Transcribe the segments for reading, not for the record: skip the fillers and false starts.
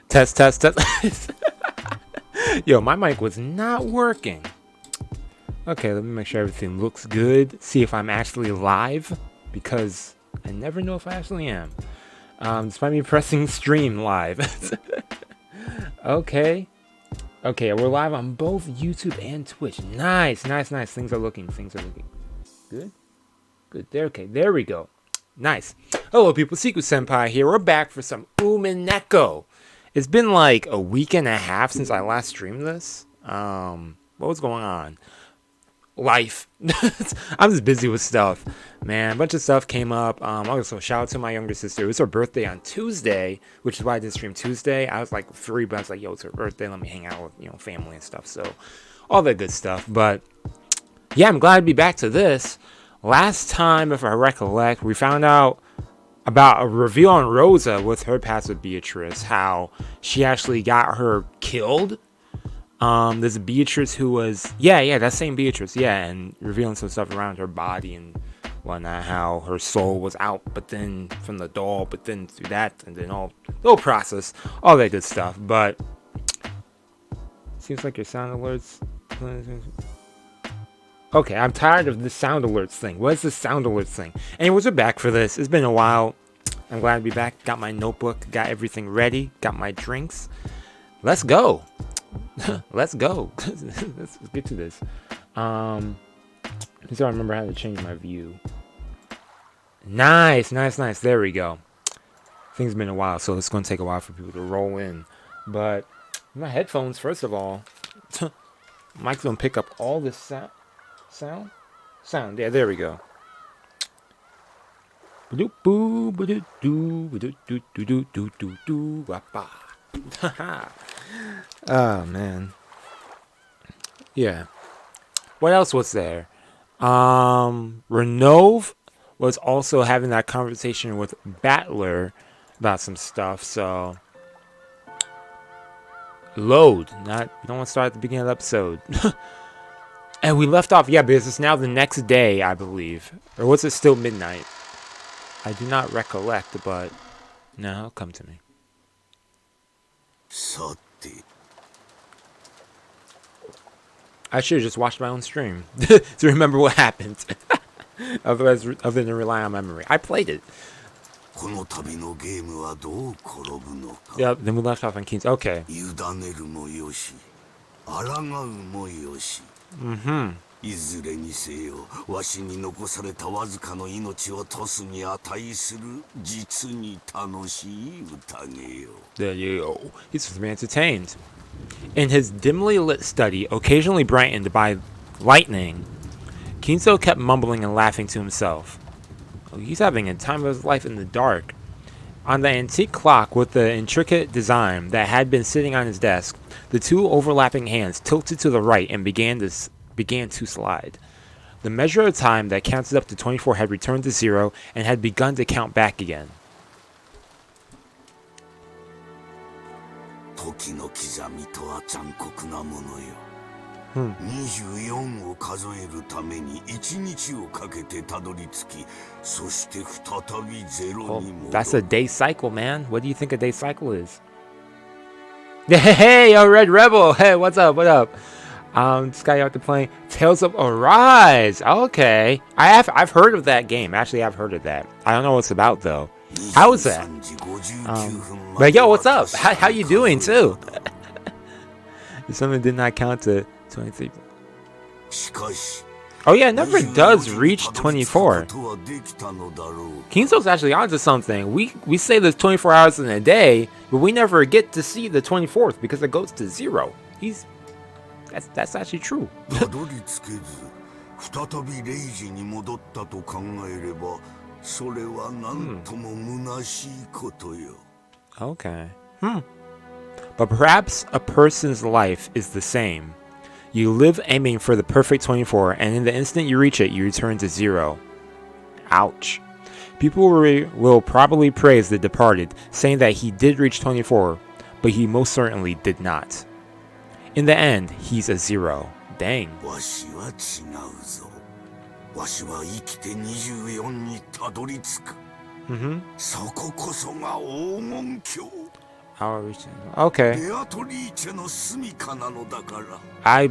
Test, test, test. Yo, my mic was not working. Okay, let me make sure everything looks good. See if I'm actually live, because I never know if I actually am. Despite me pressing stream live. Okay, we're live on both YouTube and Twitch. Nice. Things are looking good. Okay, there we go. Nice. Hello, people. Seku-Senpai here. We're back for some Umineko. It's been like a week and a half since I last streamed this. What was going on? Life. I'm just busy with stuff, man. A bunch of stuff came up. Also, shout out to my younger sister. It was her birthday on Tuesday, which is why I didn't stream Tuesday. I was like free, but I was like, yo, it's her birthday. Let me hang out with family and stuff. So all that good stuff. But yeah, I'm glad to be back to this. Last time, if I recollect, we found out about a reveal on Rosa with her past with Beatrice, how she actually got her killed. There's a Beatrice who was, that same Beatrice, and revealing some stuff around her body and whatnot, how her soul was out, but then from the doll, but then through that, and then the whole process, all that good stuff. But seems like your sound alerts. Okay, I'm tired of the sound alerts thing. What is the sound alerts thing? Anyways, we're back for this. It's been a while. I'm glad to be back. Got my notebook. Got everything ready. Got my drinks. Let's go. Let's go. Let's get to this. So I remember how to change my view. Nice. There we go. Things been a while, so it's going to take a while for people to roll in. But my headphones, first of all, mic's going to pick up all this sound. Yeah, there we go. Oh man. Yeah. What else was there? Renove was also having that conversation with Battler about some stuff, so load. You don't want to start at the beginning of the episode. And we left off, because it's now the next day, I believe. Or was it still midnight? I do not recollect, but no, it'll come to me. I should have just watched my own stream to remember what happened. Other than to rely on memory. I played it. Yeah, then we left off on Kinzo. Okay. Mm-hmm. There you go. He's supposed to be entertained. In his dimly lit study, occasionally brightened by lightning, Kinzo kept mumbling and laughing to himself. Oh, he's having a time of his life in the dark. On the antique clock with the intricate design that had been sitting on his desk, the two overlapping hands tilted to the right and began to slide. The measure of time that counted up to 24 had returned to 0 and had begun to count back again. Oh, that's a day cycle, man. What do you think a day cycle is? Hey, yo, Red Rebel. Hey, what's up? This guy out there playing Tales of Arise. Okay, I've heard of that game. Actually, I've heard of that. I don't know what it's about though. How is that? But yo, what's up? How you doing too? Something did not count to 23. Oh yeah, it never does reach 24. Kinzo's actually onto something. We say there's 24 hours in a day, but we never get to see the 24th because it goes to 0. That's actually true. Okay. But perhaps a person's life is the same. You live aiming for the perfect 24, and in the instant you reach it, you return to 0. Ouch. People will probably praise the departed, saying that he did reach 24, but he most certainly did not. In the end, he's a 0. Dang. I'll reach. Okay. I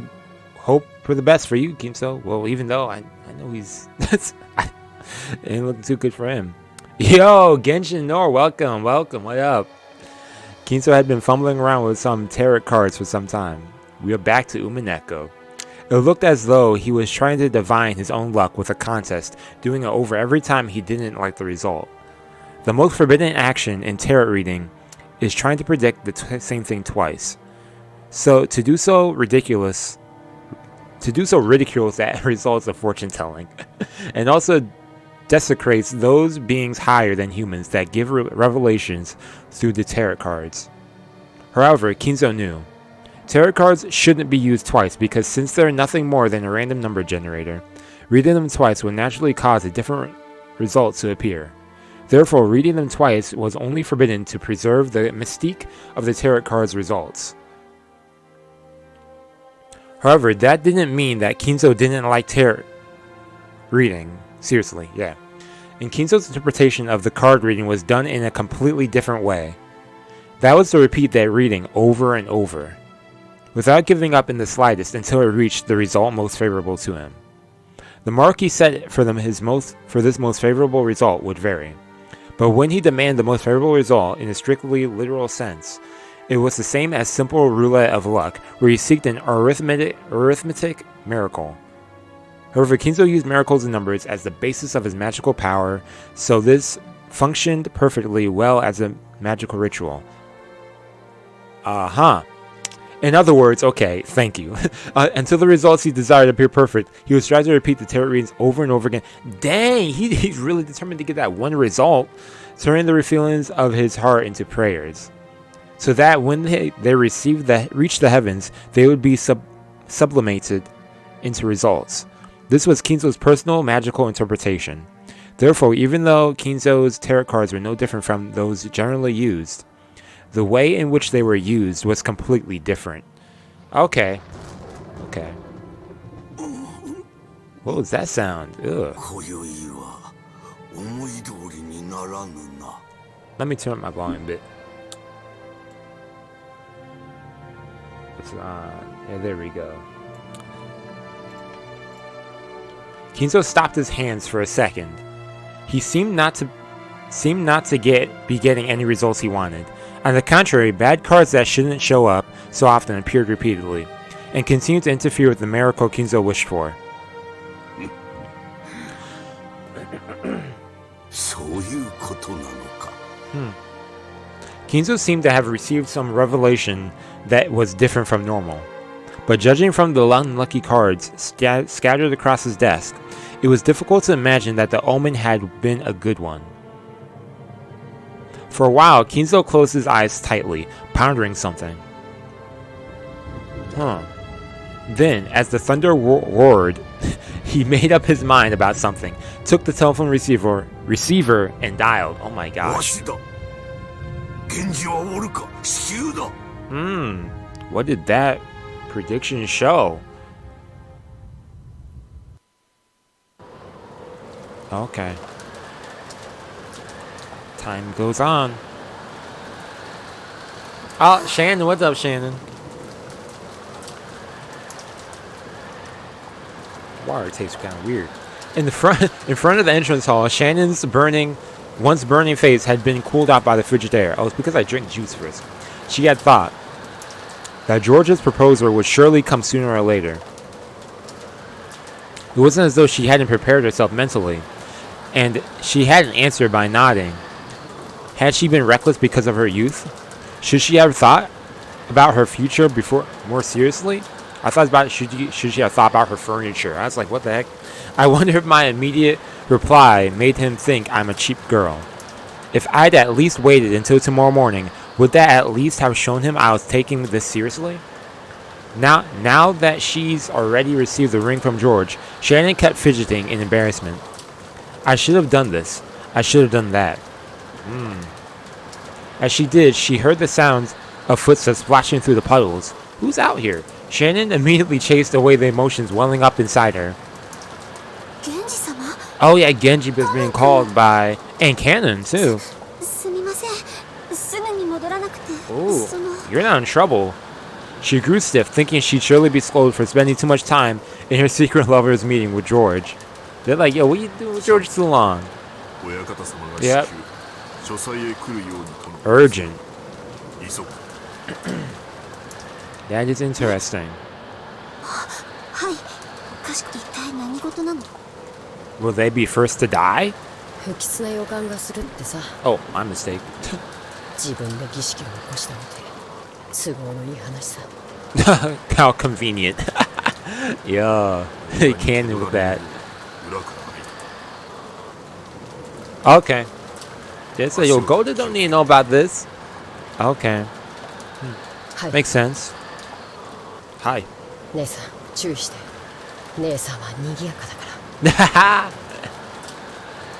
hope for the best for you, Kinzo. Well, even though I know he's it ain't looking too good for him. Yo, Genshin Nor, welcome. What up? Kinzo had been fumbling around with some tarot cards for some time. We are back to Umineko. It looked as though he was trying to divine his own luck with a contest, doing it over every time he didn't like the result. The most forbidden action in tarot reading is trying to predict the same thing twice. So to do so ridicules that results of fortune telling, and also desecrates those beings higher than humans that give revelations through the tarot cards. However, Kinzo knew tarot cards shouldn't be used twice because since they're nothing more than a random number generator, reading them twice would naturally cause a different result to appear. Therefore, reading them twice was only forbidden to preserve the mystique of the tarot cards' results. However, that didn't mean that Kinzo didn't like tarot reading. Seriously, yeah. And Kinzo's interpretation of the card reading was done in a completely different way. That was to repeat that reading over and over, without giving up in the slightest until it reached the result most favorable to him. The mark he set for this most favorable result would vary, but when he demanded the most favorable result in a strictly literal sense, it was the same as simple roulette of luck, where he seeked an arithmetic miracle. However, Kinzo used miracles and numbers as the basis of his magical power, so this functioned perfectly well as a magical ritual. In other words, okay, thank you. Until the results he desired appear perfect, he was trying to repeat the tarot readings over and over again. Dang, he's really determined to get that one result, turning the feelings of his heart into prayers, so that when they reach the heavens, they would be sublimated into results. This was Kinzo's personal magical interpretation. Therefore, even though Kinzo's tarot cards were no different from those generally used, the way in which they were used was completely different. Okay. What was that sound? Ugh. Let me turn up my volume a bit. Yeah, there we go. Kinzo stopped his hands for a second. He seemed not to be getting any results he wanted. On the contrary, bad cards that shouldn't show up so often appeared repeatedly, and continued to interfere with the miracle Kinzo wished for. Kinzo seemed to have received some revelation that was different from normal. But judging from the unlucky cards scattered across his desk, it was difficult to imagine that the omen had been a good one. For a while, Kinzo closed his eyes tightly, pondering something. Then, as the thunder roared, he made up his mind about something, took the telephone receiver, and dialed. Oh my gosh. What did that prediction show? Okay. Time goes on. Oh, Shannon, what's up, Shannon? Water tastes kind of weird. In front of the entrance hall, Shannon's once burning face had been cooled out by the frigid air. Oh, it's because I drank juice first. She had thought that George's proposal would surely come sooner or later. It wasn't as though she hadn't prepared herself mentally, and she hadn't answered by nodding. Had she been reckless because of her youth? Should she have thought about her future before more seriously? I thought about should she have thought about her furniture. I was like, what the heck? I wonder if my immediate reply made him think I'm a cheap girl. If I'd at least waited until tomorrow morning, would that at least have shown him I was taking this seriously? Now that she's already received the ring from George, Shannon kept fidgeting in embarrassment. I should have done this. I should have done that. As she did, she heard the sounds of footsteps splashing through the puddles. Who's out here? Shannon immediately chased away the emotions welling up inside her. Oh yeah, Genji was being called by... And Kanon, too. Ooh, you're not in trouble. She grew stiff, thinking she'd surely be scolded for spending too much time in her secret lover's meeting with George. They're like, yo, what are you doing with George too long? Yep. Urgent. That is interesting. Will they be first to die? Oh, my mistake. How convenient. Yeah, they can with that. Okay. They say, yo, Godoh don't need to know about this. Okay. Makes sense. Hi.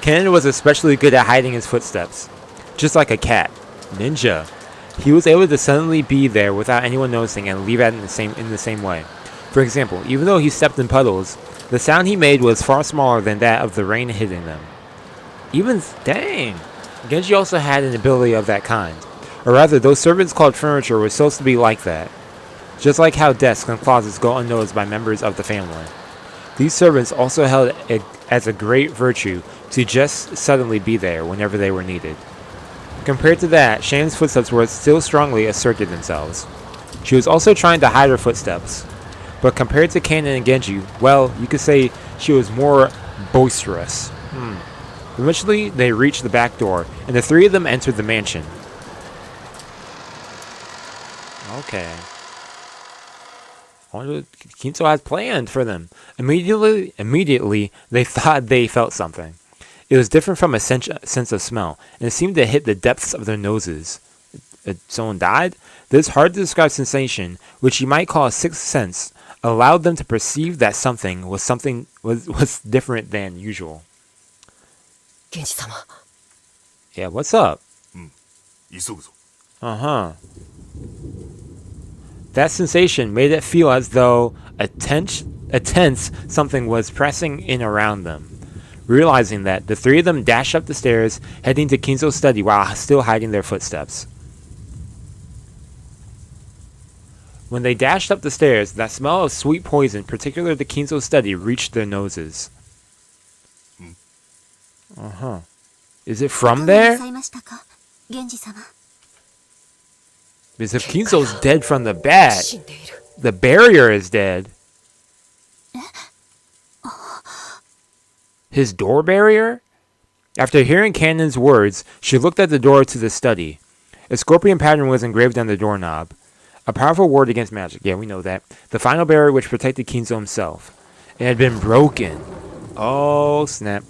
Kanon was especially good at hiding his footsteps. Just like a cat. Ninja. He was able to suddenly be there without anyone noticing and leave it in the same way. For example, even though he stepped in puddles, the sound he made was far smaller than that of the rain hitting them. Dang! Genji also had an ability of that kind. Or rather, those servants called furniture were supposed to be like that. Just like how desks and closets go unnoticed by members of the family. These servants also held it as a great virtue to just suddenly be there whenever they were needed. Compared to that, Shannon's footsteps were still strongly asserted themselves. She was also trying to hide her footsteps. But compared to Kanon and Genji, well, you could say she was more boisterous. Eventually, they reached the back door, and the three of them entered the mansion. Okay. I wonder what Kinzo had planned for them. Immediately, they thought they felt something. It was different from a sense of smell, and it seemed to hit the depths of their noses. Someone died? This hard-to-describe sensation, which you might call a sixth sense, allowed them to perceive that something was different than usual. Yeah, what's up? Uh-huh. That sensation made it feel as though a tense something was pressing in around them. Realizing that, the three of them dashed up the stairs, heading to Kinzo's study while still hiding their footsteps. When they dashed up the stairs, that smell of sweet poison, particular to Kinzo's study, reached their noses. Uh-huh. Is it from there? Because if Kinzo's dead from the bat, the barrier is dead. His door barrier? After hearing Kanon's words, she looked at the door to the study. A scorpion pattern was engraved on the doorknob. A powerful ward against magic. Yeah, we know that. The final barrier which protected Kinzo himself. It had been broken. Oh, snap.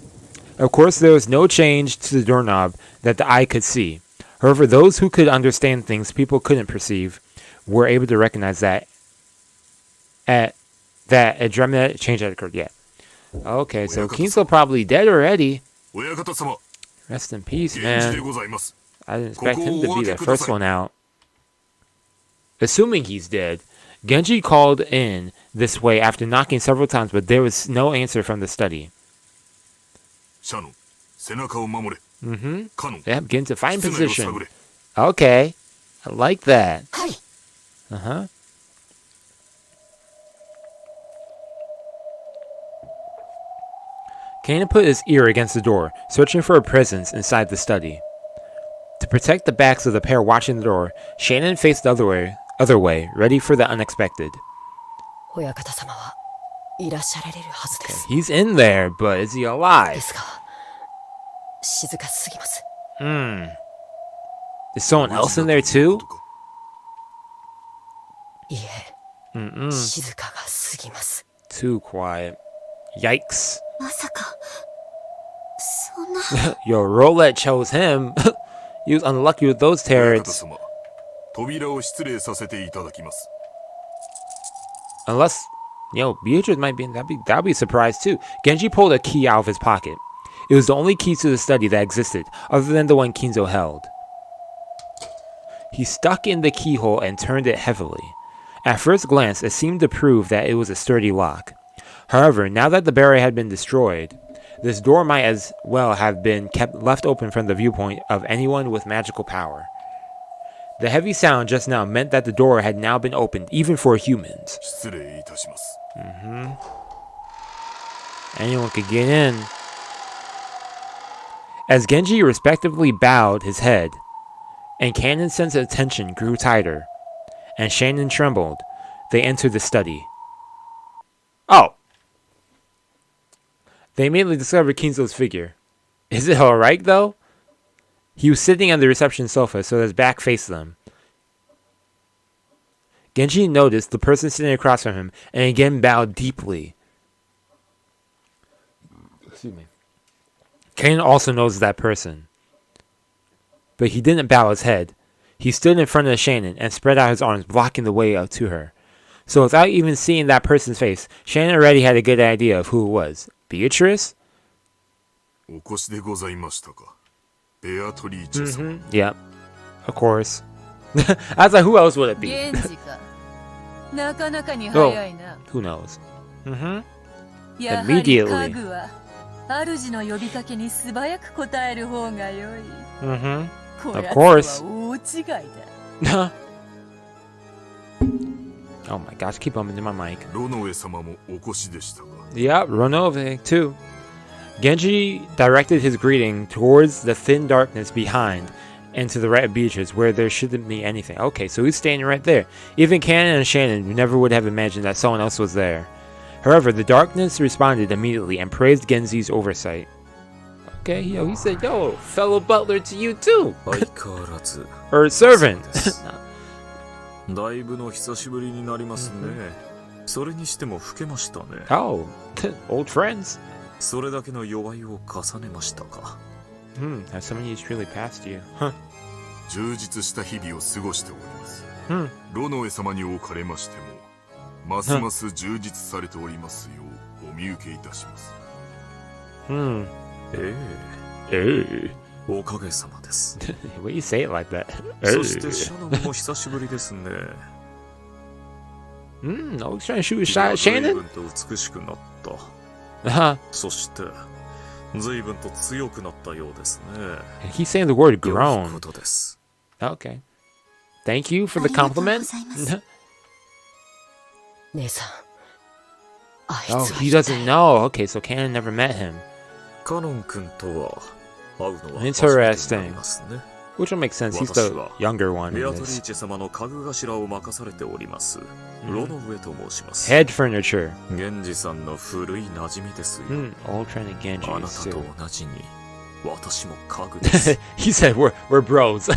Of course, there was no change to the doorknob that the eye could see. However, those who could understand things people couldn't perceive were able to recognize that a dramatic change had occurred. Yeah. Okay, so Kinzo probably dead already. Rest in peace, man. I didn't expect him to be the first one out. Assuming he's dead, Genji called in this way after knocking several times, but there was no answer from the study. Yep, get into fighting position. Okay, I like that. Uh-huh. Kanon put his ear against the door, searching for a presence inside the study. To protect the backs of the pair watching the door, Shannon faced the other way, ready for the unexpected. Okay, he's in there, but is he alive? Is someone else in there too? Too quiet. Yikes. Yo, Roulette chose him. He was unlucky with those turrets. Unless, Beatrice might be in that'd be a surprise too. Genji pulled a key out of his pocket. It was the only key to the study that existed, other than the one Kinzo held. He stuck in the keyhole and turned it heavily. At first glance, it seemed to prove that it was a sturdy lock. However, now that the barrier had been destroyed, this door might as well have been left open from the viewpoint of anyone with magical power. The heavy sound just now meant that the door had now been opened, even for humans. Anyone could get in. As Genji respectively bowed his head, and Kanon's sense of tension grew tighter, and Shannon trembled, they entered the study. Oh! They immediately discovered Kinzo's figure. Is it alright, though? He was sitting on the reception sofa, so his back faced them. Genji noticed the person sitting across from him, and again bowed deeply. Excuse me. Kanon also noticed that person. But he didn't bow his head. He stood in front of Shannon and spread out his arms, blocking the way up to her. So without even seeing that person's face, Shannon already had a good idea of who it was. Beatrice? Yep. Of course. I was like, who else would it be? Oh, who knows? Immediately. Of course. Oh my gosh, keep bumping my mic. Yeah, Ronove too. Genji directed his greeting towards the thin darkness behind and to the right of Beatrice, where there shouldn't be anything. Okay, so he's standing right there. Even Kanon and Shannon never would have imagined that someone else was there. However, the darkness responded immediately and praised Genzi's oversight. Okay, yo, he said, yo, fellow butler to you too. Or servant. Oh, old friends. Has someone used truly passed you? Huh. Why you say it like that? No, he's trying to shoot a shot at Shannon? He's saying the word grown. Okay. Thank you for the compliment. Oh, he doesn't know. Okay, so Kanon never met him. Interesting. Which will make sense. He's the younger one in this. Head furniture. Old friend of Genji's too. He said we're bros.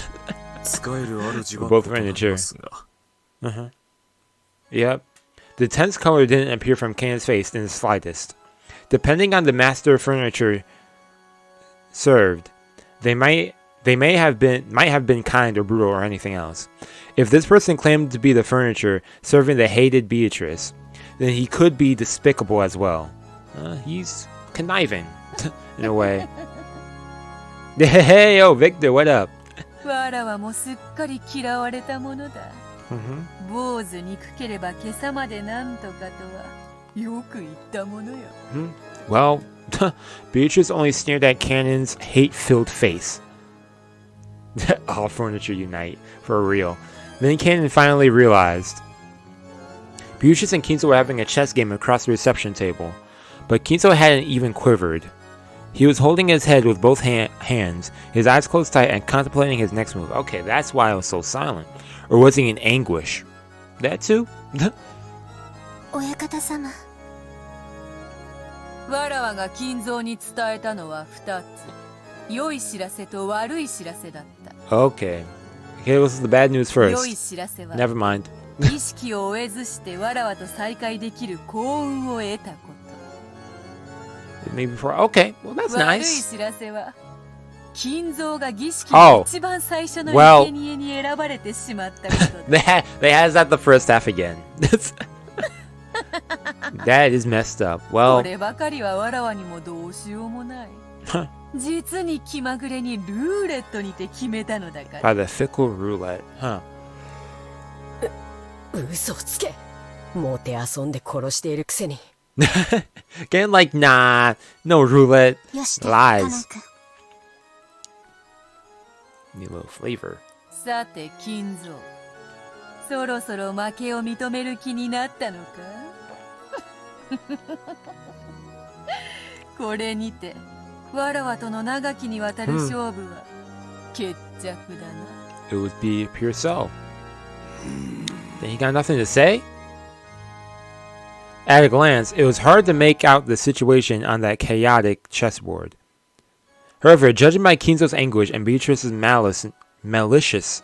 We're both furniture. Yep. The tense color didn't appear from Kanon's face in the slightest. Depending on the master of furniture served, they might have been kind or brutal or anything else. If this person claimed to be the furniture serving the hated Beatrice, then he could be despicable as well. He's conniving, in a way. Hey, yo, Victor, what up? Well, Beatrice only sneered at Kanon's hate-filled face. All furniture unite, for real. Then Kanon finally realized. Beatrice and Kinzo were having a chess game across the reception table, but Kinzo hadn't even quivered. He was holding his head with both hands, his eyes closed tight and contemplating his next move. Okay, that's why I was so silent. Or was he in anguish? That too? Oyakata-sama. わらわが金蔵に伝えたのは2つ。良い知らせと悪い知らせだった。 Okay. Here was the bad news first. Never mind. 儀式を終えずしてわらわと再会できる幸運を得たこと。 Maybe before. Okay, well that's nice. 悪い知らせは金蔵が儀式の一番最初の生贄に選ばれてしまったことだ。They has that the first half again. That is messed up. Well. こればかりはわらわにもどうしようもない。実に気まぐれにルーレットにて決めたのだから。By the fickle roulette, huh? 嘘つけ。もてあそんで殺しているくせに。Getting like, nah, no roulette. Lies. Need a little flavor. さて金蔵、そろそろ負けを認める気になったのか？これにてわらわとの長きにわたる勝負は決着だな。 It would be pure so. Then he got nothing to say? At a glance, it was hard to make out the situation on that chaotic chessboard. However, judging by Kinzo's anguish and Beatrice's malicious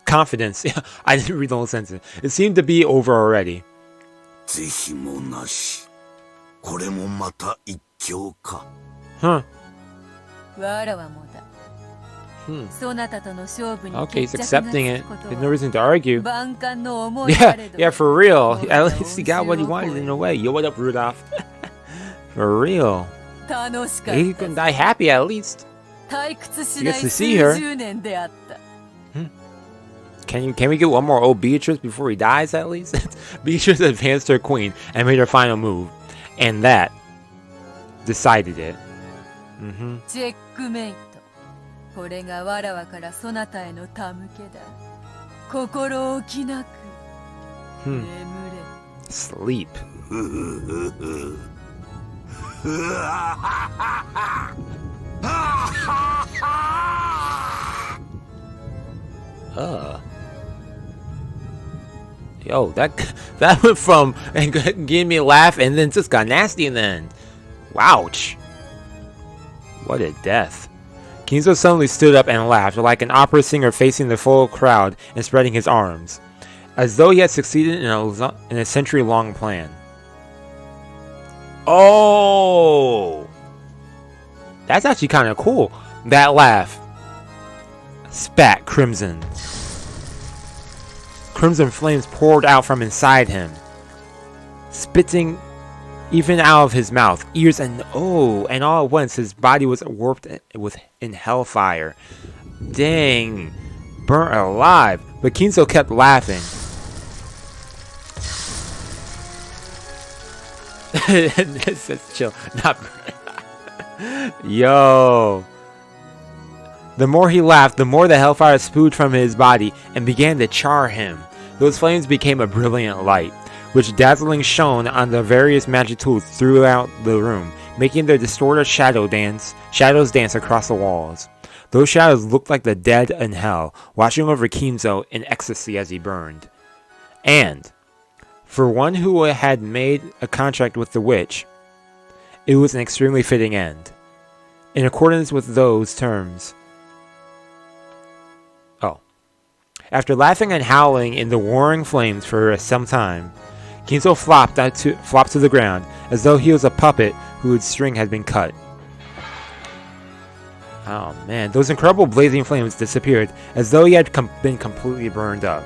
confidence, I didn't read the whole sentence, it seemed to be over already. Huh. Okay, he's accepting it. There's no reason to argue. Yeah, for real. At least he got what he wanted in a way. Yo, what up, Rudolph? For real. He can die happy at least. He gets to see her. Can we get one more old Beatrice before he dies at least? Beatrice advanced her queen and made her final move. And that decided it. Checkmate. これがわらわからそなたへの手向けだ。心置きなく眠れ。Sleep. Yo, that went from and gave me a laugh and then just got nasty in the end. Wouch. What a death. Kinzo suddenly stood up and laughed like an opera singer facing the full crowd and spreading his arms, as though he had succeeded in a century-long plan. Oh! That's actually kind of cool. That laugh. Spat crimson. Crimson flames poured out from inside him, spitting even out of his mouth, ears, and all at once his body was warped in hellfire. Dang, burnt alive. But Kinzo kept laughing. This is chill, not yo. The more he laughed, the more the hellfire spewed from his body and began to char him. Those flames became a brilliant light, which dazzling shone on the various magic tools throughout the room, making their distorted shadows dance across the walls. Those shadows looked like the dead in hell, watching over Kinzo in ecstasy as he burned. And, for one who had made a contract with the witch, it was an extremely fitting end. In accordance with those terms. After laughing and howling in the warring flames for some time, Kinzo flopped to the ground, as though he was a puppet whose string had been cut. Oh man, those incredible blazing flames disappeared, as though he had been completely burned up.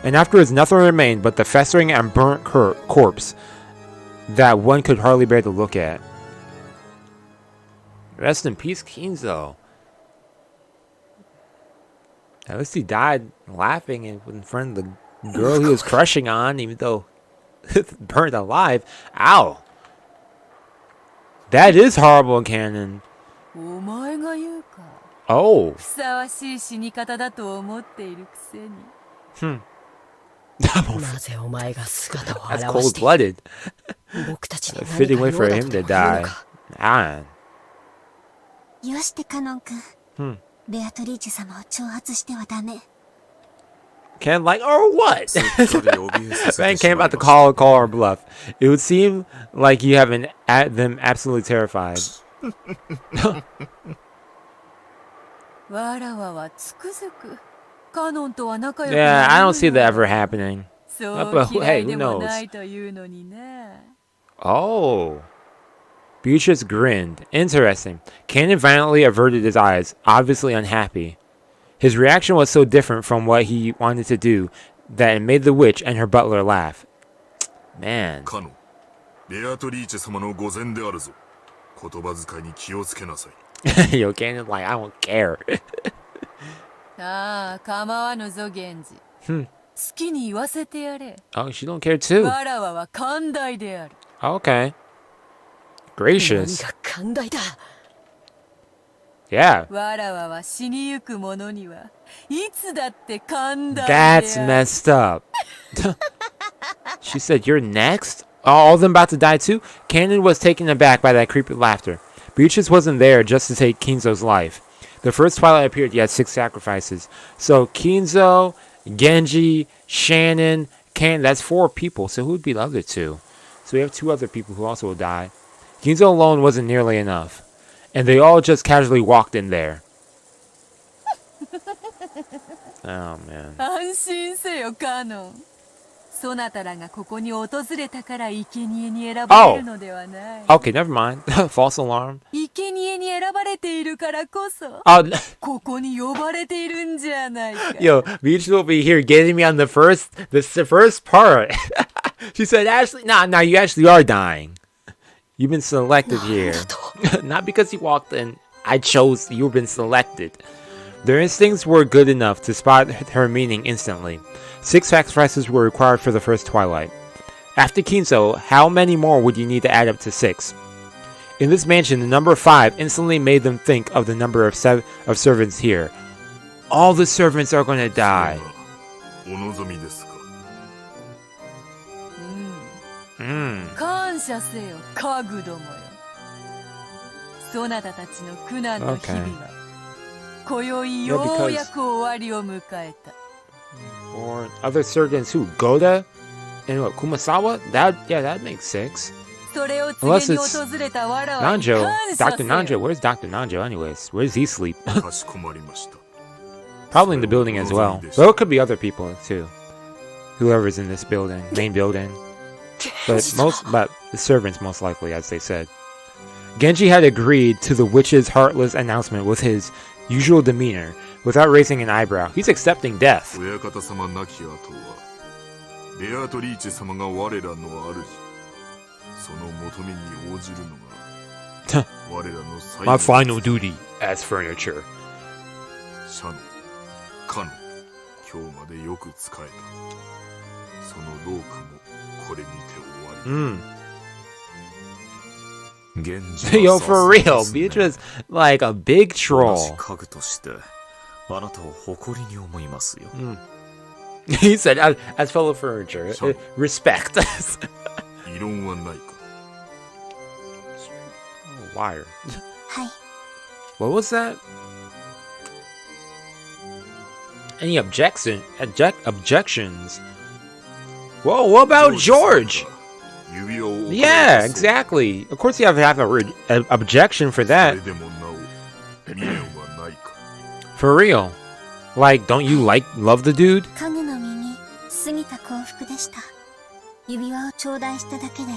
And afterwards nothing remained but the festering and burnt corpse that one could hardly bear to look at. Rest in peace, Kinzo. At least he died laughing in front of the girl he was crushing on, even though burnt alive. Ow! That is horrible, Kanon. Oh. That's cold-blooded. A fitting way for him to die. Ah. Beatrice 様を挑発してはダメ。 Ken like, or what? Man came about to call her bluff. It would seem like you have them absolutely terrified. Yeah, I don't see that ever happening. But hey, who knows? Oh. Beatrice grinned. Interesting. Kanon violently averted his eyes, obviously unhappy. His reaction was so different from what he wanted to do that it made the witch and her butler laugh. Man. Kanon, Beatrice 様の御前であるぞ。言葉遣いに気をつけなさい。Yo, Kanon like, I don't care. ああ、構わぬぞ、源氏。好きに言わせてやれ。Oh, she don't care too. わらわは寛大である。Okay. Gracious. Yeah. わらわは死にゆく者にはいつだって寛大で That's ある messed up. She said, "You're next?" All of them about to die too? Kanon was taken aback by that creepy laughter. Beatrice wasn't there just to take Kinzo's life. The first twilight appeared, he had 6 sacrifices. So Kinzo, Genji, Shannon, Kanon, that's 4 people. So who would be the other 2? So we have 2 other people who also will die. Kinzo alone wasn't nearly enough. And they all just casually walked in there. Oh, man. 安心せよカノン。そなたらがここに訪れたから生贄に選ばれるのではない。Okay, never mind. False alarm. 生贄に選ばれているからこそ、 Oh, ここに呼ばれているんじゃないか。 yo, Beatrice will be here getting me on the first part. She said, "Ashley, nah, you actually are dying. You've been selected here. Not because you walked in. I chose. You've been selected." Their instincts were good enough to spot her meaning instantly. 6 sacrifices were required for the first twilight. After Kinzo, how many more would you need to add up to 6? In this mansion, the number 5 instantly made them think of the number of servants here. All the servants are going to die. お望みですか。感謝せよ家具どもよ。そなたたちの苦難の日々は、今宵ようやく終わりを迎えた。 Or other servants who? Godoh? And what, Kumasawa? That makes 6. それを告げに訪れたわらわに Nanjo. 感謝せ Dr. よ。 Nanjo. Where's Dr. Nanjo anyways? Where does he sleep? かしこまりました。 Probably in the building as well. Well, it could be other people too. Whoever's in this building, main building. But the servants most likely, as they said. Genji had agreed to the witch's heartless announcement with his usual demeanor, without raising an eyebrow. He's accepting death. 親方様亡き後は、ベアトリーチェ様が我らの主。その求めに応じるのが、我らの最後の My final duty as furniture. シャノ、カノ、今日までよく仕えた。その労苦もこれにて終わり。Yo, for real, Beatrice, like a big troll. 家具としてあなたを誇りに思いますよ。He said, as fellow furniture, respect. 異論はないか。 Wire. はい。 What was that? Any objections? Whoa, what about George? 指輪を贈られ Yeah, たそう。 exactly. Of course you have to have an objection for そ that. れでもなお、未練はないか。 For real. Like, don't you love the dude? 家具の身に過ぎた幸福でした。指輪を頂戴しただけで、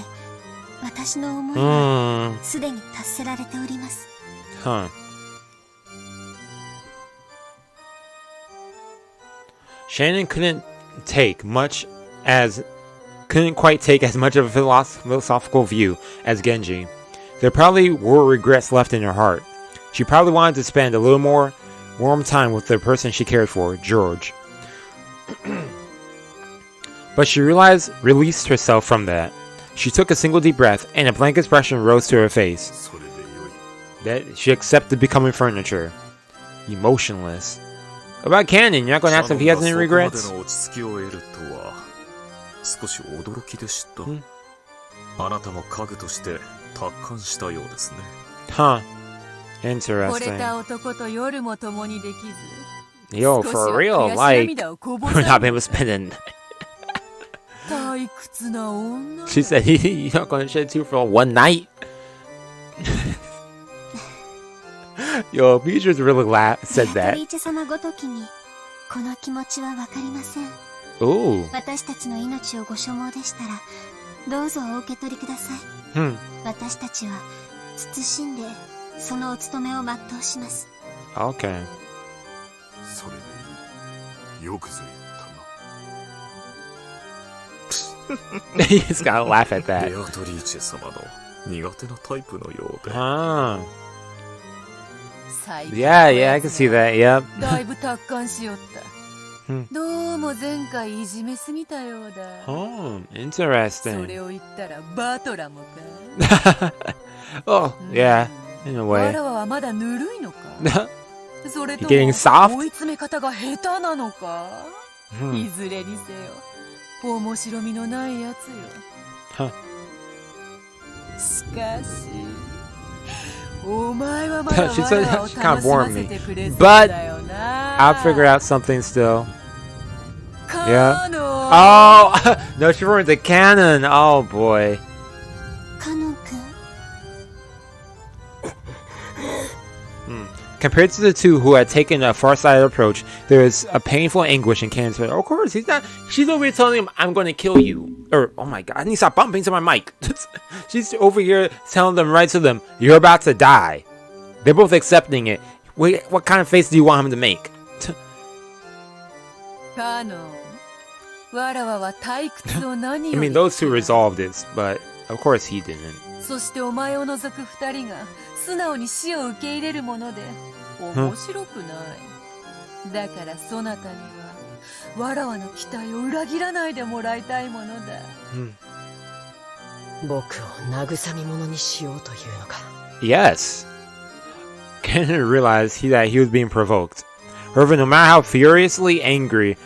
私の思いはすでに達せられております。Huh. Shannon couldn't quite take as much of a philosophical view as Genji. There probably were regrets left in her heart. She probably wanted to spend a little more warm time with the person she cared for, George. But she released herself from that. She took a single deep breath, and a blank expression rose to her face. それでよい。 That she accepted becoming furniture. Emotionless. About Kanon, you're not going to ask if he has any regrets? そこまでの落ち着きを得るとは少し驚きでした。あなたも家具として達観したようですね。 Huh. 惚れ Interesting. た男と夜も共にできず、 Yo, 少し for は real, 悔し like, 涙をこぼ we're さ not ない able to spend a night. 退屈な女。 She said, you're not going to shed two for one night? Yo, Beatrice really said ベア that. トリーチェ様ごときに、この気持ちはわかりません。 Ooh. 私たちの命をご所望でしたら、どうぞお受け取りください。 私たちは慎んでそのお務めを全うします。 Okay. それでいい。よくぞ言ったな。 He's gotta laugh at ベ that. アトリーチェ様の苦手なタイプのようで。 Ah. 最近 Yeah, I can see that. Yep. だいぶ達観しよった Hmm. どうも前回いじめすぎたようだ Oh, そ interesting. れを言ったらバトラもか Oh, yeah. In a わ way. らわはまだぬるいのかそれと Getting も soft? 追い詰め方が下手なのか、いずれにせよ面白みのないやつよ。しかしお前はまだわ She said らわを she 楽 kinda しま bored せ me. てくれそう But だよな。 I'll figure out something still. Yeah. カノン Oh! No, she ruined the Kanon! Oh boy. カノン君 Compared to the two who had taken a far-sighted approach, there is a painful anguish in Kanon's heart. Of course, he's not. She's over here telling him, "I'm going to kill you." Or, oh my god, I need to stop bumping to my mic. She's over here telling them right to them, "You're about to die." They're both accepting it. Wait, what kind of face do you want him to make? カノン、わらわは退屈を何 I より mean, those two resolved this, but of course he didn't. そしてお前を除く二人が素直に死を受け入れるもので面白くない。だからそなたにはわらわの期待を裏切らないでもらいたいものだ。僕を慰み者にしようというのか。 Yes. Kanon realized that he was being provoked. However, no matter how furiously anger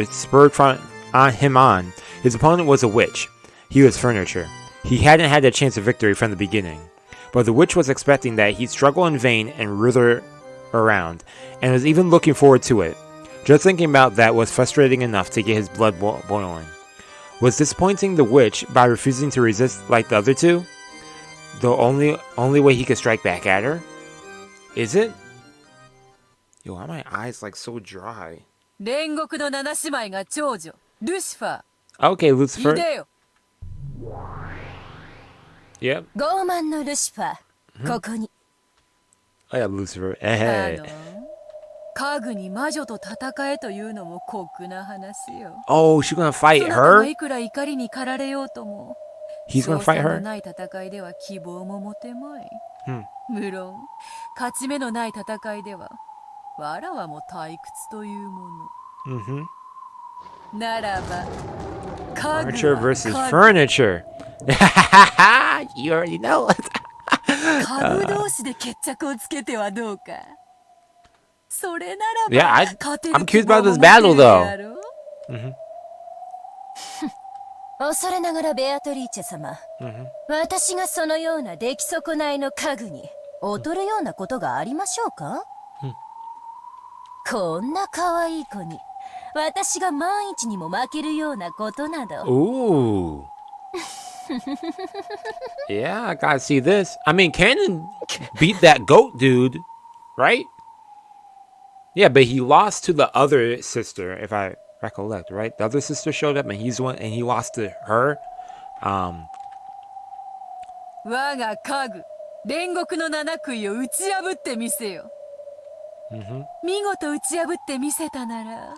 spurred him on, his opponent was a witch. He was furniture. He hadn't had a chance of victory from the beginning. But the witch was expecting that he'd struggle in vain and writher around, and was even looking forward to it. Just thinking about that was frustrating enough to get his blood boiling. Was disappointing the witch by refusing to resist like the other two the only way he could strike back at her? Is it? Yo, why are my eyes like so dry? 煉獄の七姉妹が長女ルシファ Okay, ー。 Lucifer. いでよ。 Yep. 傲慢のルシファー、ここに。 Oh yeah, Lucifer. カ Hey. ノン、家具に魔女と戦えというのも酷な話よ。 Oh, she's gonna fight そなたが her? いくら怒りに駆られようとも He's gonna 勝 fight 算の her? ない戦いでは希望も持てまい。 Hmm. 無論勝ち目のない戦いではわらわも退屈というもの。 Mm-hmm. ならば家具 Furniture は versus 家具 furniture. You already know. 家具同士で決着をつけてはどうか。それならば Yeah, 勝てる I'm 希 curious 望 about も this 持て battle るで though. あろう。 Mm-hmm. 恐れながらベアトリーチェ様、私がそのような出来損ないの家具に劣るようなことがありましょうか、こんな可愛い子に私が万一にも負けるようなことなど。 Ooh. Yeah, I gotta see this. I mean, Kanon beat that goat dude, right? Yeah, but he lost to the other sister, if I recollect, right? The other sister showed up, and he lost to her. 我が家具煉獄の七杭を打ち破ってみせよ。見事打ち破ってみせたなら、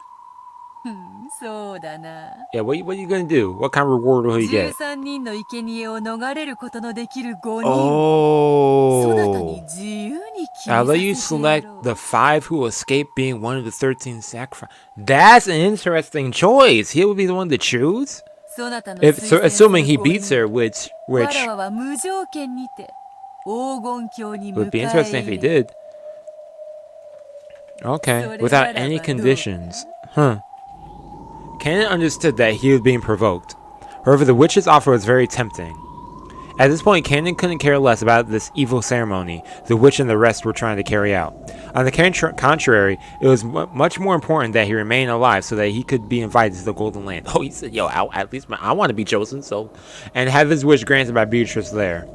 そうだな。 Yeah, what are you gonna do? What kind of reward will he get? 13人の生贄を逃れることのできる5人。 Oh. そなたに自由に決め I'll さ let you せてや select ろう。 the 5 who escape being one of the 13 sacrifices. That's an interesting choice. He will be the one to choose? そなたの If 推薦 so, する assuming he 5 beats 人 her, which わらわは無条件にて黄金鏡に would 迎 be え interesting if he 入れ did. Okay, それ without ならば any どうか。 conditions. Huh. Kanon understood that he was being provoked. However, the witch's offer was very tempting. At this point, Kanon couldn't care less about this evil ceremony the witch and the rest were trying to carry out. On the contrary, it was much more important that he remain alive so that he could be invited to the Golden Land. Oh, he said, yo, at least I want to be chosen, so... And have his wish granted by Beatrice there.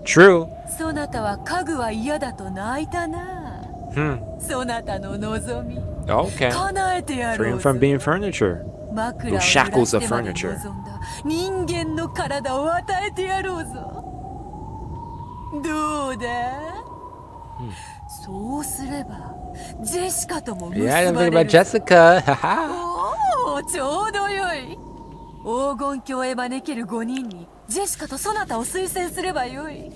True. そなたは家具は嫌だと泣いたな。そなたの望み Okay. 叶えてやろ Free him うぞ。 from being furniture. 枕を Those 濡ら shackles し of てまで furniture. 望んだ人間の体を与えてやろうぞ。どうだ、そうすればジェシカとも結 Yeah, I ば didn't think れ about る。 Jessica. Haha. おお、ちょうどよい。黄金鏡へ招ける5人にジェシカとそなたを推薦すればよい。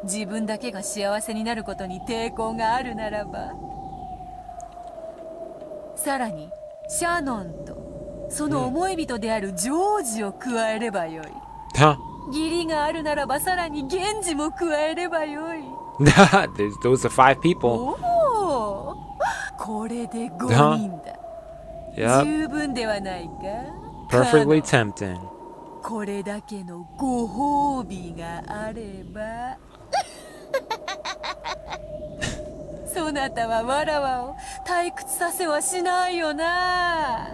自分だけが幸せになることに抵抗があるならば、さらにシャノンとその思い人であるジョージを加えればよい。 Huh? 義理があるならばさらに源氏も加えればよい。Those are 5 people. おお、これで5人だ。Yep. 十分ではないか。 Perfectly tempting. これだけのご褒美があれば。そなたはわらわを退屈させはしないよな。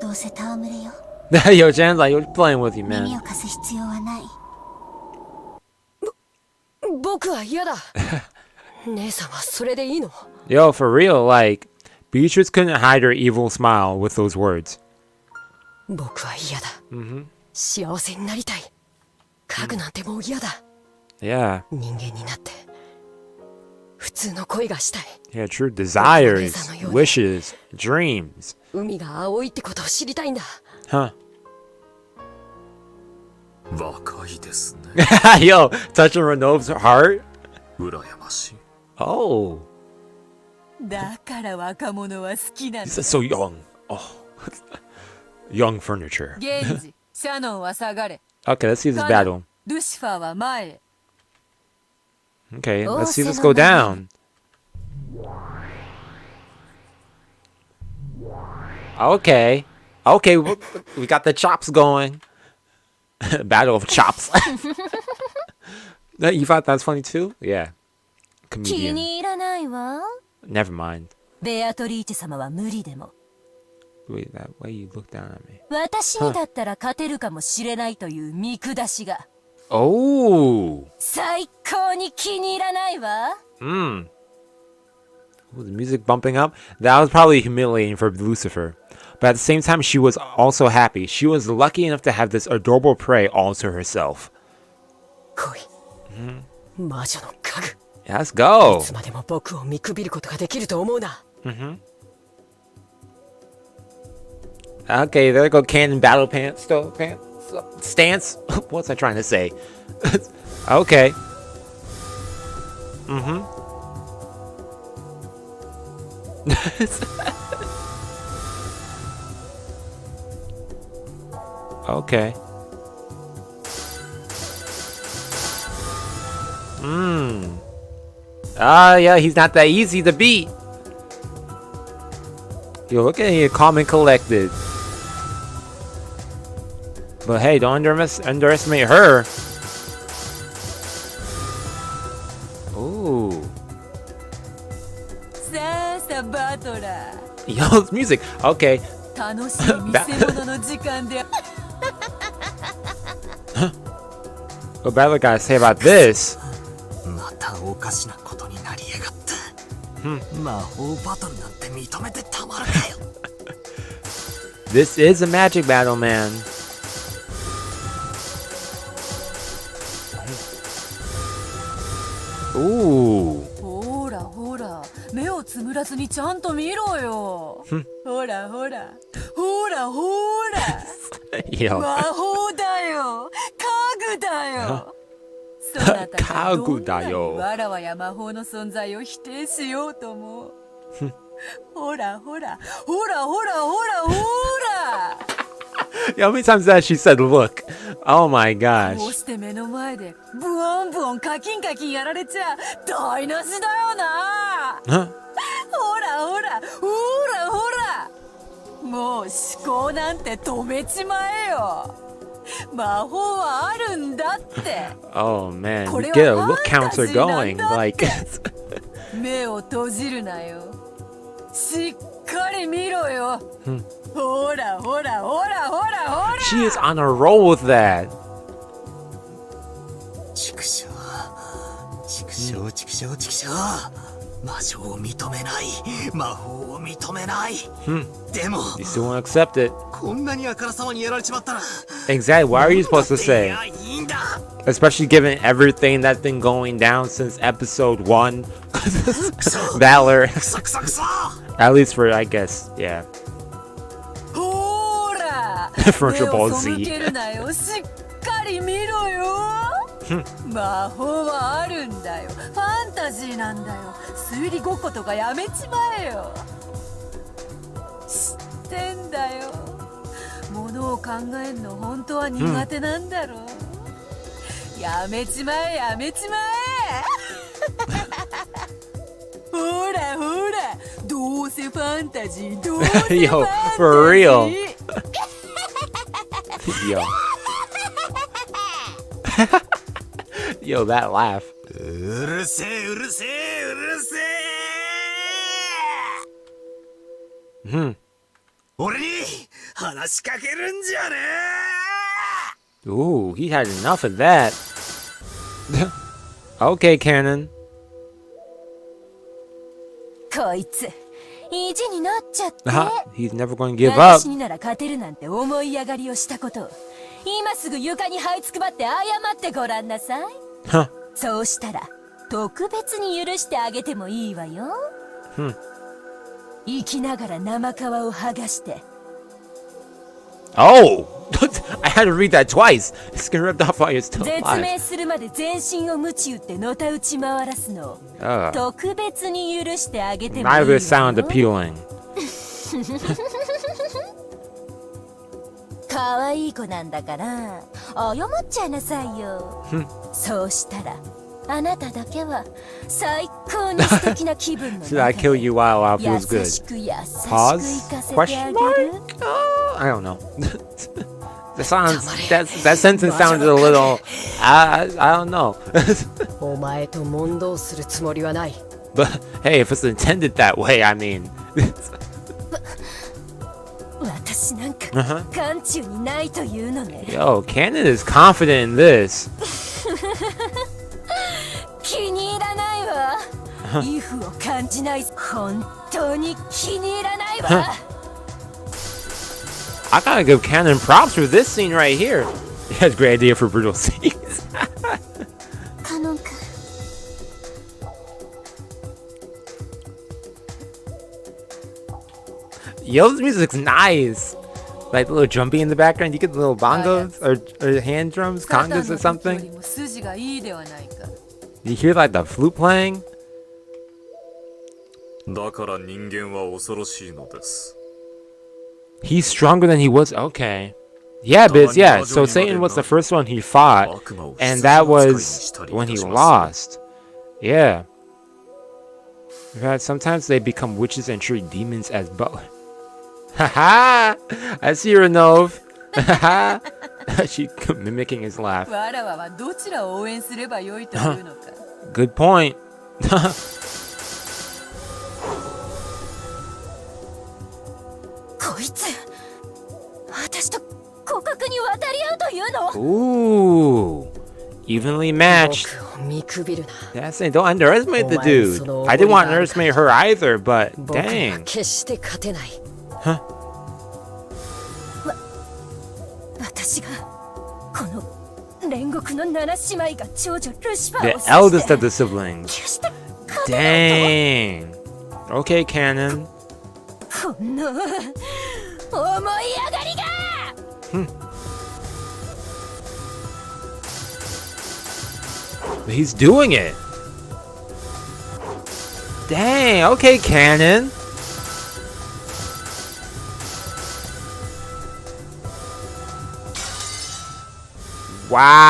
どうせ戯れよ。Yo, Jan's like, you're playing with you, 耳 man. を貸す必要はない。僕は嫌だ。姉さんはそれでいいの？ Yo, for real, like, Beatrice couldn't hide her evil smile with those words. 僕は嫌だ。幸せになりたい。家具なんてもう嫌だ。Yeah. 人間になって普通の恋がしたい。 Yeah, true desires, wishes, dreams. 海が青いってことを知りたいんだ。Huh. 若いですね。Yo, touching Renov's heart? 羨ましい。Oh. だから若者は好きなの。 He's so young. Oh. Young furniture. 源氏、シャノンは下がれ。 Okay, let's see this battle. ルシファーは前へ。 Okay, let's see this go down. Okay. Okay, we got the chops going. Battle of chops. You thought that's funny too? Yeah. 気 Comedian. に入らないわ。 Never mind. ベアトリーチェ様は無理でも。 Wait, that way you look down at me. 私にだったら勝てるかもしれないという見下しが。 Oh. 最高に気に入らないわ。 Oh, the music bumping up? That was probably humiliating for Lucifer. But at the same time, she was also happy. She was lucky enough to have this adorable prey all to herself. 恋。魔女の家具。 Yeah, let's go. いつまでも僕を見くびることができると思うな。 Okay, there go Kanon battle pants, stance. What's I trying to say? Okay. Okay. Yeah, he's not that easy to beat. Yo, look at him, calm and collected. But hey, don't underestimate her. Ooh. さあさバトラー。 Yo, it's music. Okay. 楽しい見せ物の時間で。 What Battle gotta say about this? またおかしなことになりやがった。魔法バトルなんて認めてたまるかよ。This is a magic battle, man. Ooh. ほらほら、目をつむらずにちゃんと見ろよ。ほらほら、ほらほら。 Yo. 魔法だよ、家具だよ。そなたがどんなにわらわや魔法の存在を否定しようとも。ほらほら、ほらほらほらほら。 How many times that she said, look? Oh my こう gosh. して目の前でブワンブワンカキンカキンやられちゃ台無しだよな。 Huh? ほらほらほらほら、もう思考なんて止めちまえよ。魔法はあるんだって。 Oh man,こ you れ get a は look ファンタ counter ジーなん going. だっ Like, て。目を閉じるなよ、しっかり見ろよ。ほらほらほらほらほら。 she is on a roll with that. 畜生畜生畜生畜生。魔女を認めない。魔法を認めない。でも You still won't accept it. こんなにあからさまにやられちまったら。 Exactly. What are you supposed to say? いいんだ。 Especially given everything that's been going down since episode 1. Valor. クソクソクソ。 At least for, I guess, yeah. ほら Virtual 目 Ball を Z. 背けるなよ、しっかり見ろよ。魔法はあるんだよ、ファンタジーなんだよ。推理ごっことかやめちまえよ。知ってんだよ、ものを考えんの本当は苦手なんだろう。やめちまえやめちまえほらほらどうせファンタジーどうせファンタジー Yo, for real. Yo. Yo, that laugh. うるせえうるせえうるせえ俺に話しかけるんじゃねえ Ooh, he had enough of that. Okay, Kanon. こいつ意地になっちゃって He's never going to give up. 私になら勝てるなんて思い上がりをしたことを今すぐ床に這いつくばって謝ってごらんなさい Huh. そうしたら特別に許してあげてもいいわよ、生きながら生皮を剥がして Oh! I had to read that twice. It's getting ripped off while you're still 絶 alive. 命するまで全身を鞭打ってのたうち回らすのを特別に許してあげてもいいわ Neither よ sound appealing. 可愛い子なんだから謝っちゃいなさいよそうしたらあなただけは最高に素敵な気分の Should I kill you while I feels 優 good? しく優しく Pause? 行かせて Question あげ mark? る I don't know. That sentence sounded a little. I don't know. お前と問答するつもりはない。 But hey, if it's intended that way, I mean. 私なんか眼中にないというのね Yo, Kanon is confident in this. 気に入らないわイフを感じない本当に気に入らないわ I gotta give Kanon props for this scene right here. He has a great idea for brutal scenes. カノン君 Yo, this music's nice. Like the little drumpy in the background. You get the little bongos or hand drums, サタン congas の or 時よ something. りも筋がいいではないか You hear like the flute playing. だから人間は恐ろしいのです。 He's stronger than he was. Okay. Yeah, Biz, yeah. So Satan was the first one he fought, and that was when he lost. Yeah. In fact, sometimes they become witches and treat demons as both. Haha! I see her, Nove. Haha! She mimicking his laugh. わらわはどちらを応援すればよいというのか Good point. こいつ私と互角に渡り合うというの Ooh. Evenly matched. 僕を見くびるな。 That's it. Don't underestimate the dude. I didn't want to underestimate her either, but 僕は dang. 決して勝てない。私がこの煉獄の7姉妹が長女ルシファ The ーを eldest 刺 of して the siblings. 決して勝てないと Dang. Okay, Kanon. この思い上がりが He's doing it. Dang. Okay, Kanon.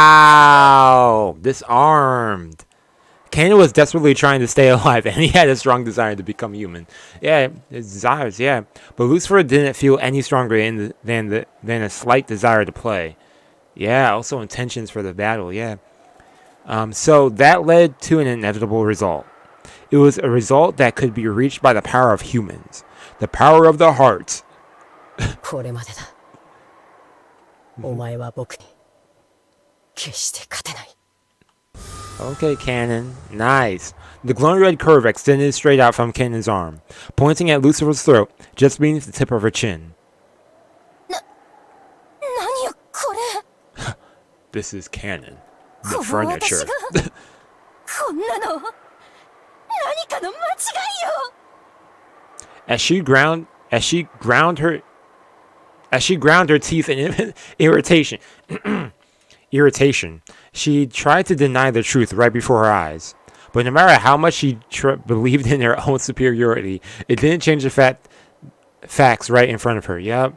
Wow. Disarmed. Kanon was desperately trying to stay alive, and he had a strong desire to become human. Yeah, his desires, yeah. But Lucifer didn't feel any stronger than a slight desire to play. Yeah, also intentions for the battle, yeah. So that led to an inevitable result. It was a result that could be reached by the power of humans. The power of the heart. これまでだ。お前は僕に決して勝てない。 Okay, Kanon. Nice. The glowing red curve extended straight out from Kanon's arm, pointing at Lucifer's throat, just beneath the tip of her chin. 何よこれ This is Kanon. こ The の私 furniture. がこんなの何かの間違いよ As she ground her teeth in irritation, she tried to deny the truth right before her eyes. But no matter how much she believed in her own superiority, it didn't change the facts right in front of her. Yep.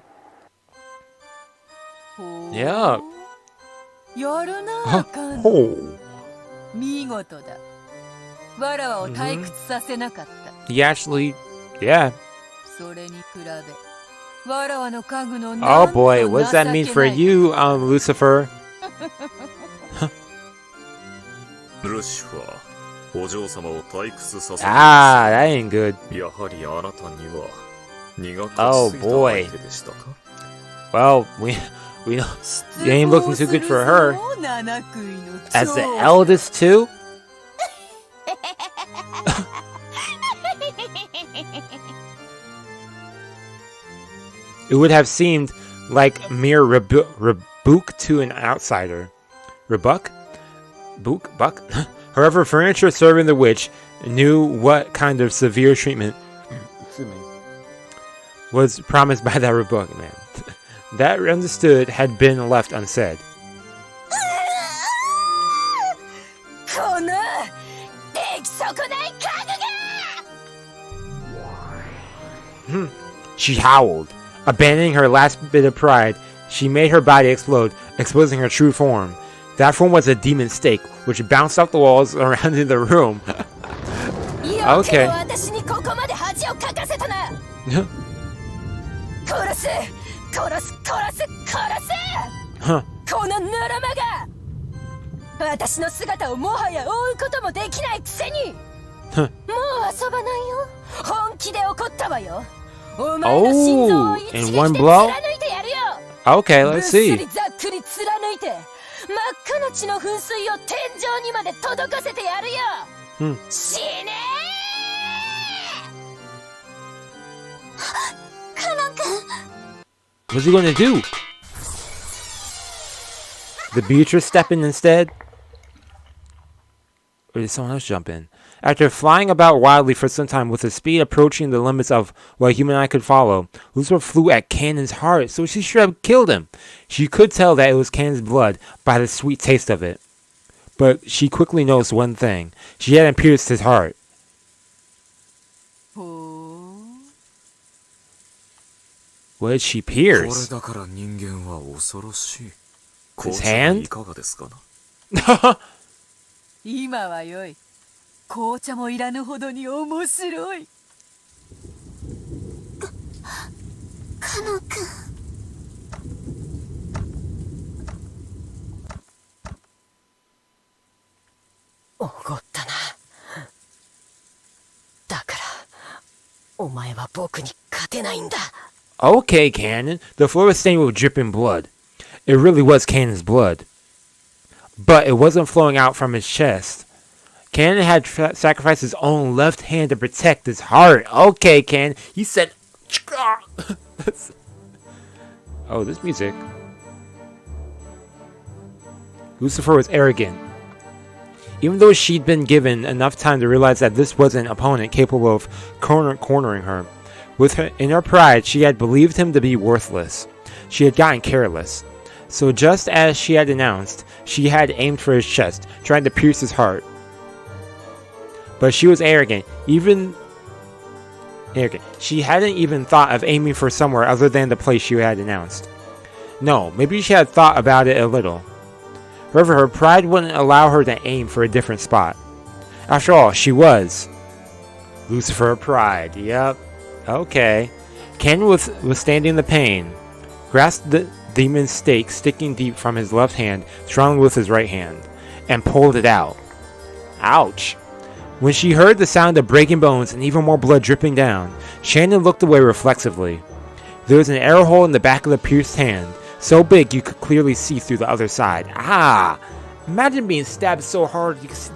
Yep. やるな、カノン。 Oh. 見事だ。わらわを退屈させなかった。 He actually, yeah. それに比べ、わらわの家具の Oh boy, what does that mean for you, Lucifer? ルシファー、お嬢様を退屈させ Ah, that ain't good. やはりあなたには苦く Oh ついた boy. 相手でしたか Well, we know it ain't looking too good for her. As the eldest too? It would have seemed like mere rebuke to an outsider. Rebuck? Book? Buck? However, furniture serving the witch knew what kind of severe treatment was promised by that rebuke, man. That understood had been left unsaid. She howled. Abandoning her last bit of pride, she made her body explode, exposing her true form. That form was a demon stake, which bounced off the walls around in the room. Okay. Huh. このぬるまが私の姿をもはや追うこともできないくせにもう遊ばないよ本気で怒ったわよお前の心臓を一撃で貫いてやるよ Okay, let's see. ぶっすりざっくり貫いて真っ赤な血の噴水を天井にまで届かせてやるよ、死ねーカノン君 What's he gonna do? Did Beatrice step in instead? Or did someone else jump in? After flying about wildly for some time with a speed approaching the limits of what a human eye could follow, Lucifer flew at Kanon's heart, so she should have killed him. She could tell that it was Kanon's blood by the sweet taste of it. But she quickly noticed one thing. She hadn't pierced his heart. What did she pierce? His hand? 今はよい。紅茶もいらぬほどに面白い。カノン君。おごったな。だから、お前は僕に勝てないんだ。Okay, Kanon. The floor was stained with dripping blood. It really was Kanon's blood. But it wasn't flowing out from his chest. Kanon had sacrificed his own left hand to protect his heart. Okay, Kanon. He said... Oh, this music. Lucifer was arrogant. Even though she'd been given enough time to realize that this was an opponent capable of cornering her. In her pride, she had believed him to be worthless. She had gotten careless. So just as she had announced, she had aimed for his chest, trying to pierce his heart. But she was arrogant. She hadn't even thought of aiming for somewhere other than the place she had announced. No, maybe she had thought about it a little. However, her pride wouldn't allow her to aim for a different spot. After all, she was Lucifer Pride. Yep. Okay. Ken was withstanding the pain, grasped the demon's stake sticking deep from his left hand strongly with his right hand, and pulled it out. Ouch. When she heard the sound of breaking bones and even more blood dripping down, Shannon looked away reflexively. There was an arrow hole in the back of the pierced hand, so big you could clearly see through the other side. Ah! Imagine being stabbed so hard you could see...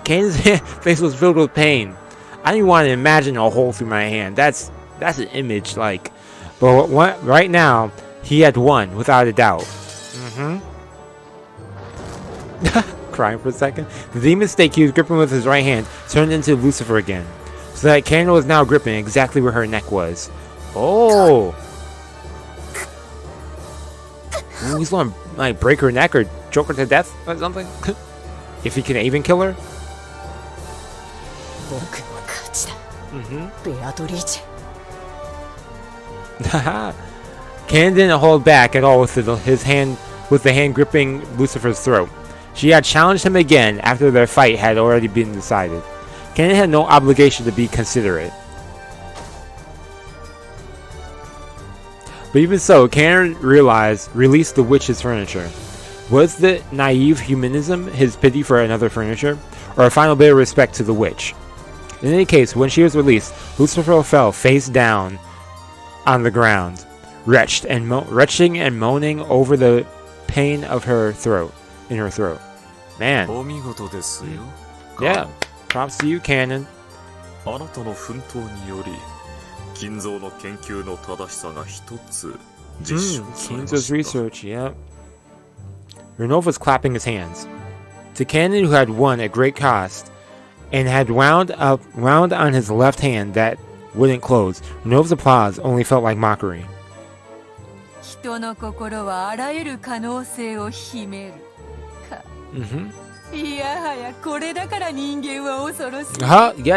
Kanon's face was filled with pain. I didn't want to imagine a hole through my hand. That's an image, like... But right now, he had won, without a doubt. Crying for a second. The demon stake he was gripping with his right hand turned into Lucifer again, so that Kanon was now gripping exactly where her neck was. Oh! Ooh, he's gonna like break her neck or choke her to death or something. If he can even kill her. Kanon didn't hold back at all with the hand gripping Lucifer's throat. She had challenged him again after their fight had already been decided. Kanon had no obligation to be considerate. But even so, Kanon released the witch's furniture. Was the naive humanism his pity for another furniture, or a final bit of respect to the witch? In any case, when she was released, Lucifer fell face down on the ground, retching and moaning over the pain of her throat. Man. Yeah, props to you, Kanon. Kinzo's research, yeah. Renova's clapping his hands. To Kanon, who had won at great cost, and had wound on his left hand that wouldn't close, Renova's applause only felt like mockery. Yeah,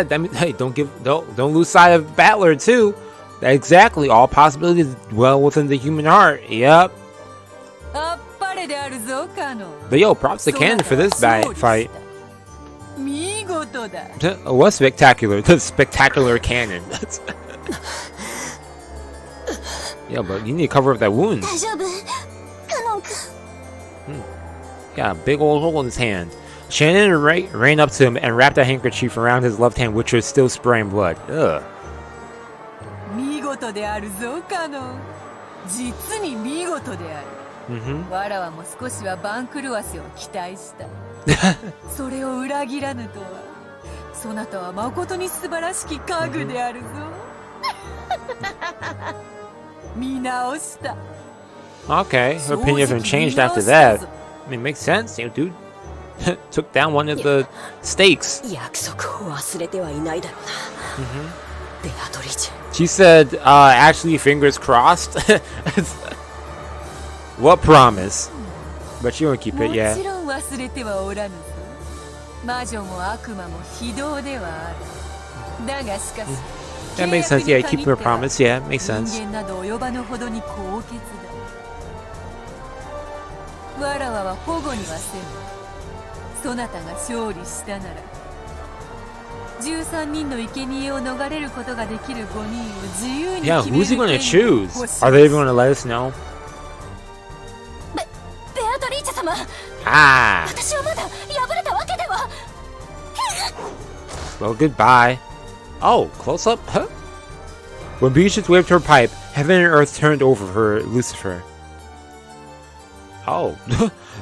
that means, hey, don't lose sight of Battler too. Exactly, all possibilities dwell within the human heart. Yep. But yo, props to Kanon for this fight. What's spectacular? The spectacular Kanon. Yeah, but you need to cover up that wound. Yeah, big old hole in his hand. Shannon ran up to him and wrapped a handkerchief around his left hand, which was still spraying blood. Ugh. Okay, her opinion has been changed after that. I mean, makes sense, you know, dude. Took down one of the stakes. She said, actually, fingers crossed. What promise? But she won't keep it, yeah. That makes sense, yeah, keep her promise, yeah, makes sense. Yeah, who's he gonna choose? Are they even gonna let us know? Ah! Well, goodbye. Oh, close up? Huh? When Beatrice waved her pipe, heaven and earth turned over for Lucifer. Oh.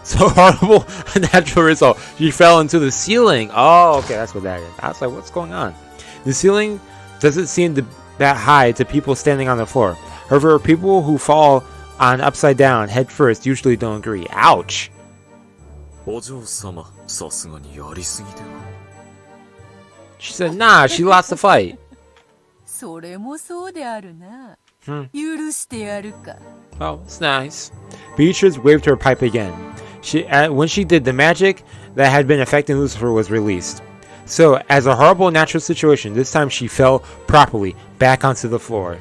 So horrible natural result. She fell into the ceiling. Oh, okay, that's what that is. I was like, what's going on? The ceiling doesn't seem that high to people standing on the floor. However, people who fall on upside down head first usually don't agree. Ouch. She said, nah, she lost the fight. Oh, it's nice. Beatrice waved her pipe again. When she did, the magic that had been affecting Lucifer was released. So, as a horrible natural situation, this time she fell properly back onto the floor.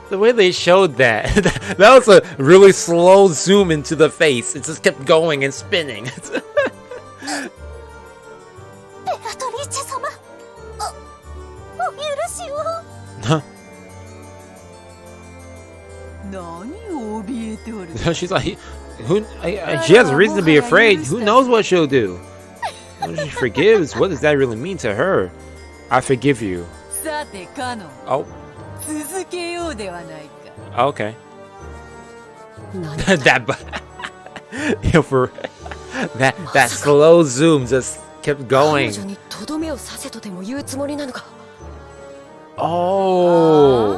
The way they showed that, that was a really slow zoom into the face. It just kept going and spinning. Huh? She's like, she has a reason to be afraid. Who knows what she'll do? When she forgives, what does that really mean to her? I forgive you. Oh. Okay. that slow zoom just kept going. Oh.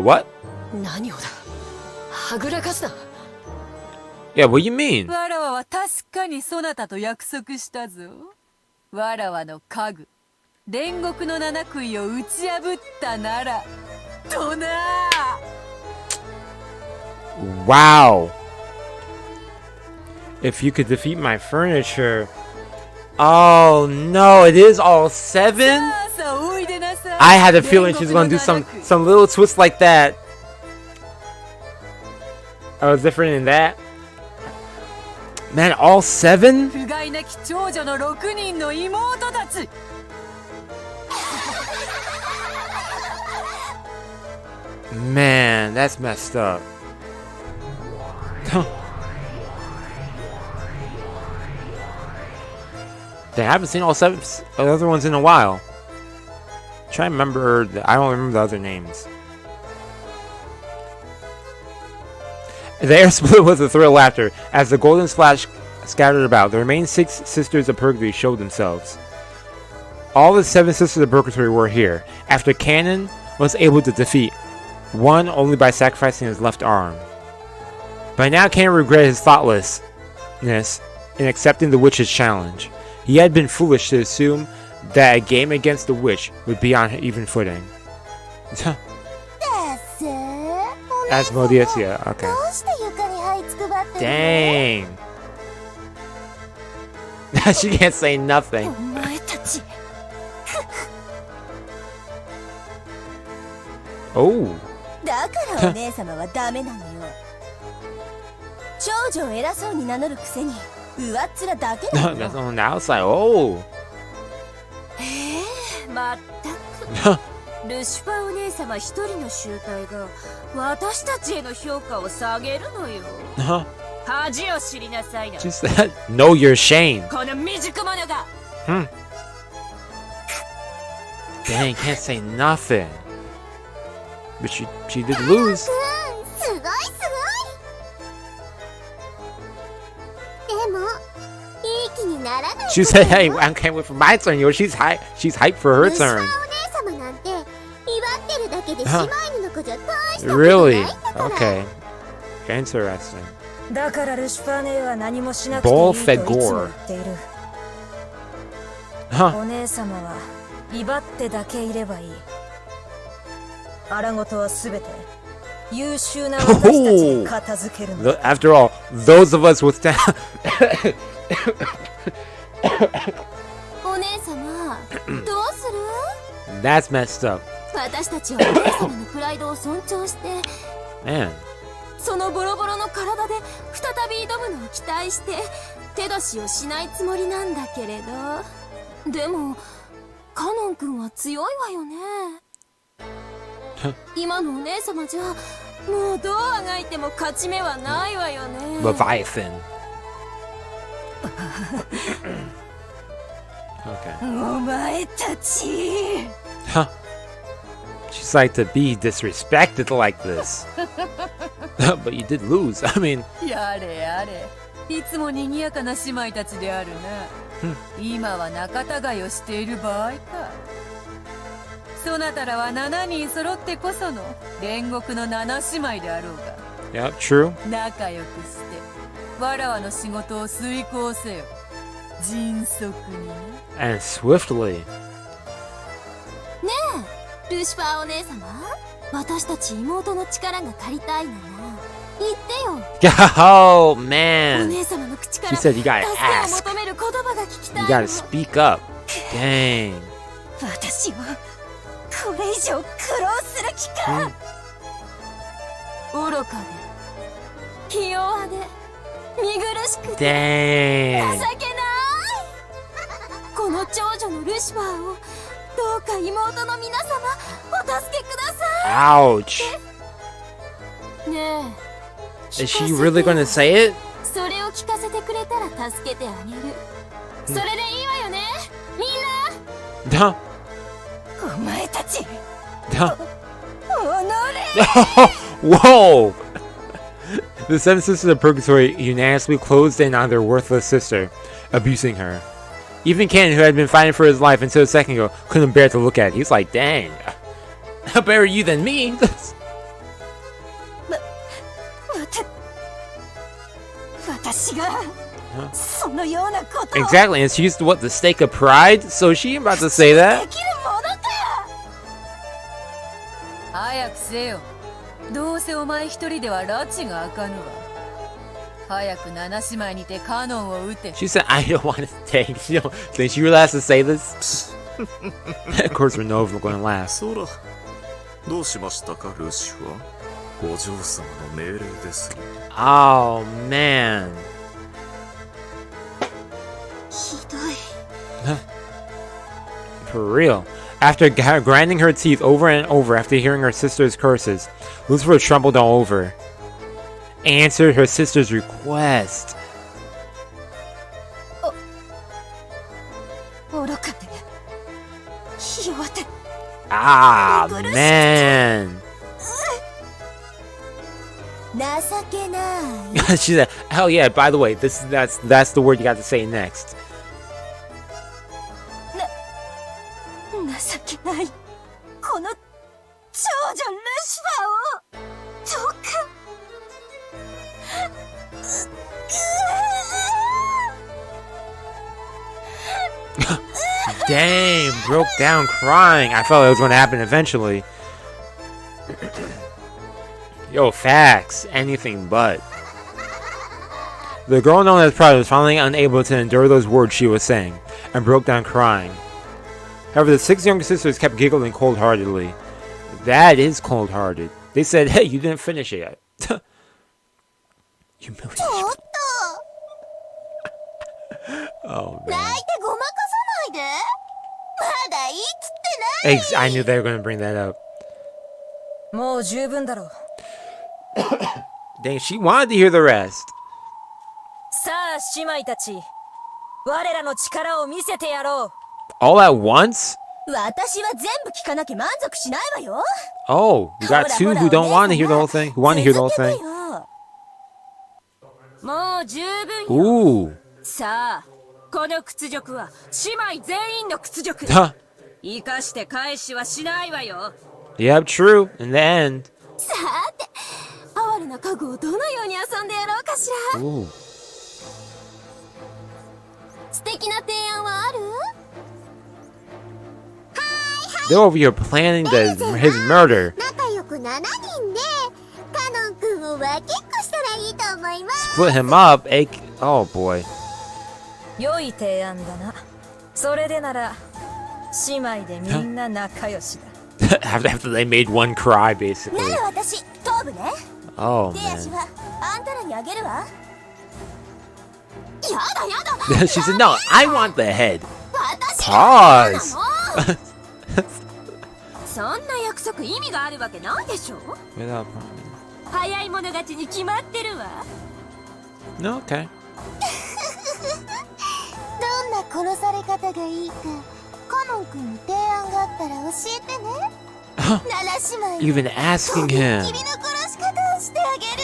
What? Yeah, what do you mean? 煉獄の七杭を打ち破ったならとな。 Wow. If you could defeat my furniture. Oh no, it is all 7? I had a feeling she was gonna do some little twist like that. I was different in that. Man, all 7? Man, that's messed up. Dang, I haven't seen all 7 other ones in a while. Try to remember. I don't remember the other names. The air split with a thrill of laughter as the golden splash scattered about. The remaining 6 sisters of Purgatory showed themselves. All the 7 sisters of Purgatory were here, after Kanon was able to defeat one only by sacrificing his left arm. By now, Kanon regretted his thoughtlessness in accepting the witch's challenge. He had been foolish to assume that a game against the witch would be on even footing. Asmodeus, yeah, okay. Dang. She can't say nothing. Oh. だからお姉様はダメなのよ。長女を偉そうに名乗るくせに上っ面だけなのよ。That's on the outside. Oh. まったく。ルシファーお姉様一人の集体が私たちへの評価を下げるのよ。恥を知りなさいな。She said, "Know your shame." この未熟者が。Dang, can't say nothing. But she did lose. すごいすごい。でもいい気にならない。 She said, "Hey, I can't wait for my turn." Yo, she's hyped for her ルシファー turn. お姉様なんて祝ってるだけで姉妹の子じゃ大したことないん Really? だから。 Okay. Interesting. だからルシファー姉は何もしなくていいといつも言っている。お姉様は威張ってだけいればいい。荒事はすべて優秀な私たちに片付けるの。 After all, those of us with talent. お姉様、どうする？ That's messed up. 私たちはお姉様のプライドを尊重して、 Man. そのボロボロの体で再び挑むのを期待して手出しをしないつもりなんだけれど、でもカノン君は強いわよね。今のお姉様じゃもうどうあがいても勝ち目はないわよね。 Leviathan. Okay. お前たち。 Huh. She's like to be disrespected like this. But you did lose. I mean. やれやれ。いつも賑やかな姉妹たちであるな。今は仲違いをしている場合か。そなたらは7人揃ってこその煉獄の7姉妹であろうが。Yep, true. 仲良くしてわらわの仕事を遂行せよ。迅速にね。 And swiftly. ねえ、ルシファーお姉様、私たち妹の力が借りたいなら言ってよ。Oh お man. 姉様の口から She said you 助け gotta を ask. 求める言葉が聞きたい You の。 gotta speak up. Dang. 私はこれ以上苦労する気か。愚かでひ弱で見苦しくて Dang. 情けない。この長女のルシファーをどうか妹の皆様お助けくださ Ouch. い。ねえ、 Is she really gonna say it? それを聞かせてくれたら助けてあげる。それでいいわよね、みんな。 Duh. お前たち。 Duh. おのれ。 Whoa! The 7 sisters of Purgatory unanimously closed in on their worthless sister, abusing her. Even Kanon, who had been fighting for his life until a second ago, couldn't bear to look at it. He was like, dang. How better you than me? 私が。Exactly, and she used what, the stake of pride? So she ain't about to say that. 早くせよ。どうせお前一人では拉致が開かぬわ。早く七姉妹にてカノンを撃て。 She said, I don't want to take. She don't think she really has to say this. Of course, we know if we're going to laugh. そら、どうしましたか、ルシファー。お嬢様の命令です。 Oh, man. ひどい。 For real. After grinding her teeth over and over after hearing her sister's curses, Lucifer trembled all over. Answered her sister's request. Ah, man. She said, hell yeah, by the way, that's the word you got to say next. 情けないこの長女ルシファーをどうか Dang, broke down crying. I felt it was going to happen eventually. Yo, facts. Anything but. The girl known as Pride was finally unable to endure those words she was saying, and broke down crying. However, the 6 younger sisters kept giggling cold-heartedly. That is cold-hearted. They said, hey, you didn't finish it yet. Humiliation. Oh, man. I knew they were going to bring that up. Dang, she wanted to hear the rest. All at once? Oh, you got 2 who don't want to hear the whole thing. Who want to hear the whole thing. Ooh. さあ、この屈辱は姉妹全員の屈辱。 Huh. 生かして返しはしないわよ。 Yep, true. In the end. さて、哀れな家具をどのように遊んでやろうかしら。 Ooh. 素敵な提案はある？ They're over here planning his murder. 仲良く7人でカノン君を分けっこしたらいいと思います。 Split him up. Oh boy. 良い提案だな。それでなら姉妹でみんな仲良しだ。After they made one cry, basically. なら私頭部ね。 Oh 手足 man. はあんたらにあげるわ。やだやだ。 She said, "No, I want the head." 私 Pause. そんな約束意味があるわけないでしょ。 Without 早い者勝ちに決まってるわ。 No, okay. どんな殺され方がいいかカノン君に提案があったら教えてね。七姉妹 Even asking him. 君の殺し方をしてあげる。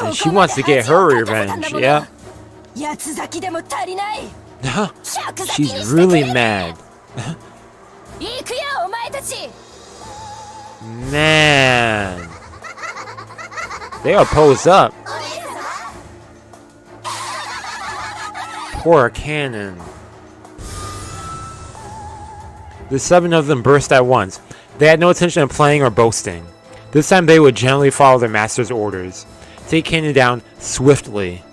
And she wants to get her revenge, yeah. 八つ咲きでも足りない。 She's really mad. 行くよお前たち。 Man. They are posed up. Poor Kanon. The 7 of them burst at once. They had no intention of playing or boasting. This time they would generally follow their master's orders. Take Kanon down swiftly.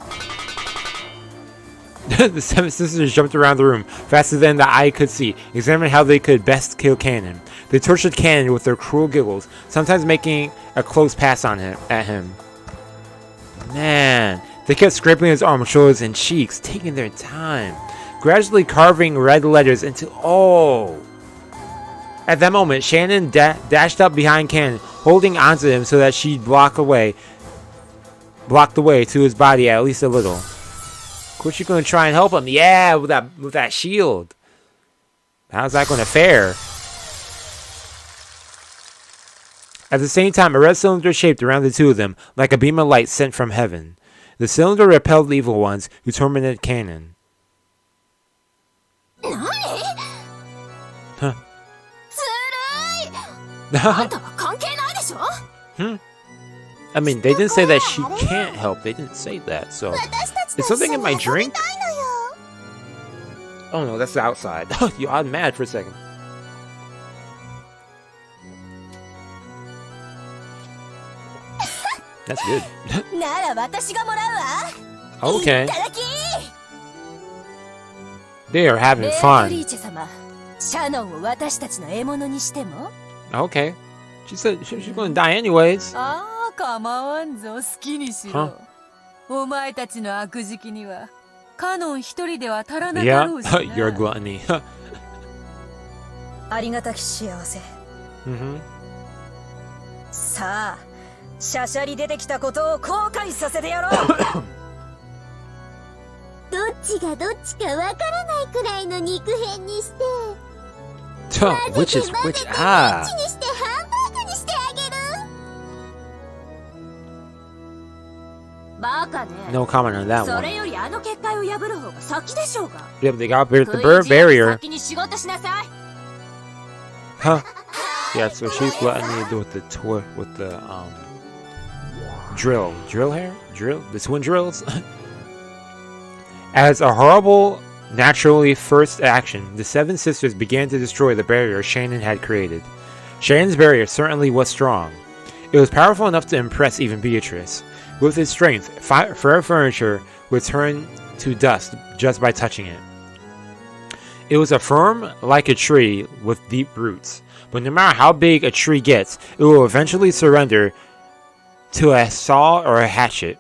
The 7 sisters jumped around the room faster than the eye could see, examining how they could best kill Kanon. They tortured Kanon with their cruel giggles, sometimes making a close pass at him. Man, they kept scraping his arms, shoulders, and cheeks, taking their time, gradually carving red letters into oh. At that moment, Shannon dashed up behind Kanon, holding onto him so that she'd block the way to his body at least a little. Of course, you're gonna try and help him, yeah, with that shield. How's that gonna fare? At the same time, a red cylinder shaped around the 2 of them like a beam of light sent from heaven. The cylinder repelled the evil ones who tormented Kanon. あんたは関係ないでしょ。 I mean, they didn't say that she can't help. They didn't say that. So, is something in my drink? Oh no, that's outside. Yo, I'm mad for a second. That's good. なら私がもらうわ。 Okay. いただき。 They are having ベアト fun. リーチェ様、シャノンを私たちの獲物にしても。 Okay. She said she's gonna die anyways. ああ、構わんぞ、好きにしろ。お前たちの悪食にはカノン一人では足らなか Yeah, ろうしな。 you're gluttony. ありがたき幸せ。 Mm-hmm. さあ、シャシャリ出てきたことを後悔させてやろう。どっちがどっちかわからないくらいの肉片にして、 Which is which? ミンチ Ah. にしてハンバーグにしてあげる。バカね。 No comment on that そ one. れよりあの結界を破る方が先でしょうが。 Yep, they got the 食い bird 意地より barrier. 先に仕事しなさい。 Huh? Yeah, so she's letting me do with the drill hair? Drill? The twin drills? As a horrible, naturally first action, the seven sisters began to destroy the barrier Shannon had created. Shannon's barrier certainly was strong. It was powerful enough to impress even Beatrice. With its strength, fur furniture would turn to dust just by touching it. It was firm like a tree with deep roots, but no matter how big a tree gets, it will eventually surrender to a saw or a hatchet.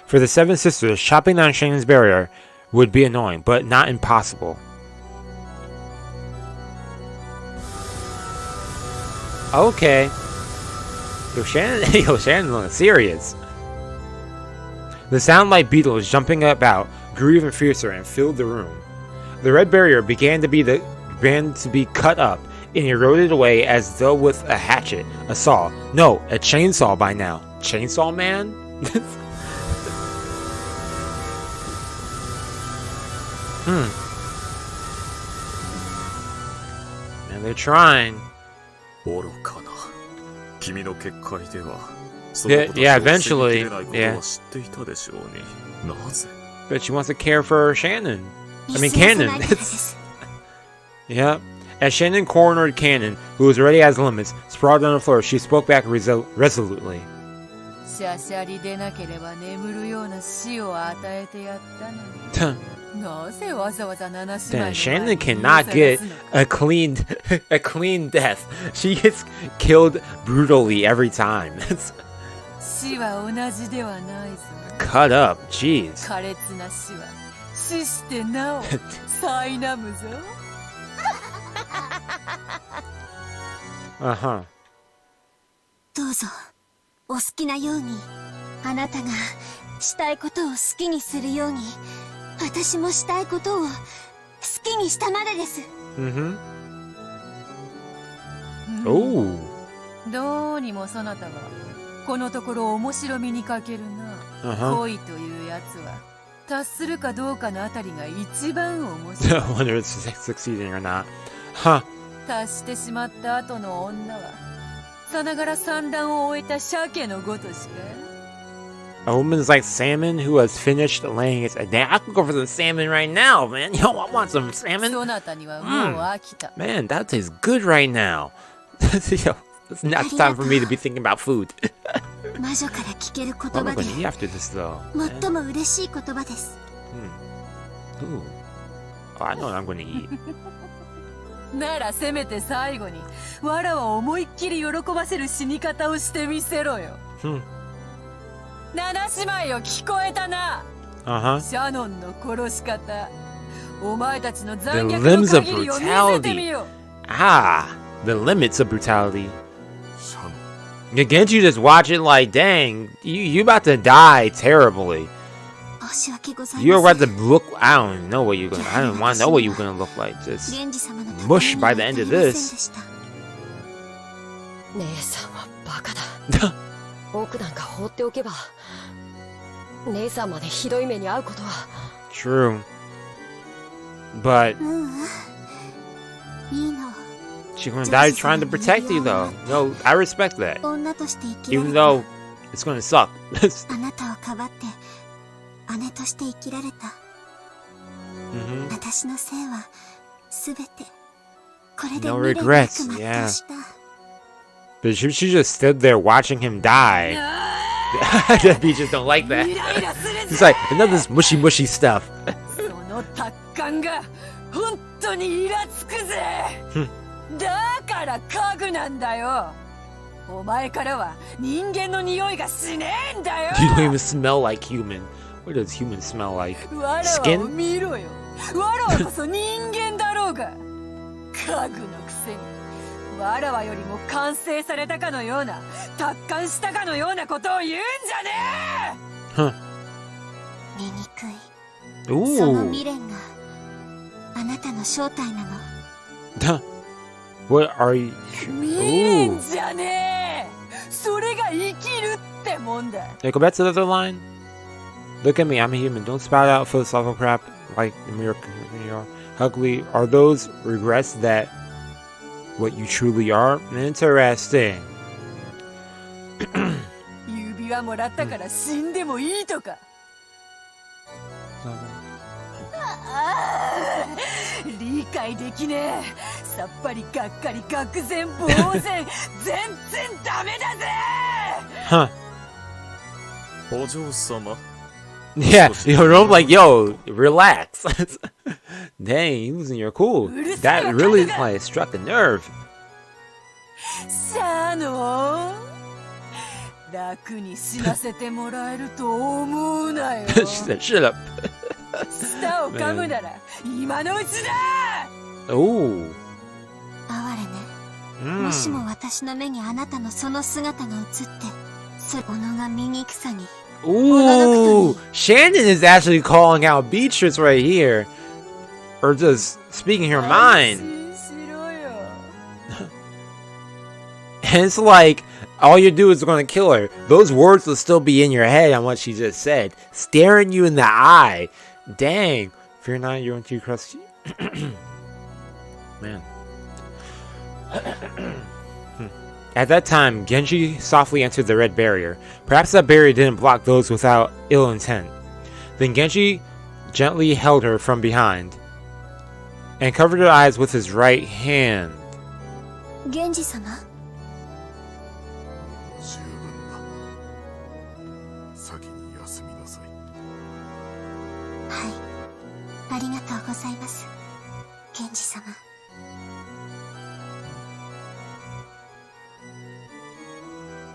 For the seven sisters, chopping down Shannon's barrier would be annoying, but not impossible. Okay. Shannon's looking serious. The sound like beetles jumping about grew even fiercer and filled the room. The red barrier began to be cut up and eroded away as though with a hatchet, a saw. No, a chainsaw by now. Chainsaw Man? Man, they're trying. 愚かな。君の結界では、 Yeah, eventually. Yeah. 知っていたでしょうに。なぜ But she wants to care for Shannon. I mean, Kanon. Yeah. As Shannon cornered Kanon, who was already at his limits, sprawled on the floor, she spoke back resolutely. シャシャリでなければ眠るような死を与えてやったのに。なぜわざわざ7姉妹 Damn, Shannon cannot get a clean death. She gets killed brutally every time. 死は同じではないぞ。 Cut up, jeez. 苛烈な死は死してなお苛むぞ。Uh-huh. どうぞお好きなように。あなたがしたいことを好きにするように、私もしたいことを好きにしたまでです。Mm-hmm. Oh. どうにもそなたはこのところ面白みに欠けるな。 Uh-huh. 恋というやつは達するかどうかのあたりが一番面白い。 Whether it's succeeding or not. Huh. 達してしまった後の女はさながら産卵を終えた鮭のごとしか。 A woman's like salmon who has finished laying its egg. Damn, I could go for some salmon right now, man. Yo, I want some salmon. そなたにはもう飽きた。 Man, that tastes good right now. Yo, it's not time for me to be thinking about food. 魔女から聞ける What 言 am I 葉で gonna eat after this, though? 最も嬉しい言葉です。 Ooh. Oh, I know what I'm gonna eat. ならせめて最後にわらを思いっきり喜ばせる死に方をしてみせろよ。七姉妹を聞こえたな。 Uh-huh. シャノンの殺し方、お前たちの残 The 虐 limbs の of 限りを見せてみ brutality. よ。 Ah, the limits of brutality. シャノン Can't you just watch it like, dang, you about to die terribly. 申し訳ござい You're ま about せん。 to look, I don't know what you're gonna, I don't want to know what you're gonna look like. Just レンジ様の mush by the end of 頼みには this. 至りませんでした。姉さんはバカだ。僕なんか放っておけば、姉さんまでひどい目に遭うことは。 True. But いいの。She's gonna die trying to protect you, though. No, I respect that. 女として生きら Even れた though it's gonna suck. あなたをかばって姉として生きられた 私のせいはすべてこれで No 未練な regrets, く全うした But she just stood there watching him die. Beatrice don't like that. He's like, another mushy mushy stuff. その達観が本当にイラつくぜだから家具なんだよお前からは人間の匂いがしねえんだよ You don't even smell like human. What does human smell like? わらわを Skin? 見ろよわらわこそ人間だろうが家具のくせにわらわよりも完成されたかのような達観したかのようなことを言うんじゃねえ Huh. 醜いその Ooh. 未練があなたの正体なの What are you? 見えん Ooh. じゃねえそれが生きるってもんだ Hey, go back to the other line. Look at me, I'm a human. Don't spout out philosophical crap like you're ugly. Are those regrets that what you truly are? Interesting. 指輪もらったから死んでもいいとか理解できねえさっぱりがっかり愕然呆然全然ダメだぜ Huh. お嬢様 Yeah, I'm like, yo, relax. Dang, you losing your cool. That really like struck a nerve. さあの楽に死なせてもらえると思うなよ She said, shut up. 舌を噛むなら今のうちだ Ooh. 哀れね、もしも私の目にあなたのその姿が映ってそれ者が醜さに Ooh, Shannon is actually calling out Beatrice right here. Or just speaking her mind. 安心しろよ And it's like, all you do is going to kill her. Those words will still be in your head on what she just said. Staring you in the eye. Dang. Fear not, you're into your crust. Man. At that time, Genji softly entered the red barrier. Perhaps that barrier didn't block those without ill intent. Then Genji gently held her from behind and covered her eyes with his right hand. 源氏様十分だ先に休みなさいはいありがとうございます源氏様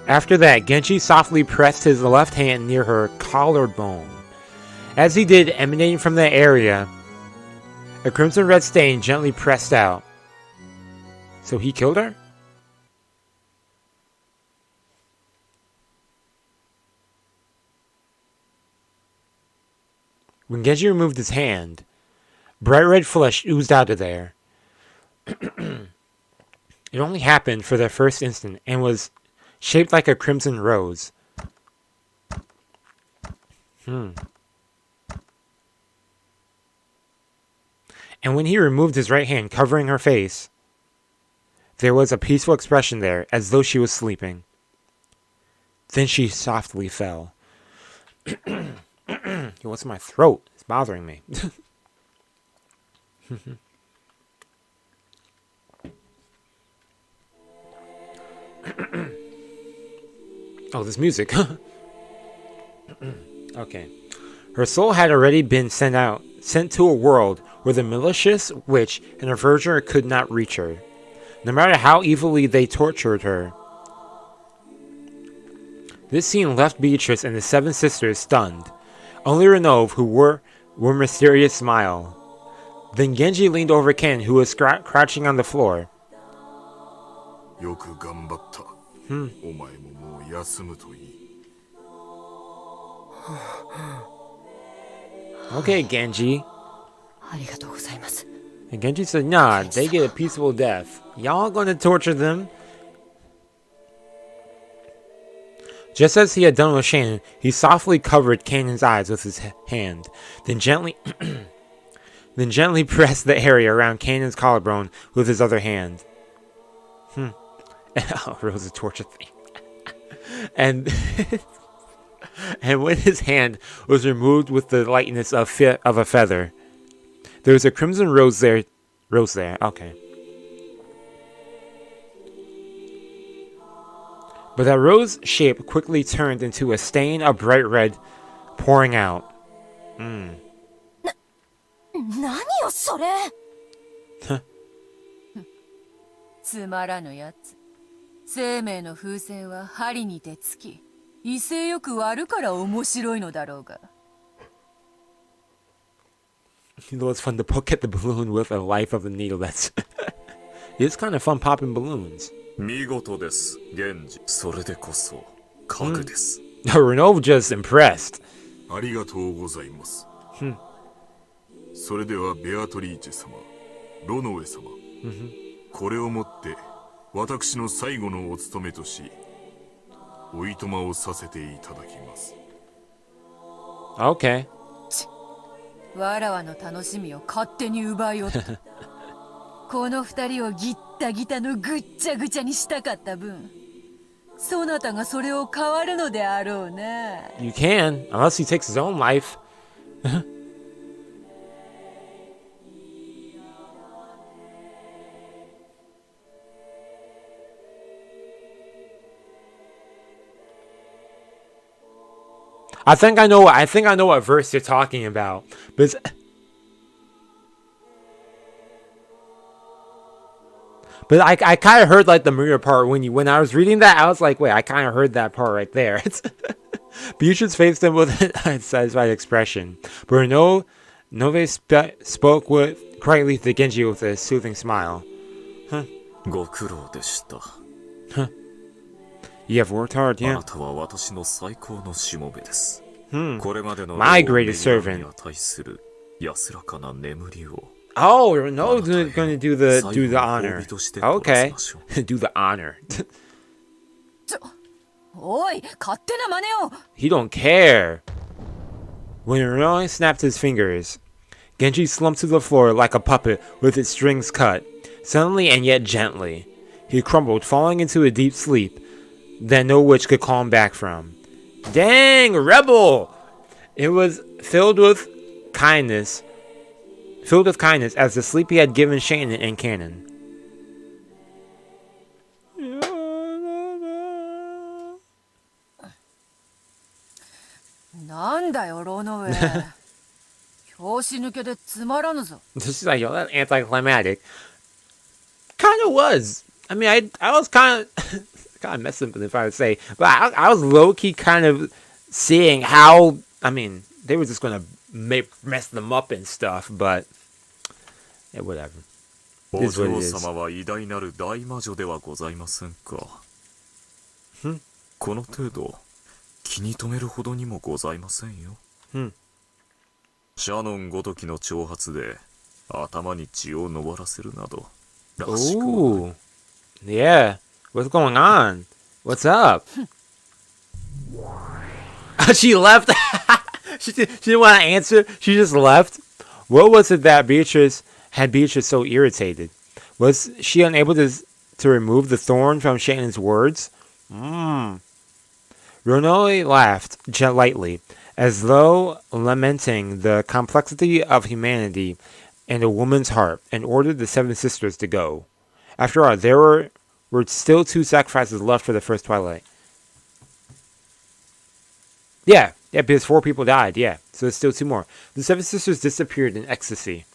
After that, Genji softly pressed his left hand near her collarbone. As he did, emanating from that area, a crimson red stain gently pressed out. So he killed her? When Genji removed his hand, bright red flesh oozed out of there. It only happened for the first instant and was shaped like a crimson rose. And when he removed his right hand, covering her face, there was a peaceful expression there, as though she was sleeping. Then she softly fell. What's my throat? It's bothering me. Oh, this music. Okay. Her soul had already been sent to a world where the malicious witch and her verger could not reach her, no matter how evilly they tortured her. This scene left Beatrice and the seven sisters stunned. Only Renove, who wore a mysterious smile. Then Genji leaned over Ken, who was crouching on the floor. よく頑張ったお前ももう休むといい Okay, Genji. ありがとうございます。 And Genji said, nah, they get a peaceful death. Y'all gonna torture them? Just as he had done with Shannon, he softly covered Kanon's eyes with his hand, then gently pressed the area around Kanon's collarbone with his other hand. Oh, Rose is torture theme. And and when his hand was removed with the lightness of a feather, there was a crimson rose there. Okay. But that rose shape quickly turned into a stain of bright red, pouring out. 何よそれつまらぬやつ。生命の風船は針にてつき、威勢よく割るから面白いのだろうが。You know, it's fun to poke at the balloon with a life of a needle. It's kind of fun popping balloons. 見事です、源氏。それでこそ家具です。Renault just impressed. ありがとうございます。それではベアトリーチェ様、ロノエ様、これをもって私の最後のお務めとし、おいとまをさせていただきます。Okay. わらわの楽しみを勝手に奪いおった。この二人をギッタギタのぐっちゃぐちゃにしたかった分、そなたがそれを変わるのであろうな。You can, unless he takes his own life. I think I know what verse you're talking about. But I kind of heard like the mirror part when I was reading that. I was like, wait, I kind of heard that part right there. Beatrice faced him with a satisfied expression, but Renault spoke with quietly to Genji with a soothing smile. You have worked hard, yeah. My greatest servant. Oh, Renault's gonna do the honor. Okay. Do the honor. He don't care. When Renault snapped his fingers, Genji slumped to the floor like a puppet with its strings cut, suddenly and yet gently. He crumbled, falling into a deep sleep that no witch could call him back from. Dang, rebel! It was filled with kindness as the sleep he had given Shannon and Kanon. なんだよ、ロノウェイ。拍子抜けでつまらぬぞ。 This is like, yo, that's anticlimactic. Kind of was. I mean, I was kind of messing with it, if I would say. But I was low-key kind of seeing how, I mean, they were just going to mess them up and stuff, but yeah, whatever. It is what it is. この程度気に留めるほどにもございませんよ。シャノンごときの挑発で頭に血を上らせるなどらしくはない。Ooh. Yeah. What's going on? What's up? She left. She didn't want to answer. She just left. What was it that Beatrice so irritated? Was she unable to remove the thorn from Shannon's words? Renoi laughed lightly, as though lamenting the complexity of humanity and a woman's heart, and ordered the seven sisters to go. After all, there were still 2 sacrifices left for the first twilight. Yeah, because 4 people died, yeah. So there's still 2 more. The 7 sisters disappeared in ecstasy.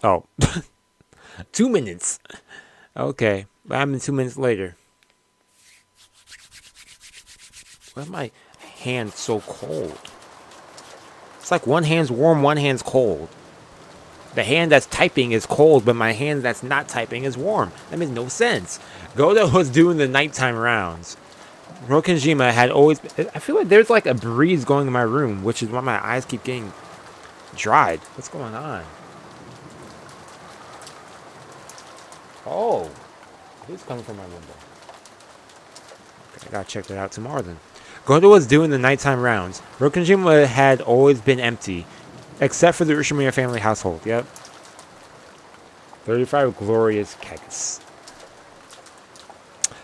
Oh. 2 minutes. Okay. What happened 2 minutes later? Why is my hand so cold? It's like one hand's warm, one hand's cold. The hand that's typing is cold, but my hand that's not typing is warm. That makes no sense. Godoh was doing the nighttime rounds. Rokkenjima had always... I feel like there's like a breeze going in my room, which is why my eyes keep getting dried. What's going on? Oh. Who's coming from my window? Okay, I gotta check that out tomorrow then. Godoh was doing the nighttime rounds. Rokkenjima had always been empty, except for the Ushiromiya family household. Yep. 35 glorious kegs.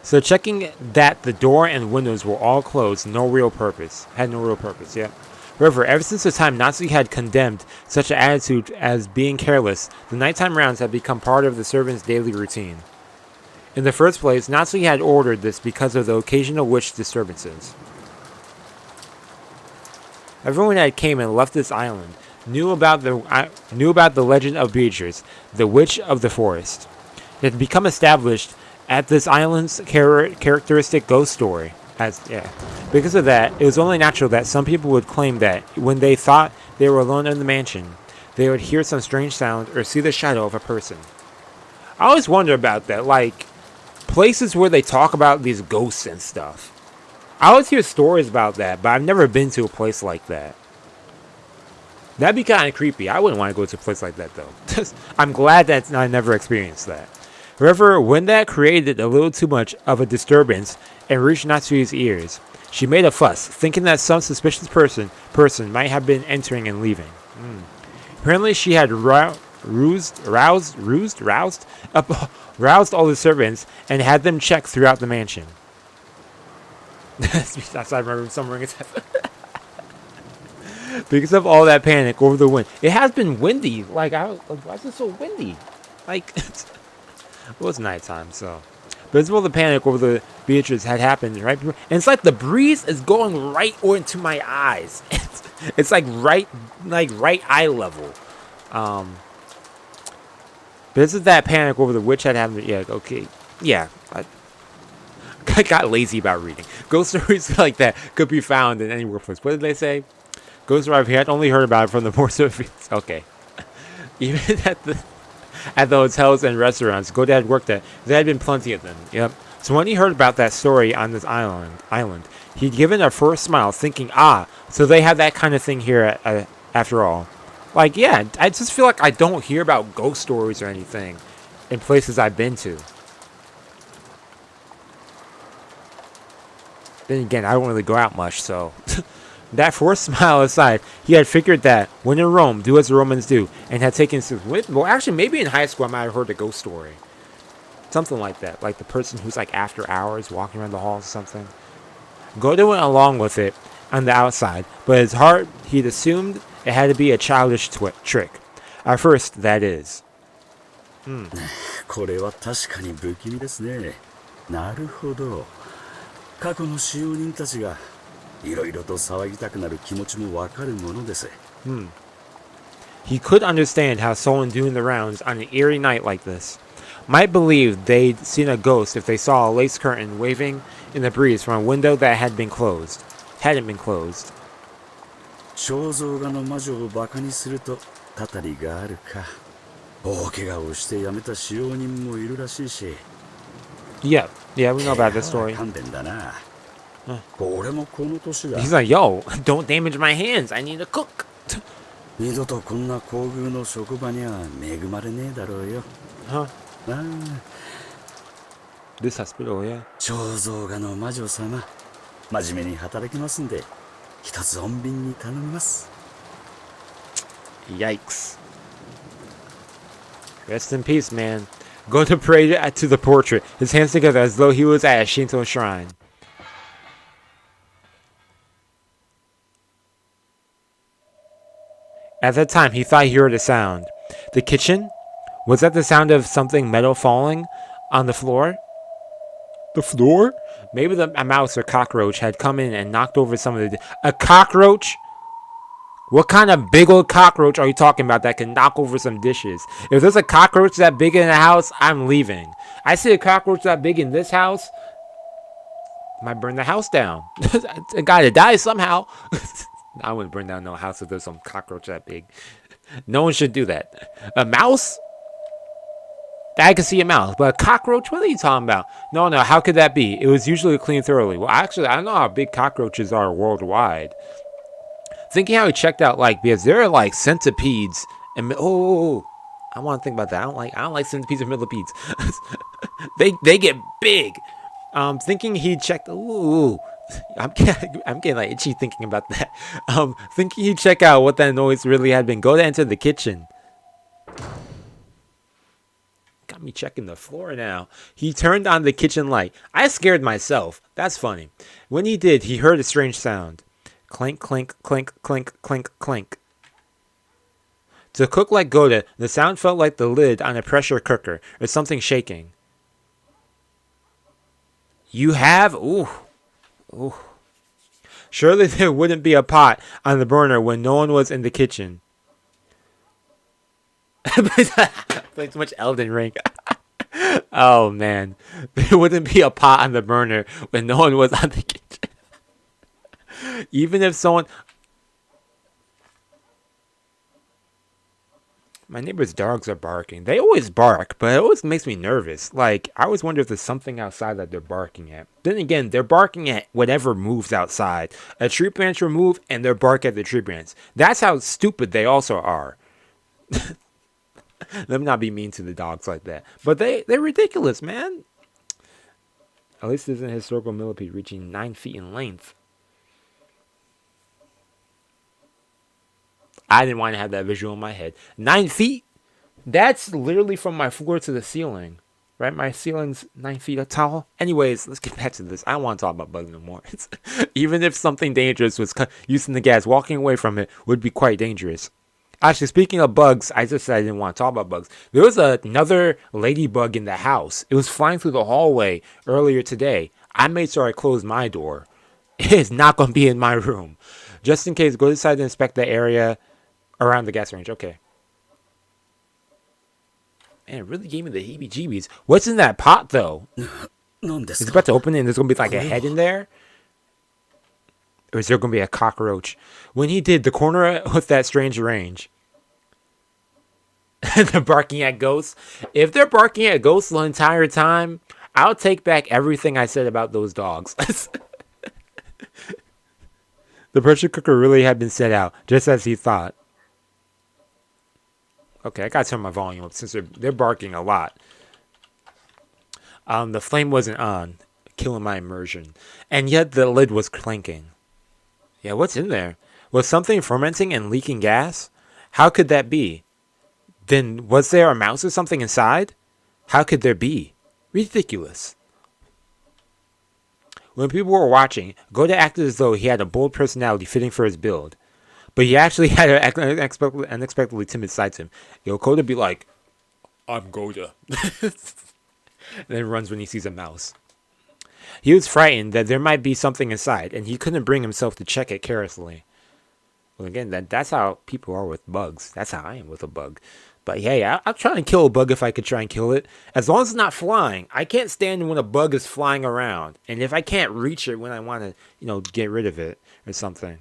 So checking that the door and windows were all closed, had no real purpose. Yep. However, ever since the time Natsuki had condemned such an attitude as being careless, the nighttime rounds had become part of the servant's daily routine. In the first place, Natsuki had ordered this because of the occasional witch disturbances. Everyone that came and left this island knew about the legend of Beatrice, the witch of the forest. It had become established at this island's characteristic ghost story. Because of that, it was only natural that some people would claim that when they thought they were alone in the mansion, they would hear some strange sound or see the shadow of a person. I always wonder about that, like places where they talk about these ghosts and stuff. I always hear stories about that, but I've never been to a place like that. That'd be kind of creepy. I wouldn't want to go to a place like that, though. I'm glad that I never experienced that. However, when that created a little too much of a disturbance and reached Natsuki's ears, she made a fuss, thinking that some suspicious person might have been entering and leaving. Apparently, she had roused all the servants and had them check throughout the mansion. That's I remember someone ringing. Because of all that panic over the wind. It has been windy. Why is it so windy? It was nighttime, so. But it's all the panic over the Beatrice had happened right before. And it's like the breeze is going right into my eyes. It's like right eye level. But this is that panic over the witch had happened. Yeah, okay. Yeah. I got lazy about reading. Ghost stories like that could be found in any workplace. What did they say? Ghost story, he had only heard about it from the Morse fields. Okay. Even at the hotels and restaurants Godoh had worked at, there had been plenty of them. Yep. So when he heard about that story on this island, he'd given a first smile, thinking, so they have that kind of thing here after all. I just feel like I don't hear about ghost stories or anything in places I've been to. Then again, I don't really go out much, so. That forced smile aside, he had figured that, when in Rome, do as the Romans do, and had taken well, actually, maybe in high school I might have heard a ghost story. Something like that, like the person who's after hours walking around the halls or something. Godoh went along with it on the outside, but his heart, he'd assumed it had to be a childish trick. At first, that is. これは確かに不気味ですね。なるほど。過去の使用人たちがいろいろと騒ぎたくなる気持ちもわかるものです。He could understand how someone doing the rounds on an eerie night like this might believe they'd seen a ghost if they saw a lace curtain waving in the breeze from a window that hadn't been closed. 肖像画の魔女をバカにするとたたりがあるか。大怪我をして辞めた使用人もいるらしいし。Yeah, we know about this story. 勘弁だな。俺もこの年だ。He's like, yo, don't damage my hands. I need to cook. 二度とこんな厚遇の職場には恵まれねえだろうよ。This hospital, yeah. 肖像画の魔女様、真面目に働きますんで、一つ穏便に頼みます。Yikes. Rest in peace, man. Go to pray to the portrait, his hands together as though he was at a Shinto shrine. At that time, he thought he heard a sound. The kitchen? Was that the sound of something metal falling on the floor? The floor? Maybe a mouse or cockroach had come in and knocked over some of the... A cockroach? What kind of big old cockroach are you talking about that can knock over some dishes? If there's a cockroach that big in the house, I'm leaving. I see a cockroach that big in this house, might burn the house down. I gotta die somehow. I wouldn't burn down no house if there's some cockroach that big. No one should do that. A mouse? I can see a mouse. But a cockroach? What are you talking about? No, how could that be? It was usually cleaned thoroughly. Well, actually, I don't know how big cockroaches are worldwide. Thinking how he checked out, because there are, centipedes. And, I want to think about that. I don't like centipedes or millipedes. They get big. Thinking he checked, I'm getting like itchy thinking about that. Thinking he'd check out what that noise really had been. Go to enter the kitchen. Got me checking the floor now. He turned on the kitchen light. I scared myself. That's funny. When he did, he heard a strange sound. Clink, clink, clink, clink, clink, clink. To cook like Godoh, the sound felt like the lid on a pressure cooker or something shaking. You have? Ooh. Ooh. Surely there wouldn't be a pot on the burner when no one was in the kitchen. Played too much Elden Ring. Oh man. There wouldn't be a pot on the burner when no one was on the kitchen. Even if someone... My neighbor's dogs are barking. They always bark, but it always makes me nervous. Like, I always wonder if there's something outside that they're barking at. Then again, they're barking at whatever moves outside. A tree branch will move, and they'll bark at the tree branch. That's how stupid they also are. Let me not be mean to the dogs like that. But they're ridiculous, man. At least there's an historical millipede reaching 9 feet in length. I didn't want to have that visual in my head. 9 feet? That's literally from my floor to the ceiling. Right? My ceiling's 9 feet tall. Anyways, let's get back to this. I don't want to talk about bugs no more. Even if something dangerous was using the gas, walking away from it would be quite dangerous. Actually, speaking of bugs, I just said I didn't want to talk about bugs. There was another ladybug in the house. It was flying through the hallway earlier today. I made sure I closed my door. It is not going to be in my room. Just in case, go decide to inspect the area around the gas range. Okay. Man, it really gave me the heebie-jeebies. What's in that pot, though? It's about to open it and there's going to be like a head in there? Or is there going to be a cockroach? When he did, the corner with that strange range. They're barking at ghosts. If they're barking at ghosts the entire time, I'll take back everything I said about those dogs. The pressure cooker really had been set out, just as he thought. Okay, I gotta turn my volume up since they're barking a lot. The flame wasn't on, killing my immersion. And yet the lid was clanking. Yeah, what's in there? Was something fermenting and leaking gas? How could that be? Then was there a mouse or something inside? How could there be? Ridiculous. When people were watching, Godoh acted as though he had a bold personality fitting for his build. But he actually had an unexpectedly timid side to him. Godoh would be like, I'm Godoh. And then runs when he sees a mouse. He was frightened that there might be something inside, and he couldn't bring himself to check it carelessly. Well, again, that's how people are with bugs. That's how I am with a bug. But hey, I'll try and kill a bug if I could try and kill it. As long as it's not flying. I can't stand when a bug is flying around. And if I can't reach it when I want to, get rid of it or something.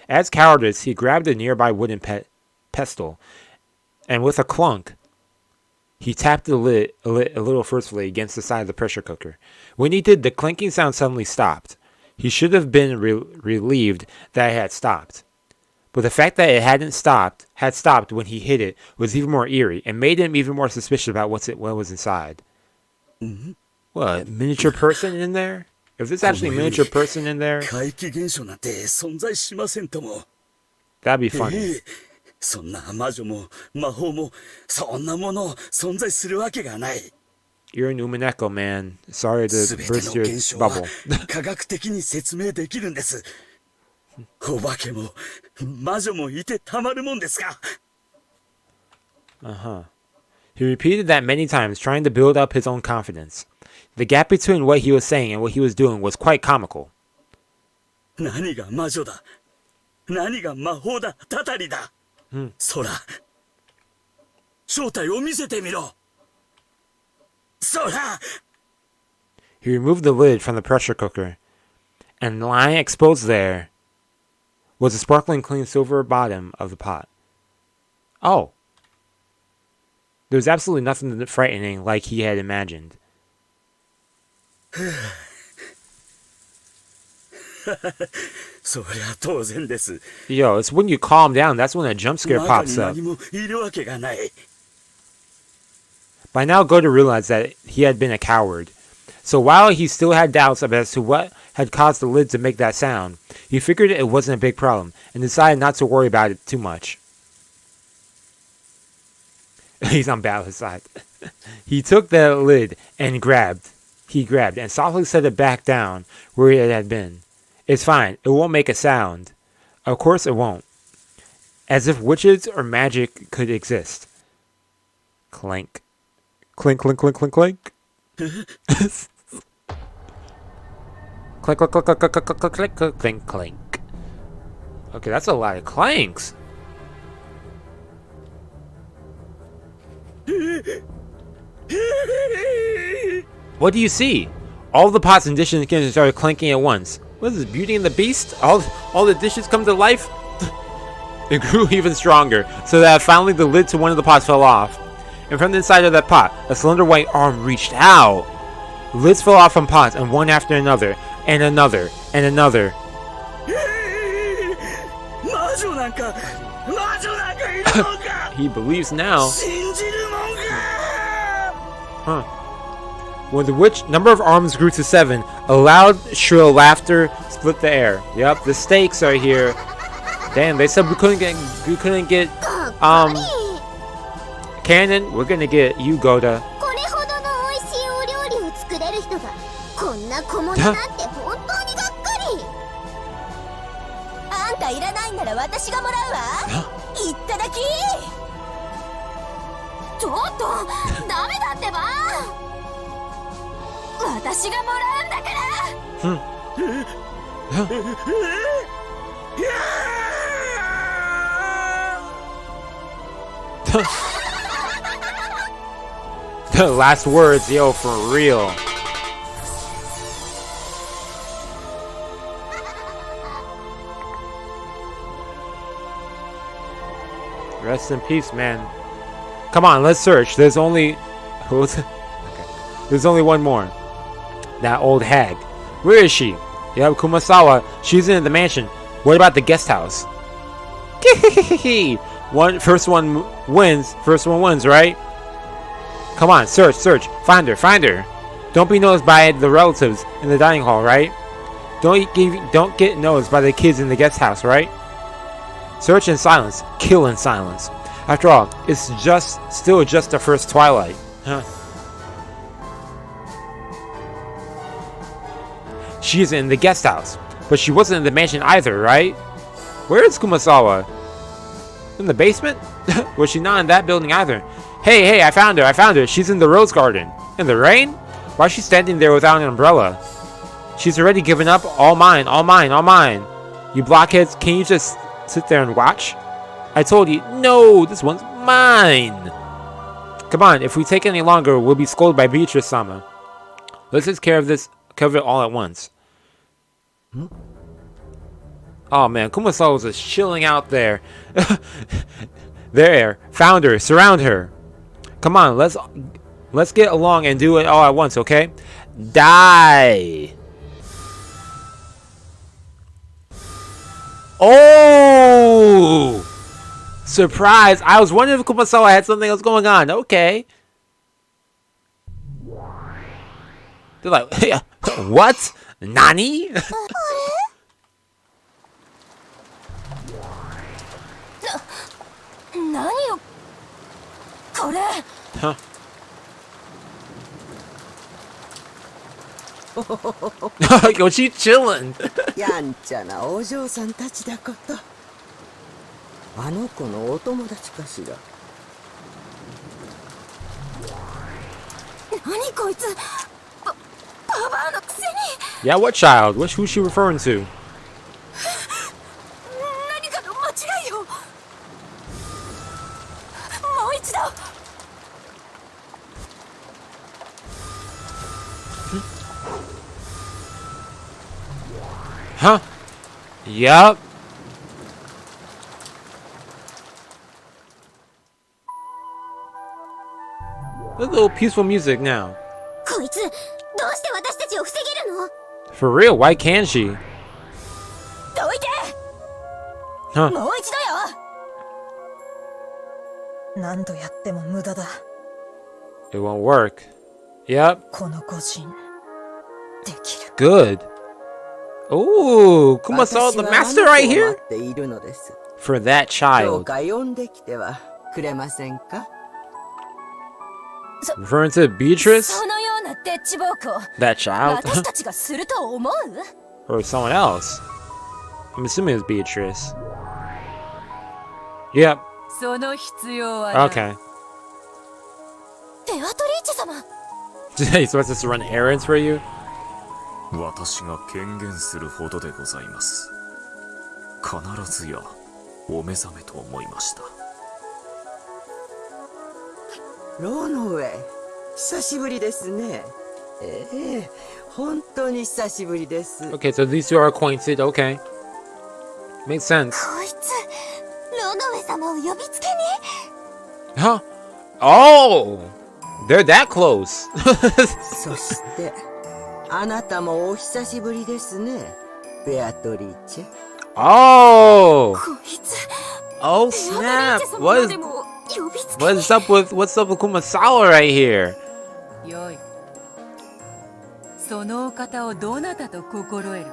As cowardice, he grabbed a nearby wooden pestle. And with a clunk, he tapped the lid a little forcefully against the side of the pressure cooker. When he did, the clinking sound suddenly stopped. He should have been relieved that it had stopped. But the fact that it had stopped when he hit it was even more eerie and made him even more suspicious about what was inside. Mm-hmm. What, a miniature person in there? If there's actually a miniature person in there, that'd be funny. そんな魔女も魔法もそんなもの存在するわけがない。 You're an Umineko, man. Sorry to burst your bubble. 科学的に説明できるんです。お化けも魔女もいてたまるもんですか。 He repeated that many times, trying to build up his own confidence. The gap between what he was saying and what he was doing was quite comical. 何が魔女だ。何が魔法だ。たたりだ。そら。正体を見せてみろ。そら。 He removed the lid from the pressure cooker, and lying exposed there was the sparkling clean silver bottom of the pot. Oh. There was absolutely nothing frightening like he had imagined. Yo, it's when you calm down, that's when a jump scare pops up. By now, Godoh realized that he had been a coward. So while he still had doubts as to what had caused the lid to make that sound. He figured it wasn't a big problem and decided not to worry about it too much. He's on Battle's side. He took the lid and grabbed and softly set it back down where it had been. It's fine. It won't make a sound. Of course it won't. As if witches or magic could exist. Clank. Clink, clink, clink, clink, clink. Clink, clink, clink, clink, clink, clink, clink, clink, clink. Okay, that's a lot of clanks. What do you see? All the pots and dishes in the kitchen started clanking at once. What is this, Beauty and the Beast? All the dishes come to life? It grew even stronger, so that finally the lid to one of the pots fell off. And from the inside of that pot, a slender white arm reached out. Lids fell off from pots, and one after another, and another, and another. He believes now. Huh. When the witch number of arms grew to 7, a loud, shrill laughter split the air. Yep, the stakes are here. Damn, they said we couldn't get Kanon. We're gonna get you, Godoh. The last words, yo, for real. Rest in peace, man. Come on, let's search. There's only There's only one more. That old hag. Where is she? Yeah, Kumasawa. She's in the mansion. What about the guest house? First one wins, right? Come on, search. Find her. Don't be noticed by the relatives in the dining hall, right? Don't get noticed by the kids in the guest house, right? Search in silence. Kill in silence. After all, it's still just the first twilight. Huh. She is in the guest house, but she wasn't in the mansion either, right? Where is Kumasawa? In the basement? Was she not in that building either? Hey, I found her. She's in the rose garden. In the rain? Why is she standing there without an umbrella? She's already given up. All mine. You blockheads, can you just sit there and watch? I told you, no, this one's mine. Come on, if we take any longer, we'll be scolded by Beatrice-sama. Let's take care of it all at once. Oh man, Kumasawa was just chilling out there. There, found her, surround her. Come on, let's get along and do it all at once, okay? Die. Oh! Surprise! I was wondering if Kumasawa had something else going on. Okay. They're like, what? Nani? Huh. Yo, she chilling. やんちゃなお嬢さんたちだこと。あの子のお友達かしら。何こいつ。ババアのくせに。Yeah, what child? Who's she referring to? 何かの間違いよ。もう一度。Huh? Yup. A little peaceful music now. こいつどうして私たちを防げるの？ For real, why can't she? どいて。 Huh? もう一度よ。何度やっても無駄だ。 It won't work. Yep. この個人できる。 Good. Ooh, Kumasawa the master right here? 私はあなたを待っているのです。 For that どう child. か呼んできてはくれませんか？ Referring to Beatrice? そのようなデッチ暴行 That child? 私たちがすると思う Or someone else? I'm assuming it's Beatrice. Yep. その必要はない Okay. ベアトリーチェ様 He's supposed to run errands for you? 私が権限するほどでございます。必ずやお目覚めと思いました。ロノウェイ、久しぶりですね。本当に久しぶりです。 Okay, so these two are acquainted. Okay. Makes sense. こいつロノウェ様を呼びつけに Huh? Oh! They're that close. そしてあなたもお久しぶりですね、ベアトリーチェ。 Oh! こいつ Oh ベア snap! トリーチェ様 What ま is でも呼びつけ what's up with Kumasawa right here? よいそのお方をどなたと心得るか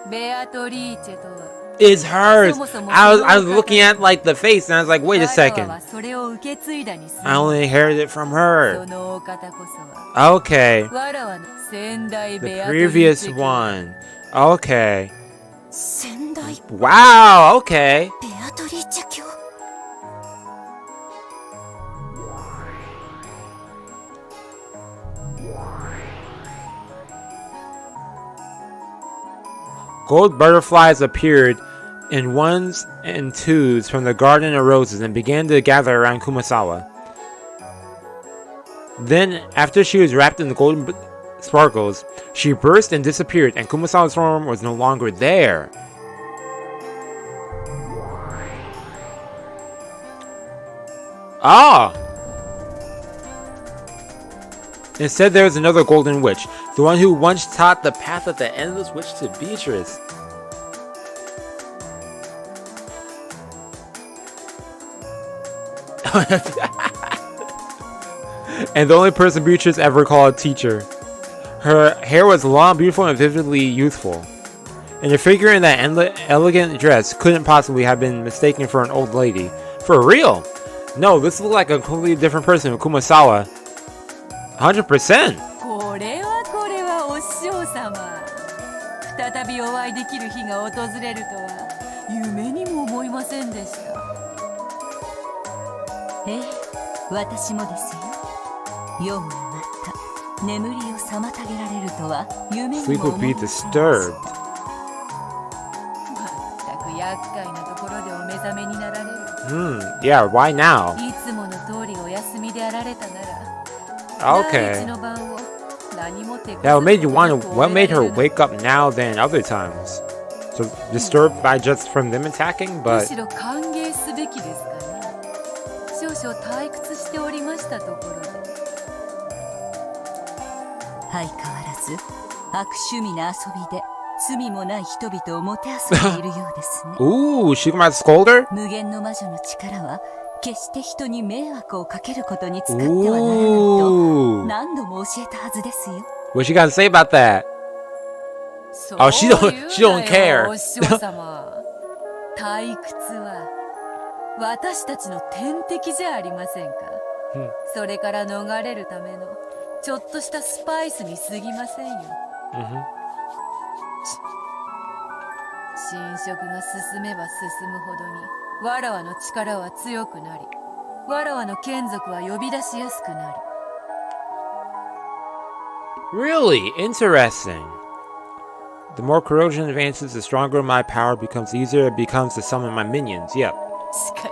ベアトリーチェとは It's hers. I was looking at like the face and I was like, wait a 我ら second. はそれを受け継いだにする I only inherited it from そ her. のお方こそは Okay. 我らは先代 The ベアトリー previous チェ one. Okay. 先代 Wow, okay. ベアトリーチェ卿 Gold butterflies appeared in ones and twos from the garden of roses and began to gather around Kumasawa. Then, after she was wrapped in the golden sparkles, she burst and disappeared, and Kumasawa's form was no longer there. Ah! Instead, there was another golden witch, the one who once taught the path of the endless witch to Beatrice. And the only person Beatrice ever called a teacher. Her hair was long, beautiful, and vividly youthful. And her figure in that elegant dress couldn't possibly have been mistaken for an old lady. For real! No, this looked like a completely different person with Kumasawa. 100%! これはお師匠様再びお会いできる日が訪れるとは夢にも思いませんでしたええ私もですよ夜がまた眠りを妨げられるとは夢に Sleep も would 思 be いません disturbed. まったく厄介なところでお目覚めになられる Yeah, why now? いつもの通りお休みであられたなら Okay. 第一の晩を何も手こず Yeah, what made you want こと to? なく What made her 終えられる wake up now than other times? So disturbed by just from them attacking, む but しろ歓迎すべきですかね少々退屈しておりましたところで相変わらず悪趣味な遊びで罪もない人々をもてあそんでいるようですね ooh, she might scold her. 無限の魔女の力は決して人に迷惑をかけることに使ってはならないと Ooh, 何度も教えたはずですよ what she got to say about that? Oh, she don't care. お師匠様退屈は私たちの天敵じゃありませんか、それから逃れるためのちょっとしたスパイスに過ぎませんよ、侵食が進めば進むほどにわらわの力は強くなりわらわの眷属は呼び出しやすくなり Really interesting. The more corrosion advances, the stronger my power becomes. The easier it becomes to summon my minions. Yep. しかし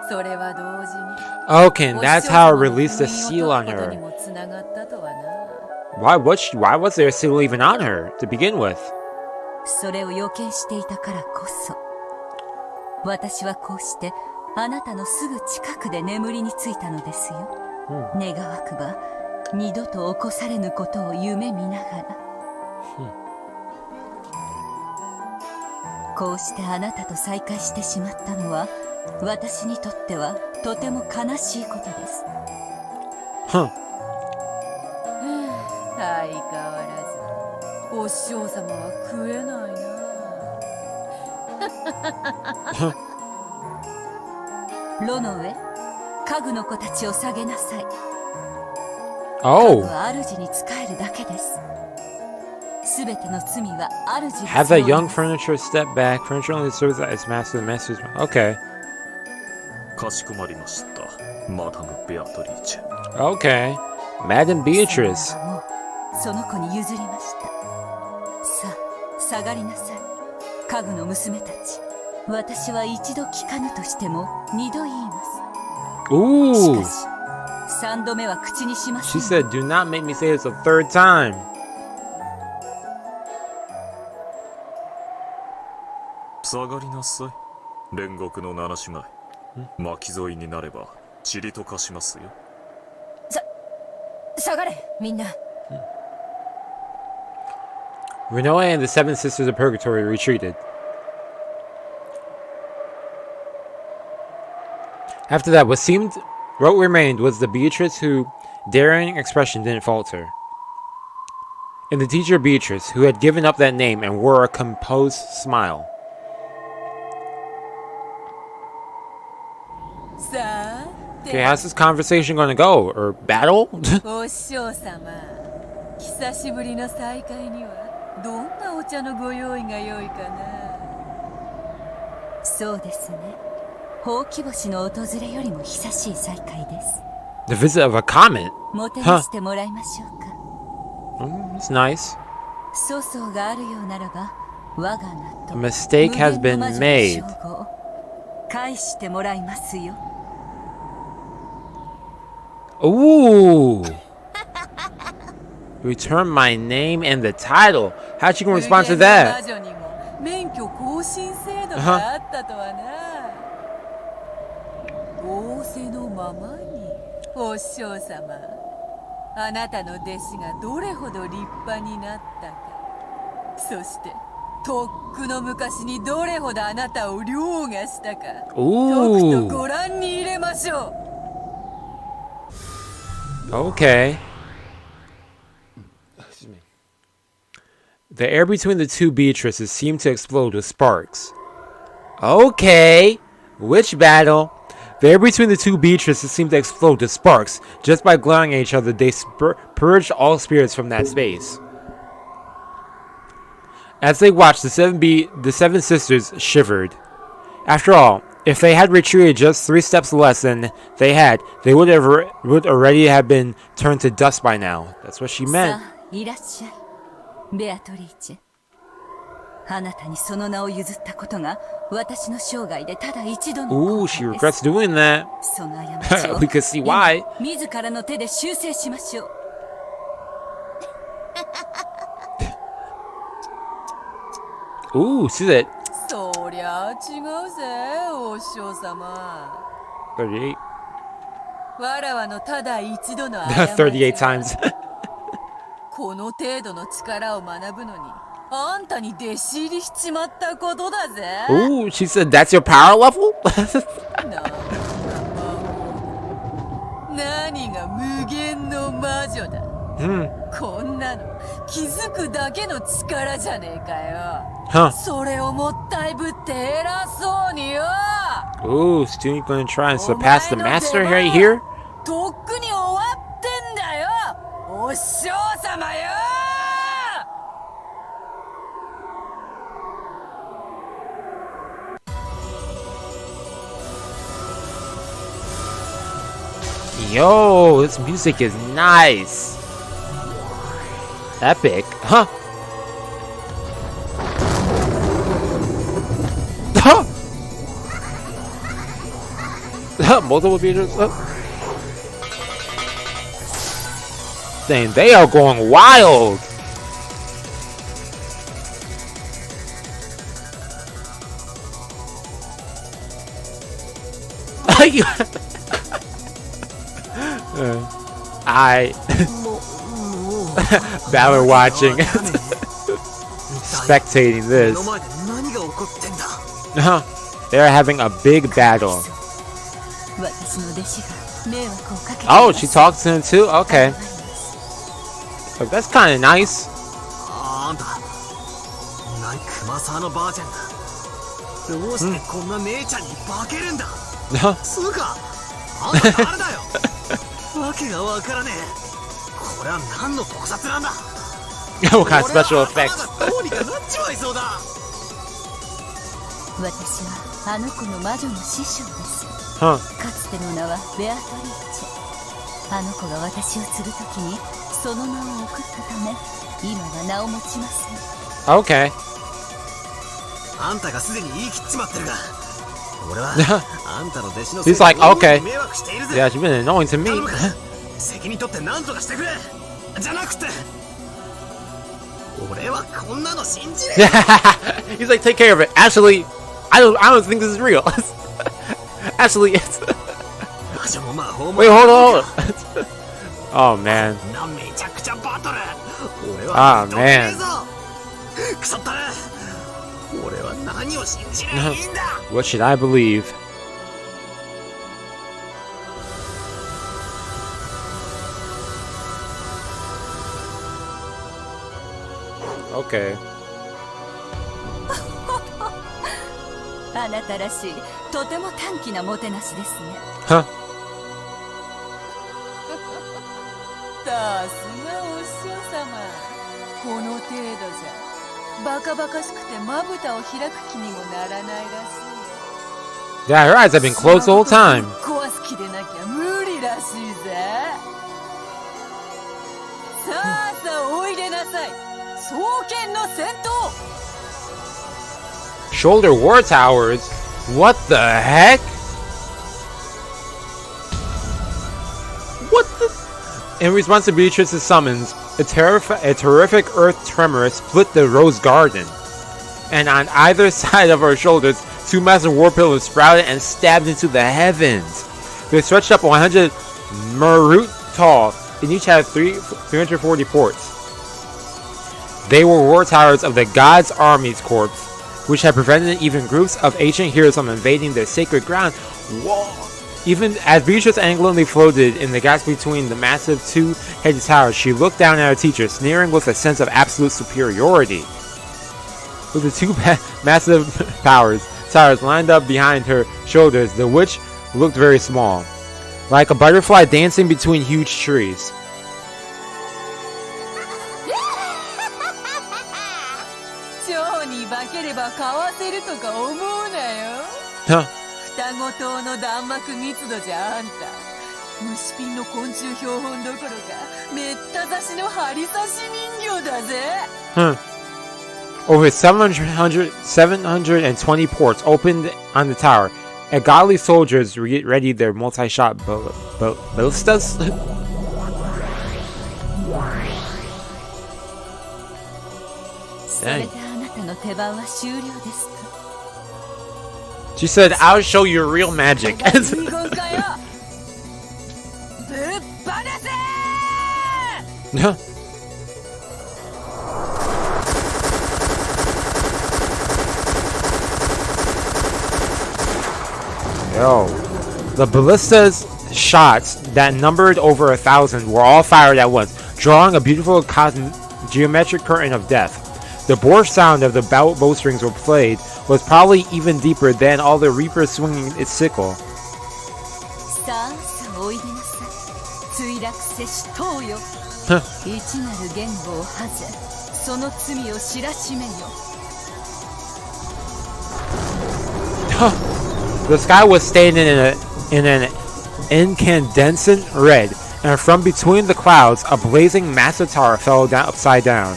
それは同時に Okay, and that's how it released the seal on お師匠様の封印を解くことに her. もつながったとはな Why was there a seal even on her to begin with? それを予見していたからこそ私はこうしてあなたのすぐ近くで眠りについたのですよ、願わくば二度と起こされぬことを夢見ながら、こうしてあなたと再会してしまったのは私にとってはとても悲しいことです、Huh. 相変わらずお師匠様は食えないな。ロの上、家具の子たちを下げなさい。Oh. は主に仕えるだけです。すべての罪は主が。Have that young furniture step back. Furniture only serves as master. The master's. Okay. かしこまりました、マダム・ベアトリーチェ。 Okay. Madam Beatrice. その子に譲りました。さあ、下がりなさい。家具の娘たち。私は一度聞かぬとしても二度言います。 Ooh. しかし、三度目は口にしませ She ん。 said, "Do not make me say this a third time." 下がりなさい、煉獄の七姉妹。巻き添いになれば塵と化しますよ。下がれ、みんな。Renoe and the seven sisters of purgatory retreated. After that, what remained was the Beatrice whose daring expression didn't falter, and the teacher Beatrice, who had given up that name and wore a composed smile. さあ、 Okay, how's this conversation gonna go? Or battle? お師匠様、久しぶりの再会にはどんなお茶のご用意が良いかな。そうですね。ほうき星の訪れよりも久しい再会です。 The visit of a comet? もてなしてもらいましょうか。It's nice. 粗相があるようならば、我が名と A mistake has been 無限の魔女の made. 称号を返してもらいますよ。 Ooh! Return my name and the title. How's she gonna respond to 無限の that? 魔女にも免許更新制度があったとはな。仰せのままに、お師匠様。あなたの弟子がどれほど立派になったか。そして、とっくの昔にどれほどあなたを凌駕したか。とくと Ooh. ご覧に入れましょう。 Okay. Excuse me. The air between the two Beatrices seemed to explode with sparks. Okay. Which battle? The air between the two Beatrices seemed to explode with sparks. Just by glaring at each other, they purged all spirits from that space. As they watched, the seven sisters shivered. After all, if they had retreated just 3 steps less than they had, they would already have been turned to dust by now. That's what she meant. さあ、いらっしゃい。ベアトリーチェ。あなたにその名を譲ったことが私の生涯でただ一度の Ooh, 後 she 悔です。 regrets doing that. その過ちを We could see why. 今自らの手で修正しましょう。 Ooh, see that? そりゃあ違うぜ、お師匠様。 38. わらわのただ一度の過ち38 times. この程度の力を学ぶのにあんたに弟子入りしちまったことだぜ。 Ooh, she said that's your power level? 何が無限の魔女だ。こんなの気づくだけの力じゃねえかよ。 Huh. それをもったいぶって偉そうによ。 Ooh, student gonna try and surpass the master right here? とっくに終わってんだよ、お師匠様よ。 Yo, this music is nice. Epic. Huh? Huh? Multiple Beatrice? Dang, they are going wild. Valor watching. Spectating this. They're having a big battle. Oh, she talks to him too? Okay. Oh, that's kind of nice. 天沢のばあちゃんだ。どうしてこんな姉ちゃんに化けるんだ。つうか、あんた誰だよ。わけがわからねえ。これは何の特撮なんだ。What kind of special effects? どうにかなっちまいそうだ。私はあの子の魔女の師匠です。Huh. かつての名はベアトリーチェ。あの子が私を継ぐときにその名を送ったため、今は名を持ちません。Okay. あんたがすでに言い切っちまってるが、俺はあんたの弟子の He's like, okay. 迷惑しているぜ。 Yeah, she's been annoying to me. 責任取って何とかしてくれ。じゃなくて、俺はこんなの信じねえ。 He's like, take care of it. Actually, I don't think this is real. Actually, it's. Wait, hold on. Oh man. Ah man. What should I believe? Okay. あなたらしい、とても短気なもてなしですね。Huh? さすがお師匠様。この程度じゃバカバカしくてまぶたを開く気にもならないらしい。 Yeah, her eyes have been closed the whole time. 壊す気でなきゃ無理らしいぜ。さあさあおいでなさい。双剣の戦闘。 Shoulder war towers? What the heck? What the? In response to Beatrice's summons, a terrific earth tremor split the rose garden. And on either side of her shoulders, two massive war pillars sprouted and stabbed into the heavens. They stretched up 100 marut tall, and each had 340 ports. They were war towers of the God's Army's Corps, which had prevented even groups of ancient heroes from invading their sacred ground. Whoa! Even as Beatrice angrily floated in the gaps between the massive two-headed towers, she looked down at her teacher, sneering with a sense of absolute superiority. With the two massive towers lined up behind her shoulders, the witch looked very small, like a butterfly dancing between huge trees. 蝶に化ければかわせるとか思うなよ。 Huh? 双子塔の弾幕密度じゃあんた虫ピンの昆虫標本どころかめった刺しの針刺し人形だぜ。 Huh. Over 720 ports opened on the tower, and godly soldiers readied their multi-shot ballistas. Dang. She said, I'll show you real magic. Yo, the ballista's shots that numbered over 1,000 were all fired at once, drawing a beautiful geometric curtain of death. The borscht sound of the bowstrings were played was probably even deeper than all the reapers swinging its sickle. The sky was stained in an incandescent red, and from between the clouds, a blazing massive tower fell down upside down.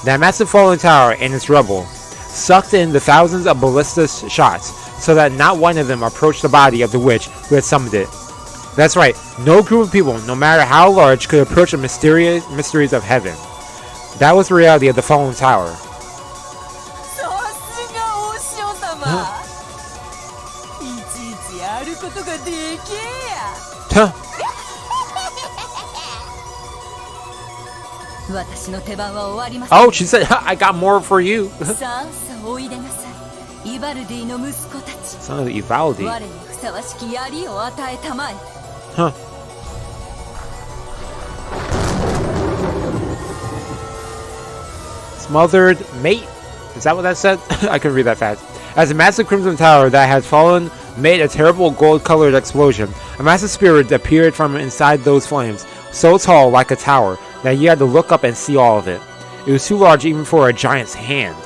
That massive falling tower and its rubble sucked in the thousands of ballista shots, so that not one of them approached the body of the witch who had summoned it. That's right, no group of people, no matter how large, could approach the mysteries of heaven. That was the reality of the fallen tower. Huh. Oh, she said, I got more for you. Son of the Ivaldi. Huh. Smothered mate. Is that what that said? I couldn't read that fast. As a massive crimson tower that had fallen made a terrible gold-colored explosion, a massive spirit appeared from inside those flames, so tall like a tower that you had to look up and see all of it. It was too large even for a giant's hand.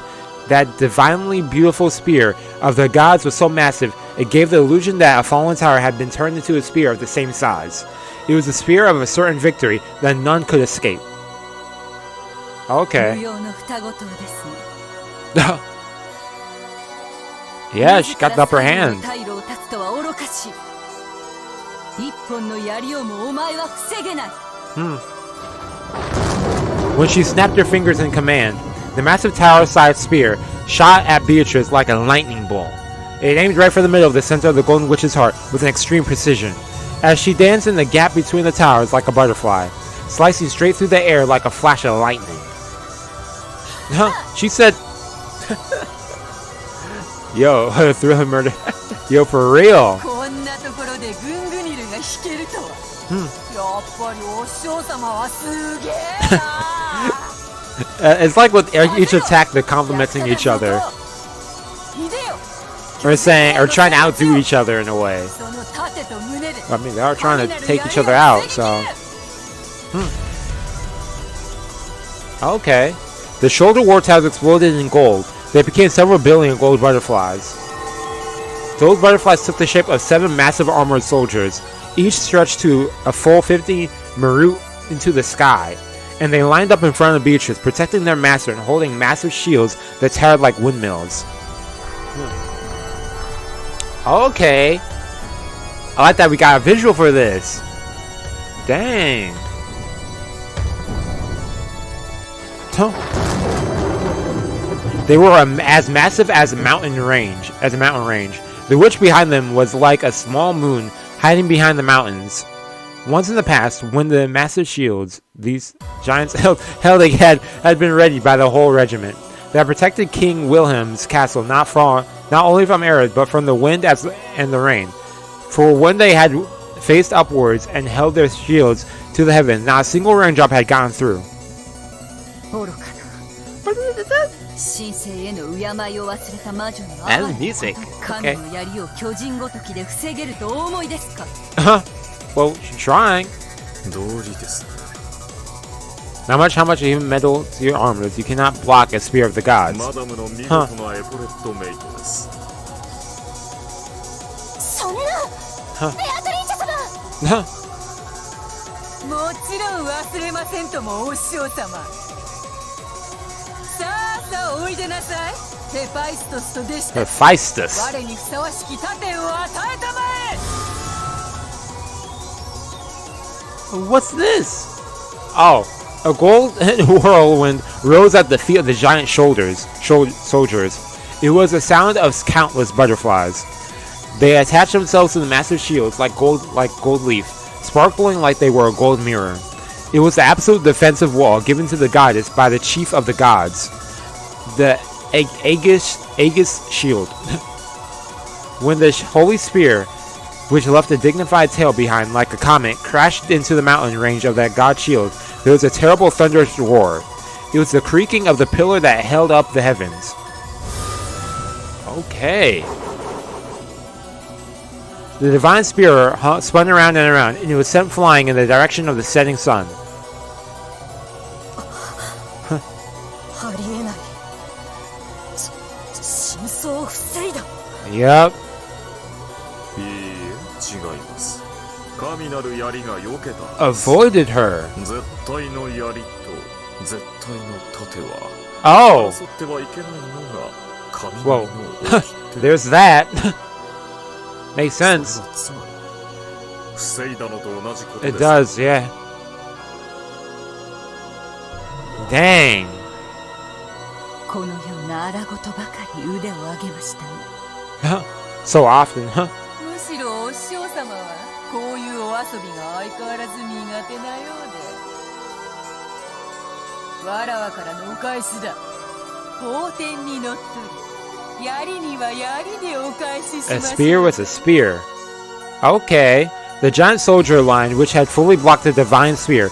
That divinely beautiful spear of the gods was so massive, it gave the illusion that a fallen tower had been turned into a spear of the same size. It was the spear of a certain victory that none could escape. Okay. Yeah, she got the upper hand. When she snapped her fingers in command, the massive tower-sized spear shot at Beatrice like a lightning bolt. It aimed right for the middle of the center of the Golden Witch's heart with an extreme precision, as she danced in the gap between the towers like a butterfly, slicing straight through the air like a flash of lightning. She said, yo, thriller murder. Yo, for real. It's like with each attack they're complimenting each other. Or saying, or trying to outdo each other in a way. I mean, they are trying to take each other out, so. Okay. The shoulder war towers exploded in gold. They became several billion gold butterflies. Those butterflies took the shape of 7 massive armored soldiers, each stretched to a full 50 marut into the sky, and they lined up in front of Beatrice, protecting their master and holding massive shields that towered like windmills. Okay. I like that we got a visual for this. Dang. They were as massive as a mountain range. The witch behind them was like a small moon hiding behind the mountains. Once in the past, when the massive shields these giants held had been ready by the whole regiment, that protected King Wilhelm's castle not only from arrows but from the wind and the rain. For when they had faced upwards and held their shields to the heavens, not a single raindrop had gotten through. And music. Okay. Well, she's trying. How much even metal to your armor is you cannot block a spear of the gods. Hephaestus. What's this? Oh, a golden whirlwind rose at the feet of the giant soldiers. It was the sound of countless butterflies. They attached themselves to the massive shields like gold leaf, sparkling like they were a gold mirror. It was the absolute defensive wall given to the goddess by the chief of the gods, the Aegis shield. When the holy spear, which left a dignified tail behind like a comet, crashed into the mountain range of that god shield, there was a terrible thunderous roar. It was the creaking of the pillar that held up the heavens. Okay. The divine spear spun around and around, and it was sent flying in the direction of the setting sun. Yep. Avoided her. Oh. Whoa. There's that. Makes sense. It does, yeah. Dang. So often, huh? A spear was a spear. Okay. The giant soldier line, which had fully blocked the divine spear,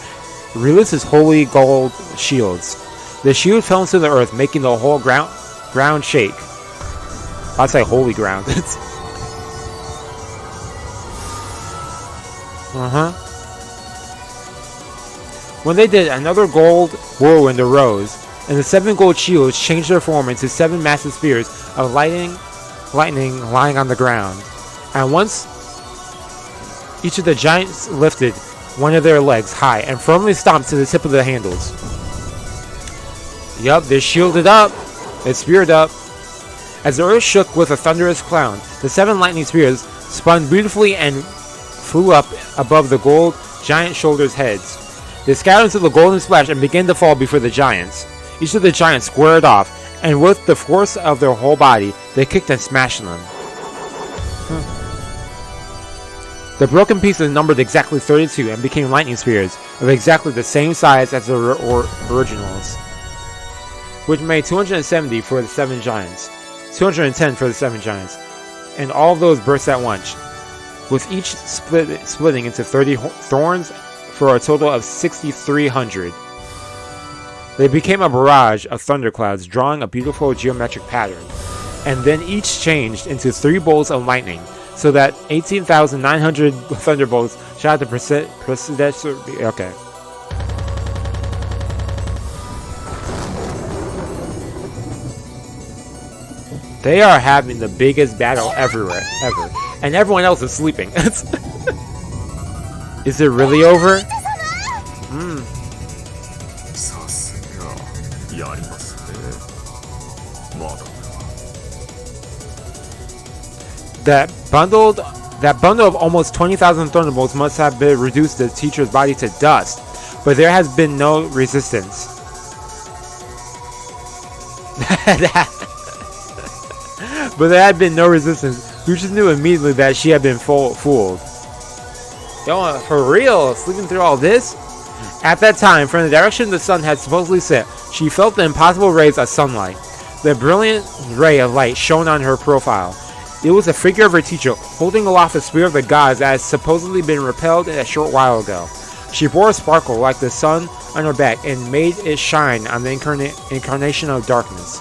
released its holy gold shields. The shield fell into the earth, making the whole ground ground shake. I'd say holy ground. When they did, another gold whirlwind arose, and the 7 gold shields changed their form into 7 massive spears of lightning lying on the ground. And once each of the giants lifted one of their legs high and firmly stomped to the tip of the handles. Yup, they're shielded up. It's speared up. As the earth shook with a thunderous cloud, the 7 lightning spears spun beautifully and flew up above the gold giant shoulders' heads. They scattered into the golden splash and began to fall before the giants. Each of the giants squared off, and with the force of their whole body, they kicked and smashed them. The broken pieces numbered exactly 32 and became lightning spears of exactly the same size as the originals, which made 270 for the 7 giants, 210 for the 7 giants, and all of those burst at once, with each splitting into 30 thorns for a total of 6,300. They became a barrage of thunderclouds, drawing a beautiful geometric pattern, and then each changed into 3 bolts of lightning, so that 18,900 thunderbolts shot the predecessor. Okay. They are having the biggest battle ever, and everyone else is sleeping. Is it really over? That bundle of almost 20,000 thunderbolts must have been reduced the teacher's body to dust, but there has been no resistance. But there had been no resistance. Beatrice knew immediately that she had been fooled. Yo, for real? Sleeping through all this? At that time, from the direction the sun had supposedly set, she felt the impossible rays of sunlight. The brilliant ray of light shone on her profile. It was the figure of her teacher, holding aloft the spear of the gods that had supposedly been repelled a short while ago. She bore a sparkle like the sun on her back and made it shine on the incarnation of darkness.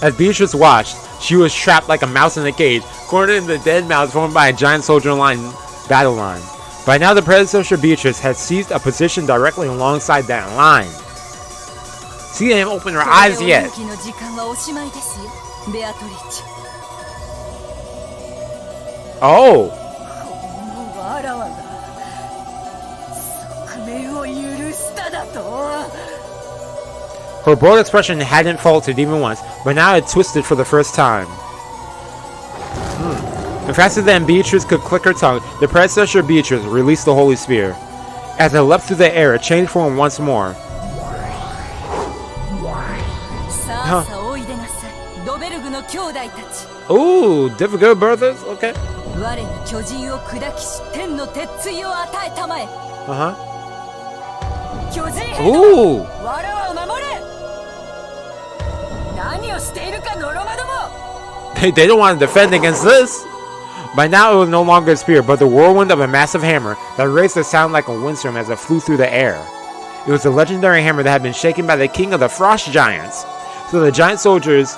As Beatrice watched, she was trapped like a mouse in a cage, cornered in the dead mouse formed by a giant soldier battle line. By now, the predecessor Beatrice had seized a position directly alongside that line. She didn't even open her eyes yet. Oh! Her bold expression hadn't faltered even once, but now it twisted for the first time. And faster than Beatrice could click her tongue, the predecessor Beatrice released the holy spear. As it leapt through the air, it changed form once more. Ooh, difficult brothers? Okay. Ooh! They don't want to defend against this. By now it was no longer a spear, but the whirlwind of a massive hammer that raised a sound like a windstorm as it flew through the air. It was the legendary hammer that had been shaken by the king of the frost giants, so the giant soldiers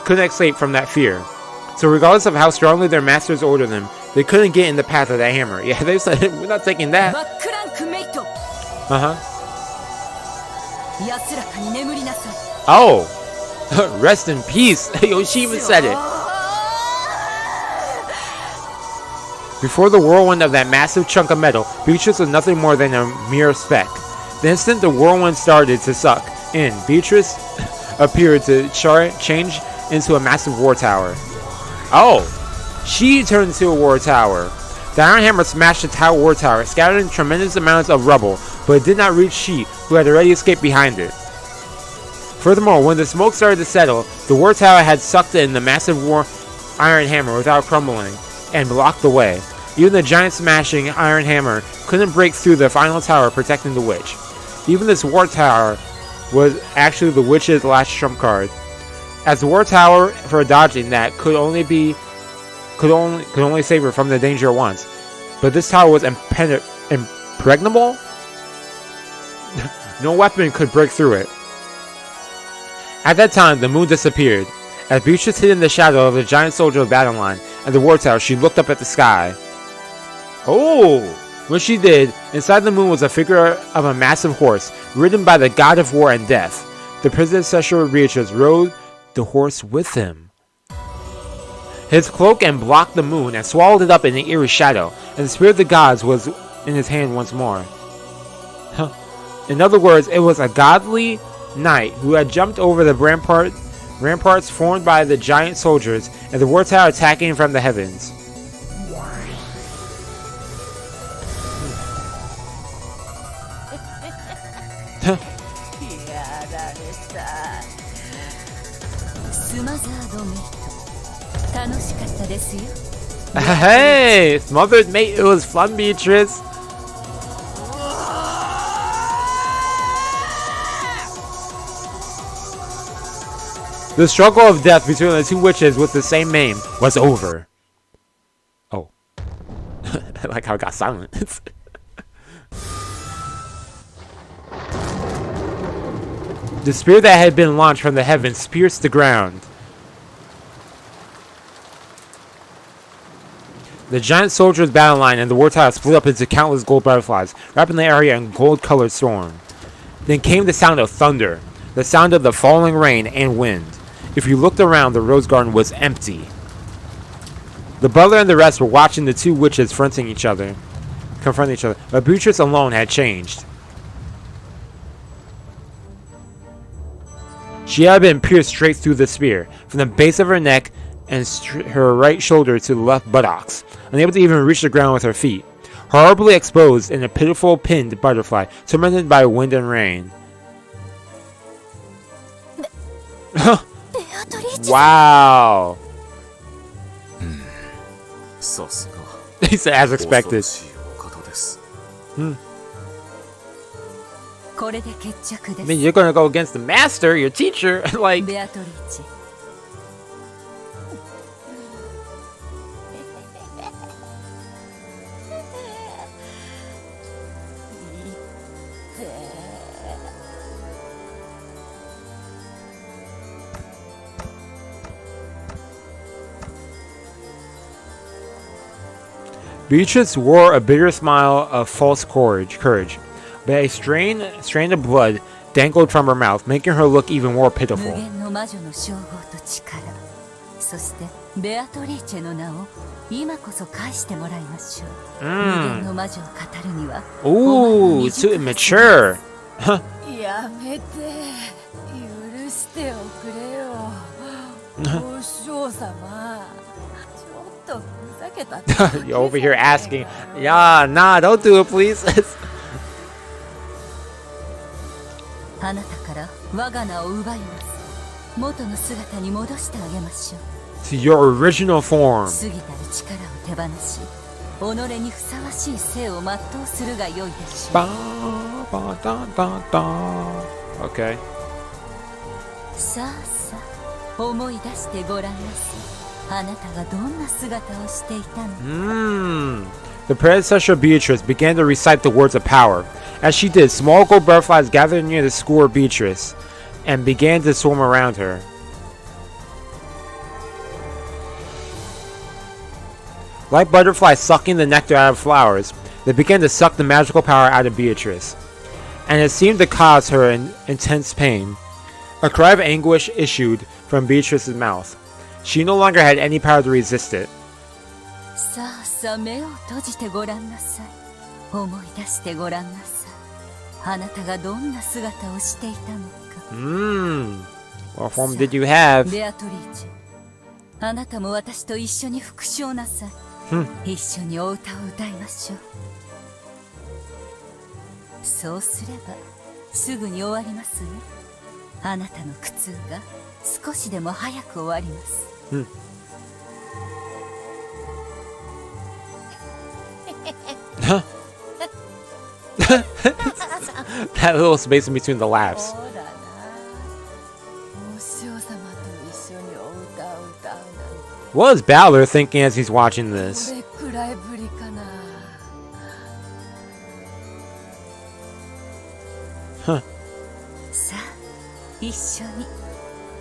couldn't escape from that fear. So regardless of how strongly their masters ordered them, they couldn't get in the path of that hammer. Yeah, they said, we're not taking that. Oh! Rest in peace. She even said it. Before the whirlwind of that massive chunk of metal, Beatrice was nothing more than a mere speck. The instant the whirlwind started to suck in, Beatrice appeared to change into a massive war tower. Oh! She turned into a war tower. The iron hammer smashed the war tower, scattering tremendous amounts of rubble, but it did not reach she, who had already escaped behind it. Furthermore, when the smoke started to settle, the war tower had sucked in the massive iron hammer without crumbling, and blocked the way. Even the giant smashing iron hammer couldn't break through the final tower protecting the witch. Even this war tower was actually the witch's last trump card. As the war tower for dodging that could only save her from the danger once. But this tower was impregnable? No weapon could break through it. At that time, the moon disappeared. As Beatrice hid in the shadow of the giant soldier of battle line and the war tower, she looked up at the sky. Oh! When she did, inside the moon was a figure of a massive horse, ridden by the god of war and death. The predecessor Beatrice rode the horse with him. His cloak blocked the moon and swallowed it up in an eerie shadow, and the spirit of the gods was in his hand once more. In other words, it was a godly knight who had jumped over the ramparts formed by the giant soldiers and the war tower attacking from the heavens. Hey, smothered mate, it was fun, Beatrice. The struggle of death between the two witches with the same name was over. Oh. I like how it got silent. The spear that had been launched from the heavens pierced the ground. The giant soldier's battle line and the war tower split up into countless gold butterflies, wrapping the area in gold-colored storm. Then came the sound of thunder, the sound of the falling rain and wind. If you looked around, the rose garden was empty. The butler and the rest were watching the two witches confronting each other, but Beatrice alone had changed. She had been pierced straight through the spear, from the base of her neck and her right shoulder to the left buttocks, unable to even reach the ground with her feet, horribly exposed in a pitiful pinned butterfly, tormented by wind and rain. Wow. He said, as expected. I mean, you're gonna go against the master, your teacher, like... Beatrice wore a bitter smile of false courage, but a strand of blood dangled from her mouth, making her look even more pitiful. Ooh, too immature. Huh. You're over here asking, yeah, nah, don't do it, please. To your original form. Okay. The predecessor Beatrice began to recite the words of power. As she did, small gold butterflies gathered near the school of Beatrice and began to swarm around her. Like butterflies sucking the nectar out of flowers, they began to suck the magical power out of Beatrice, and it seemed to cause her intense pain. A cry of anguish issued from Beatrice's mouth. She no longer had any power to resist it. What form did you have? That little space in between the laughs. What is Balor thinking as he's watching this? Huh.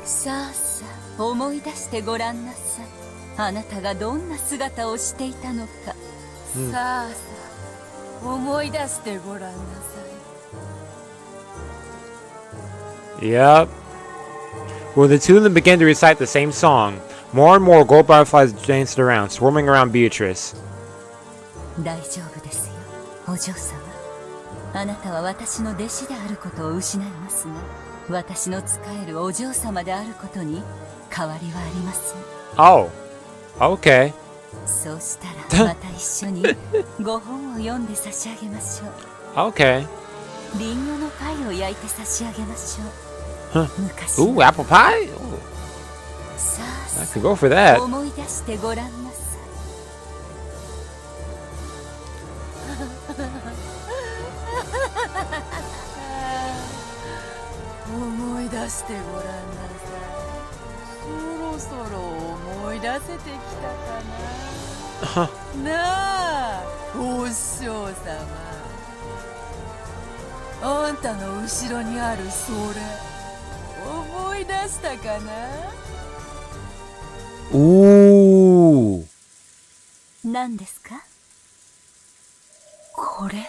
さあさあ思い出してごらんなさい。あなたがどんな姿をしていたのか。さあさあ思い出してごらんなさい。 Yep. When the two of them began to recite the same song, more and more gold butterflies danced around, swarming around Beatrice. 大丈夫ですよ、お嬢様。あなたは私の弟子であることを失いますが、私の仕えるお嬢様であることに変わりはありません。 Oh, okay. そうしたらまた一緒にご本を読んで差し上げましょう。 Okay. リンゴのパイを焼いて差し上げましょう。 Huh. 昔 Ooh, apple pie? Ooh, さあ I さ could go for that. あ思い出してごらんなさい。思い出してごらんなさい。そろそろ思い出せてきたかな。なあ、お師匠様。あんたの後ろにあるそれ、思い出したかな。 Ooh. 何ですか？これは。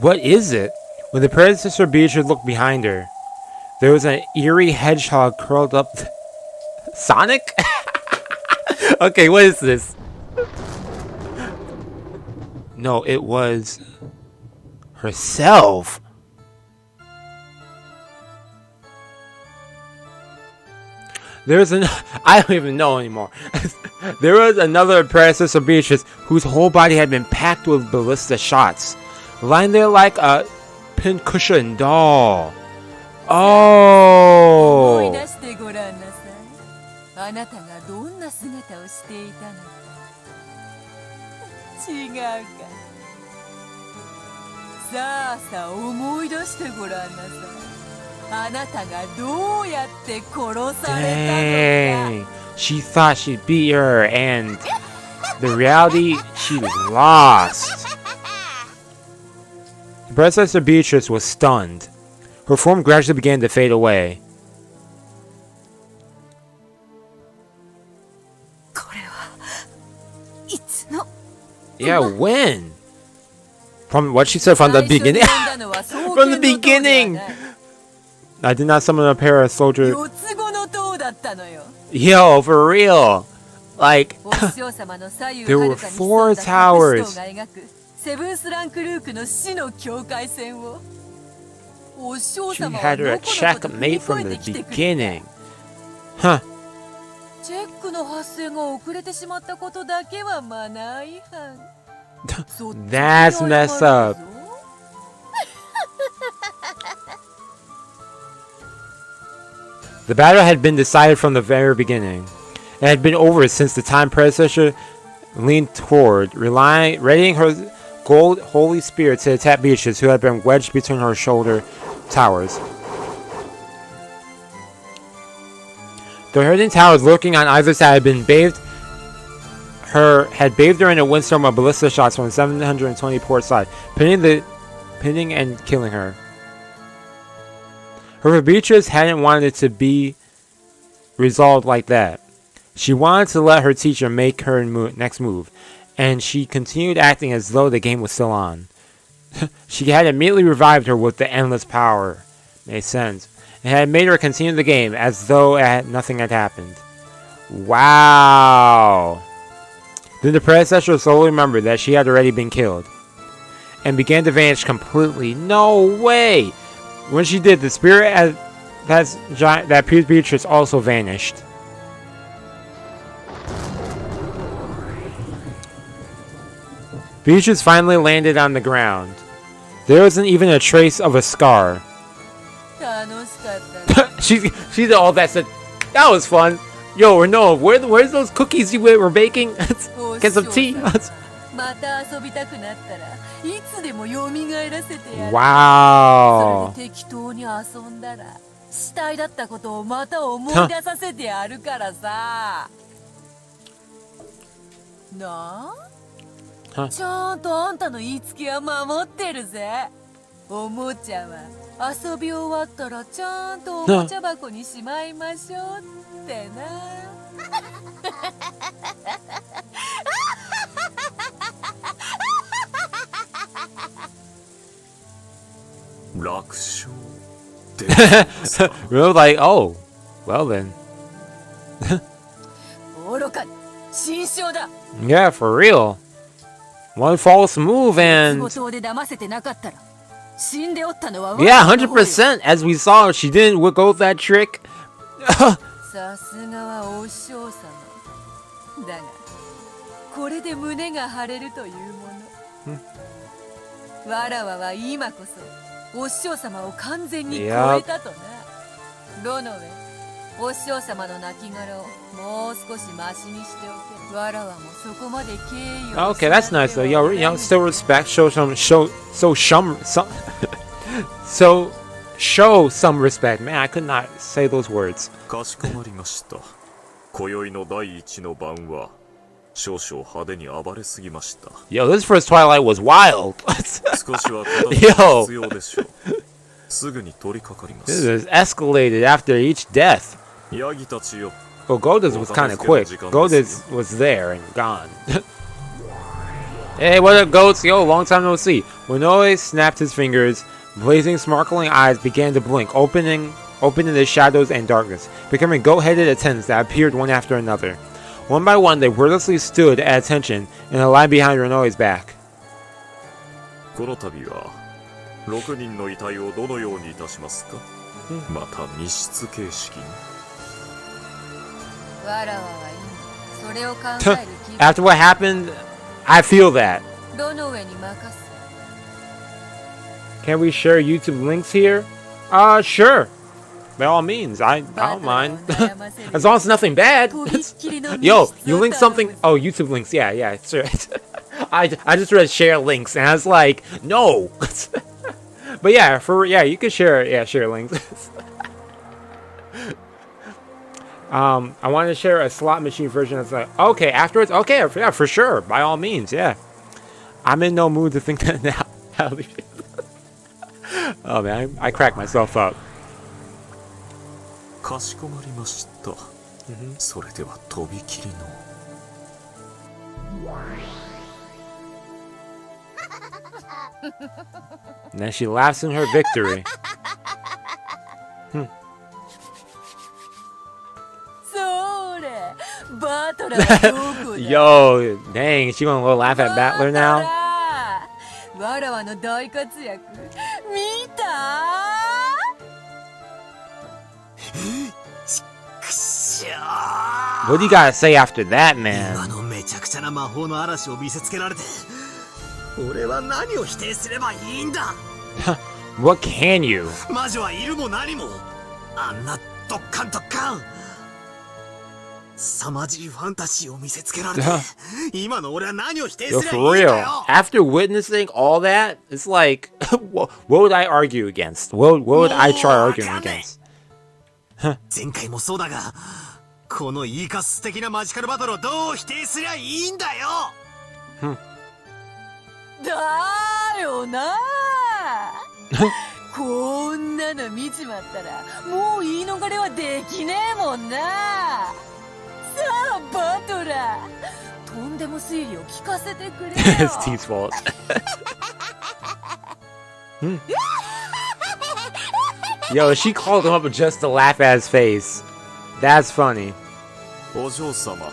What is it? When the predecessor Beatrice looked behind her, there was an eerie hedgehog curled up. Sonic? Okay, what is this? No, it was herself. There's an I don't even know anymore. There was another predecessor Beatrice whose whole body had been packed with ballista shots, lying there like a pincushion doll. 思い Oh. 出してごらんなさい。あなたがどんな姿をしていたのか。違うか。さあさあ思い出してごらんなさい。あなたがどうやって殺されたの Dang. She thought she'd beat her, and the reality, she was lost. The predecessor Beatrice was stunned. Her form gradually began to fade away. これはいつの Yeah, when? From what she said from the beginning? From the beginning! I did not summon a pair of soldiers. 四つ子の塔だったのよ。 Yo, for real! Like, お師匠様の左右 there は were るかに four 潜んだ隠し towers. 塔が描くセブンスランクルークの死の境界線をお師匠 She 様は had ど her このこと踏み checkmate 越 from え the てきてくれ beginning. Huh. チェックの発生が遅れてしまったことだけはマナー違反。そっちに That's 謝る messed ぞ up. The battle had been decided from the very beginning. It had been over since the time predecessor leaned toward, readying her gold holy spear to attack Beatrice, who had been wedged between her shoulder towers. The hidden towers lurking on either side had bathed her in a windstorm of ballista shots from 720 port side, pinning and killing her. However, Beatrice hadn't wanted it to be resolved like that. She wanted to let her teacher make her next move, and she continued acting as though the game was still on. She had immediately revived her with the endless power. Made sense. And had made her continue the game as though nothing had happened. Wow. Then the predecessor slowly remembered that she had already been killed, and began to vanish completely. No way! When she did, the spirit that pierced Beatrice also vanished. Beatrice finally landed on the ground. There wasn't even a trace of a scar. 楽しかったね。 She's all that said. That was fun. Yo, Renault, where's those cookies you were baking? Get some tea. また遊びたくなったらいつでも蘇らせてやる。 Wow. それで適当に遊んだら死体だったことをまた思い出させてやるからさ。なあ、 Huh? ちゃんとあんたの言いつけは守ってるぜ。おもちゃは遊び終わったらちゃんとおもちゃ箱にしまいましょうってな。楽勝。We're like, oh, well then. 愚かに新章だ。 Yeah, for real. One false move 壺 and 島で騙せてなかったら死んでおったのは yeah, 100%. As we saw, she didn't work out that trick. さすがはお師匠様だが、これで胸が張れるというもの。わらわは今こそお師匠様を完全に超えたとな。ロノウェ、お師匠様の亡骸をもう少しマシにしておけ。わらわもそこまで敬意を。 Okay, that's nice though. Yo, still respect. Show some respect. Man, I could not say those words. かしこまりました。今宵の第一の晩は少々派手に暴れすぎました。 Yo, this first Twilight was wild. 少しは片付けが必要でしょう。すぐに取り掛かりま This す。 is escalated after each death. ヤギたちよ。 Well, Godoh was kind of quick. Godoh was there and gone. Hey, what up, goats? Yo, long time no see. Unoe snapped his fingers. Blazing, sparkling eyes began to blink, opening the shadows and darkness, becoming goat-headed attendants that appeared one after another. One by one, they wordlessly stood at attention in a line behind Unoe's back. この度は6人の遺体をどのようにいたしますか。また密室形式に。わらわは今それを考える気が。 After what happened, I feel that. ロノウェに任せ。 Can we share YouTube links here? Sure. By all means, I don't mind. As long as it's nothing bad. Yo, you link something. Oh, YouTube links. Yeah, sure. I just read share links and I was like, no. But yeah, you can share links. I wanted to share a slot machine version that's like, okay, afterwards, okay, yeah, for sure, by all means, yeah. I'm in no mood to think that now. Oh man, I cracked myself up. かしこまりました。それではとびきりの。And then she laughs in her victory. それ、バトラーどこだ。 Yo, dang, she gonna go laugh at Battler now? わらわの大活躍見た。 What do you gotta say after that, man? 今のめちゃくちゃな魔法の嵐を見せつけられて、俺は何を否定すればいいんだ。 What can you? 魔女はいるも何も、あんなドッカンドッカン凄まじいファンタジーを見せつけられて、今の俺は何を否定す Yo, れば for いいんだ real. よ。 After witnessing all that, it's like, what would I argue against? What would I try arguing against? 前回もそうだが、このイーカス的なマジカルバトルをどう否定すりゃいいんだよ。だよな。こんなの見ちまったらもう言い逃れはできねえもんな。さあバトラー、とんでも推理を聞かせてくれよ。 It's T's fault. Yo, she called him up just to laugh at his face. That's funny. お嬢様、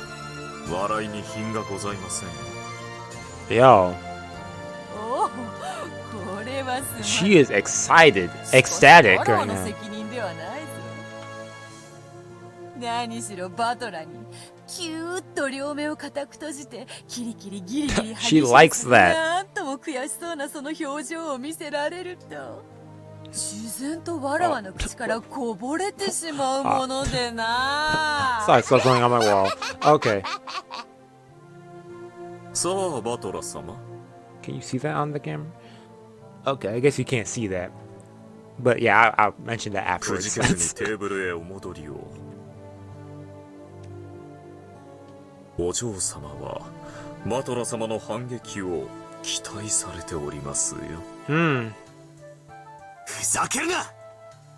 笑いに品がございません。 Yo, お、これはすまん。 she is excited, ecstatic わらわ right の now. 責任ではないぞ。何しろバトラーにキューッと両目を固く閉じてキリキリギリギリ She likes that. なんとも悔しそうなその表情を見せられると、自然とわらわの口からこぼれてしまうものでな。 Sorry, saw something on my wall. Okay. さあ、バトラ様。 Can you see that on the camera? Okay, I guess you can't see that. But yeah, I'll mention that くじ afterwards. けずにテーブルへお戻りを。お嬢様はバトラ様の反撃を期待されておりますよ。ざけるな。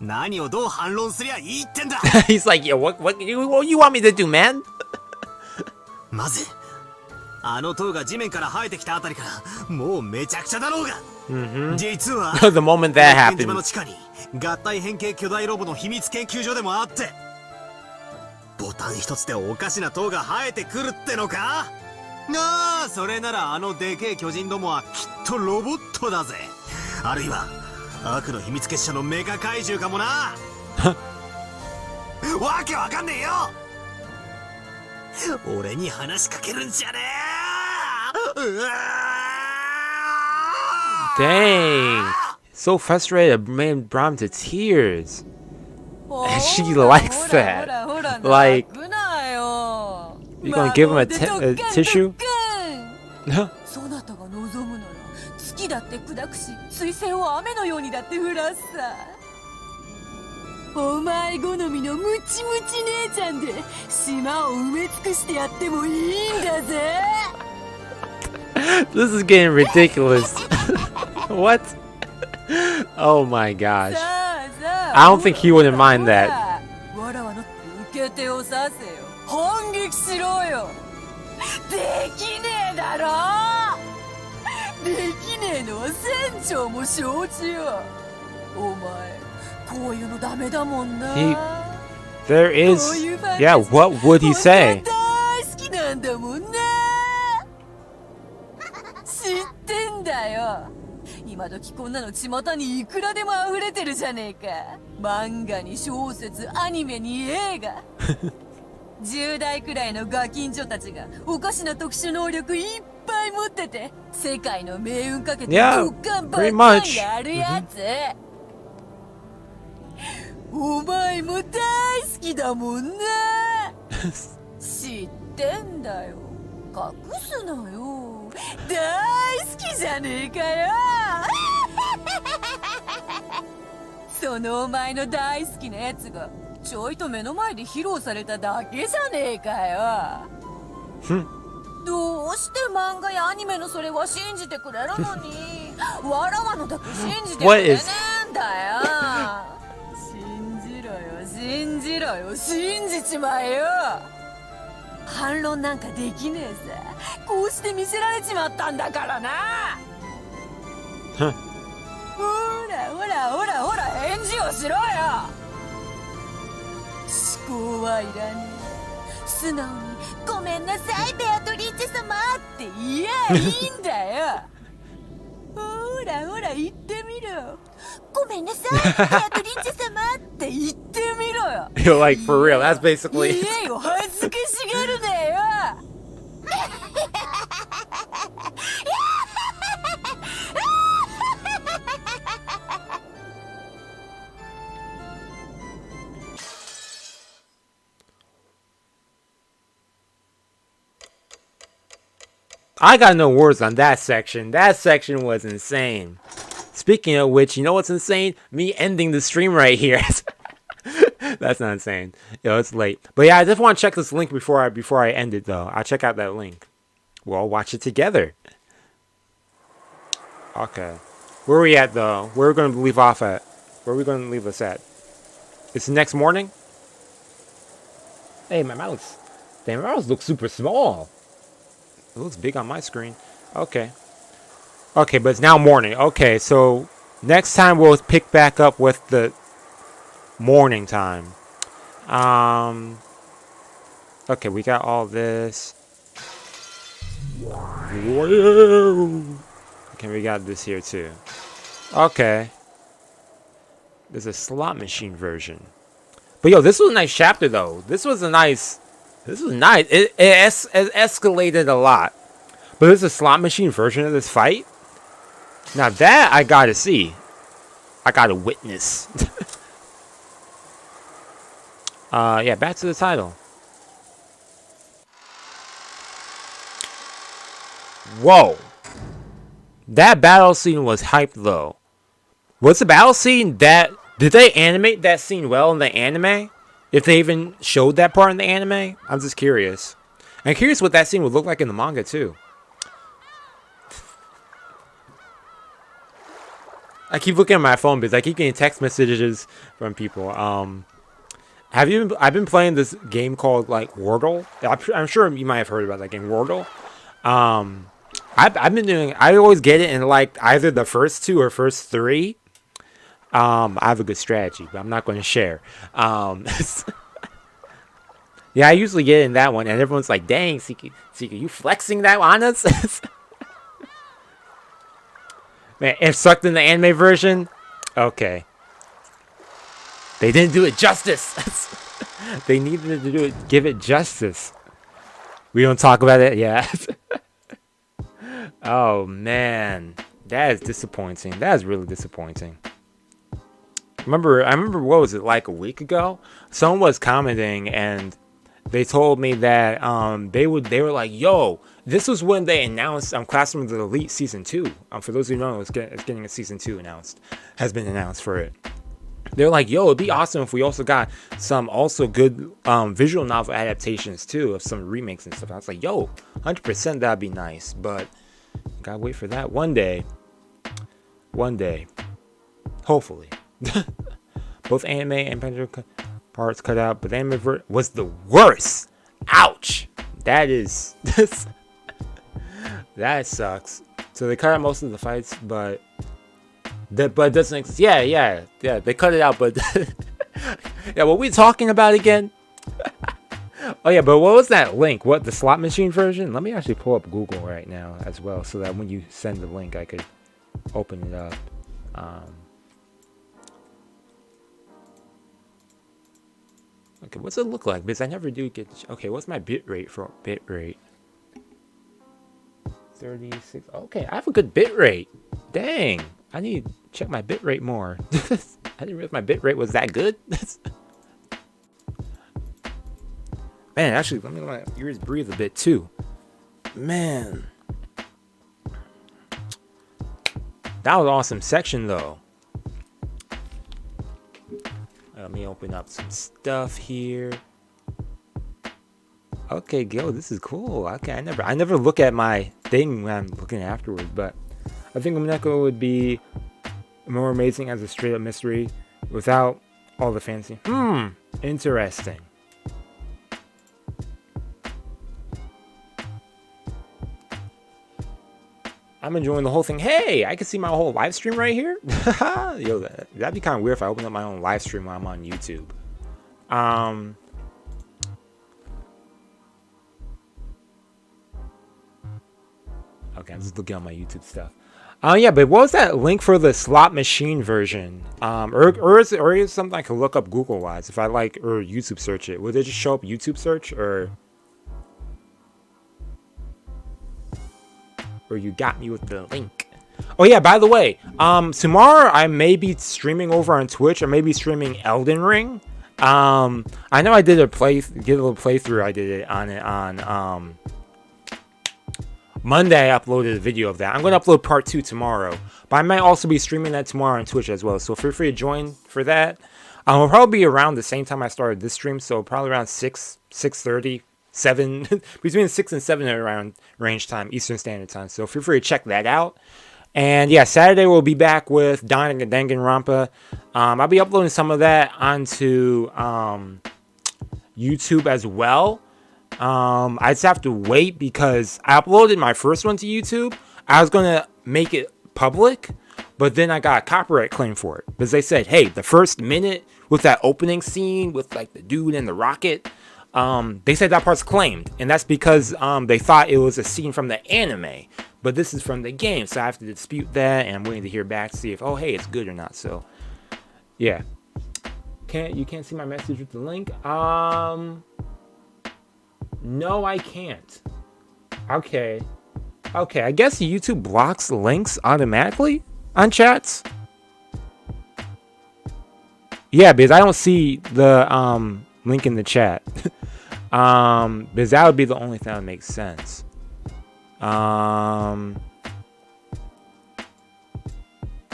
何をどう反論すりゃいいってんだ。He's like, yo, what you want me to do, man? まずあの塔が地面から生えてきたあたりからもうめちゃくちゃだろうが。実は The moment that 島 happened. の地下に合体変形巨大ロボの秘密研究所でもあって、ボタン一つでおかしな塔が生えてくるってのか。ああ、それならあのでけえ巨人どもはきっとロボットだぜ。あるいは悪の秘密結社のメカ怪獣かもな。わけわかんねえよ。俺に話しかけるんじゃねえ。うわ Dang. So frustrated, man, brought him to tears. And she likes that. Like, you gonna give him a tissue? そなたが望むなら月だって砕くし、水星を雨のようにだって降らすさ。お前好みのムチムチ姉ちゃんで島を埋め尽くしてやってもいいんだぜ。This is getting ridiculous. What? Oh my gosh. I don't think he wouldn't mind that. わらわの受け手をさせよ。反撃しろよ。できねえだろ。できねえのは船長も承知よ。お前こういうのダメだもんな。There is. Yeah, what would he say? 大好きなんだもんな。知ってんだよ。今時こんなの巷にいくらでも溢れてるじゃねえか。漫画に小説、アニメに映画。10代くらいのガキンチョたちがおかしな特殊能力いっぱい持ってて、世界の命運かけてドッカンバッカンやるやつ。お前も大好きだもんな。知ってんだよ。隠すなよ。大好きじゃねえかよ。そのお前の大好きなやつがちょいと目の前で披露されただけじゃねえかよ。どうして漫画やアニメのそれは信じてくれるのに、わらわのだけ信じてくれねえんだよ。信じろよ、信じろよ、信じちまえよ。反論なんかできねえさ。こうして見せられちまったんだからな。ほらほらほらほら、返事をしろよ。思考はいらねえ。素直にごめんなさいベアトリーチェ様って言えばいいんだよ。ほらほら言ってみろ。ごめんなさいベアトリーチェ様って言ってみろよ。You're like, for real, that's basically. 言えよ、恥ずかしがるなよ。I got no words on that section. That section was insane. Speaking of which, you know what's insane? Me ending the stream right here. That's not insane. Yo, it's late. But yeah, I just want to check this link before I end it though. I'll check out that link. We'll all watch it together. Okay. Where are we at though? Where are we going to leave off at? Where are we going to leave us at? It's the next morning? Hey, my mouse. Damn, my mouse looks super small. It looks big on my screen. Okay. Okay, but it's now morning. Okay, so next time we'll pick back up with the morning time. Okay, we got all this. Okay, we got this here too. Okay. There's a slot machine version. But yo, this was a nice chapter though. This was nice. It escalated a lot. But there's a slot machine version of this fight. Now that I gotta see. I gotta witness. Yeah, back to the title. Whoa. That battle scene was hyped though. Was the battle scene that... Did they animate that scene well in the anime? If they even showed that part in the anime? I'm just curious. I'm curious what that scene would look like in the manga too. I keep looking at my phone because I keep getting text messages from people. I've been playing this game called like Wordle. I'm sure you might have heard about that game, Wordle. I've been doing. I always get it in like either the first 2 or first 3. I have a good strategy, but I'm not going to share. Yeah, I usually get in that one, and everyone's like, "Dang, Seeker, you flexing that on us?" Man, if sucked in the anime version, okay. They didn't do it justice. They needed to do it, give it justice. We don't talk about it, yeah. Oh man, that is disappointing. That is really disappointing. I remember what was it, like a week ago? Someone was commenting and they told me that they were like, yo, this was when they announced Classroom of the Elite Season 2. For those who know, it's getting a Season 2 has been announced for it. They're like, yo, it'd be awesome if we also got some also good visual novel adaptations too of some remakes and stuff. I was like, yo, 100% that'd be nice, but gotta wait for that one day. One day. Hopefully. Both anime and Pendulum parts cut out, but the anime was the worst. Ouch. That is that sucks. So they cut out most of the fights, but it doesn't. Yeah. They cut it out, but yeah. What we talking about again? Oh yeah, but what was that link? What, the slot machine version? Let me actually pull up Google right now as well, so that when you send the link, I could open it up. Okay, what's it look like? Because I never do get. Okay, what's my bit rate for bit rate? 36. Okay, I have a good bit rate. Dang, I need to check my bit rate more. I didn't realize my bit rate was that good. Man, actually, let me let my ears breathe a bit too. Man, that was an awesome section though. Let me open up some stuff here. Okay, Gil, this is cool. Okay, I never look at my thing when I'm looking afterwards, but I think Umineko would be more amazing as a straight up mystery without all the fancy. Interesting. I'm enjoying the whole thing. Hey, I can see my whole live stream right here. Yo, that'd be kind of weird if I open up my own live stream while I'm on YouTube. Okay, I'm just looking at my YouTube stuff. Yeah, but what was that link for the slot machine version? Or is it something I can look up Google wise if I like or YouTube search it? Would it just show up YouTube search or you got me with the link? Oh yeah, by the way, tomorrow I may be streaming over on Twitch. I may be streaming Elden Ring. I know I did a little playthrough. I did it on Monday. I uploaded a video of that. I'm going to upload part 2 tomorrow, but I might also be streaming that tomorrow on Twitch as well. So feel free to join for that. It'll probably be around the same time I started this stream, so probably around 6:30. 7 between 6 and 7 around range time, Eastern Standard Time. So feel free to check that out. And yeah, Saturday we'll be back with Danganronpa. I'll be uploading some of that onto YouTube as well. I just have to wait because I uploaded my first one to YouTube. I was gonna make it public, but then I got a copyright claim for it because they said, hey, the first minute with that opening scene with like the dude and the rocket, they said that part's claimed, and that's because they thought it was a scene from the anime, but this is from the game, so I have to dispute that, and I'm waiting to hear back to see if, oh hey, it's good or not. So yeah, you can't see my message with the link. No, I can't. Okay, I guess YouTube blocks links automatically on chats. Yeah, because I don't see the link in the chat. Because that would be the only thing that makes sense. Yeah,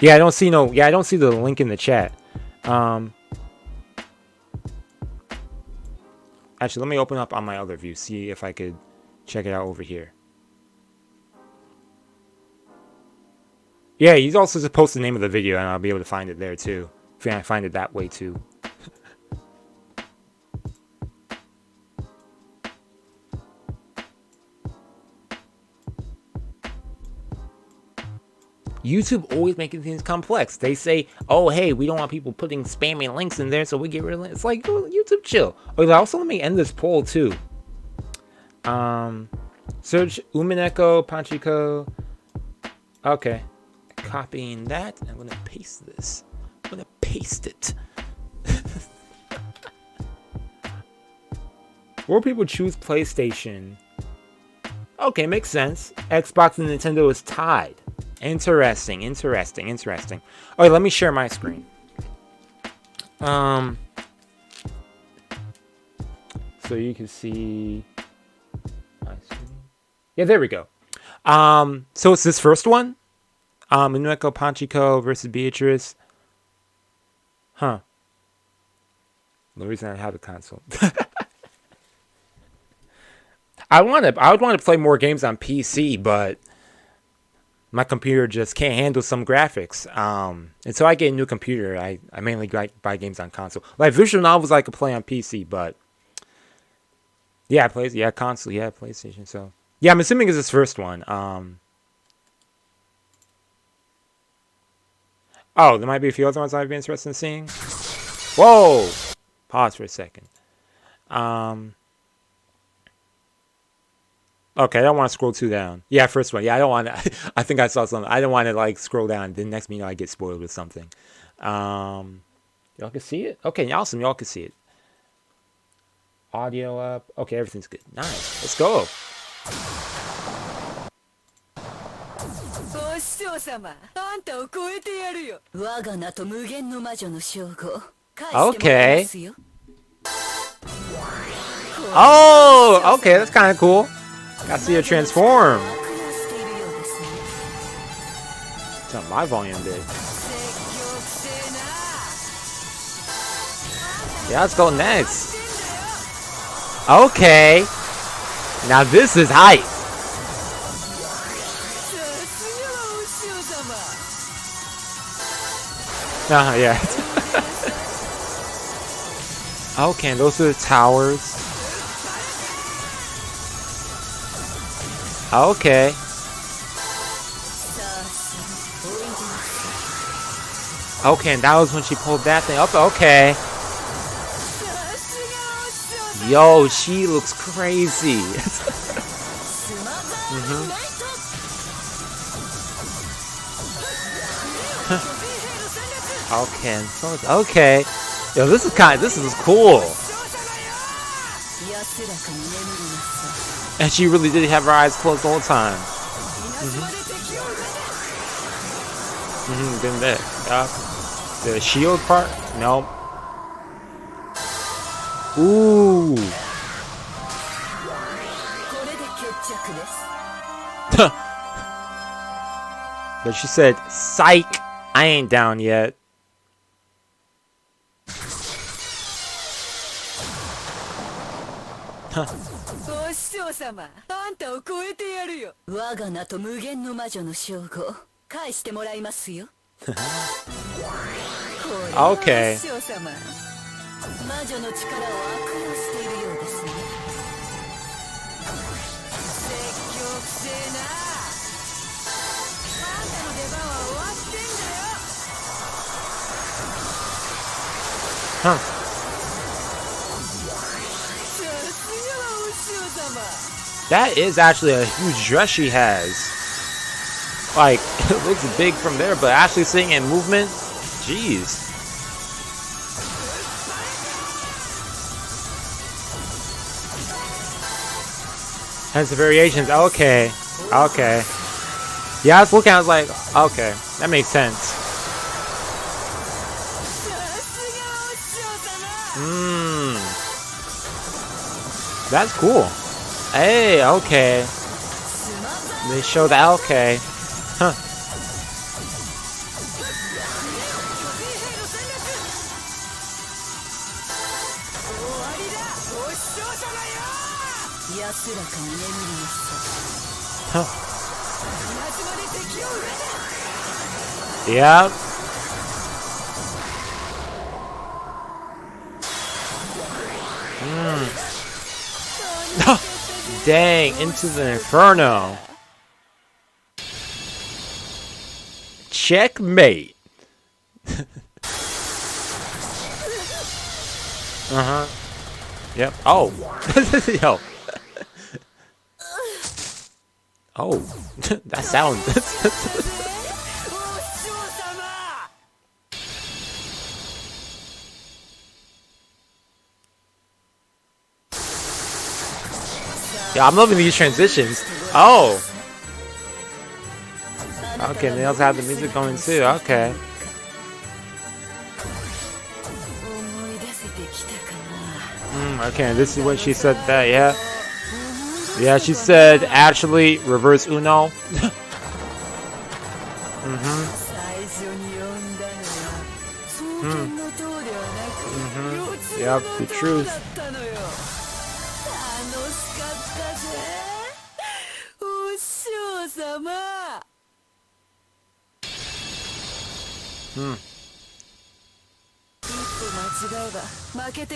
I don't see the link in the chat. Actually, let me open up on my other view, see if I could check it out over here. Yeah, he's also just post the name of the video, and I'll be able to find it there too. If I find it that way too. YouTube always making things complex. They say, oh, hey, we don't want people putting spammy links in there, so we get rid of it. It's like, oh, YouTube chill. Oh, also let me end this poll too. Search Umineko Pachiko. Okay. Copying that. I'm going to paste this. I'm going to paste it. More people choose PlayStation. Okay, makes sense. Xbox and Nintendo is tied. Interesting. Okay, let me share my screen. So you can see my screen. Yeah, there we go. So it's this first one. Umineko Pachiko versus Beatrice. Huh. The reason I have a console. I would want to play more games on PC, but my computer just can't handle some graphics. Until I get a new computer, I mainly buy games on console. Like visual novels I could play on PC, but yeah, console, yeah, PlayStation. So yeah, I'm assuming it's this first one. Oh, there might be a few other ones I'd be interested in seeing. Whoa! Pause for a second. Okay, I don't want to scroll too down. Yeah, first one. Yeah, I don't want to. I think I saw something. I don't want to like scroll down. Then next minute I get spoiled with something. Y'all can see it? Okay, awesome. Y'all can see it. Audio up. Okay, everything's good. Nice. Let's go. Okay. Oh, okay, that's kind of cool. Gotta see her transform. Turn my volume big. Yeah, let's go next. Okay. Now this is hype. Yeah. Okay, and those are the towers. Okay. Okay, and that was when she pulled that thing up. Okay. Yo, she looks crazy. Okay, so okay. Yo, this is cool. And she really did have her eyes closed the whole time. Then that. The shield part? Nope. Ooh. But she said, psych, I ain't down yet. Okay. Huh. That is actually a huge dress she has. Like, it looks big from there, but actually seeing it in movement, jeez. Has the variations. Okay. Okay. Yeah, I was looking, I was like, okay, that makes sense. That's cool. Hey, okay. They show the okay. Huh. Huh. Yep. Dang, into the inferno. Checkmate. Uh-huh. Yep. Oh. Yo. Oh. That sound. Yeah, I'm loving these transitions. Oh. Okay, they also have the music going too. Okay. Okay, this is what she said that, yeah. Yeah, she said actually reverse Uno. Yep, the truth.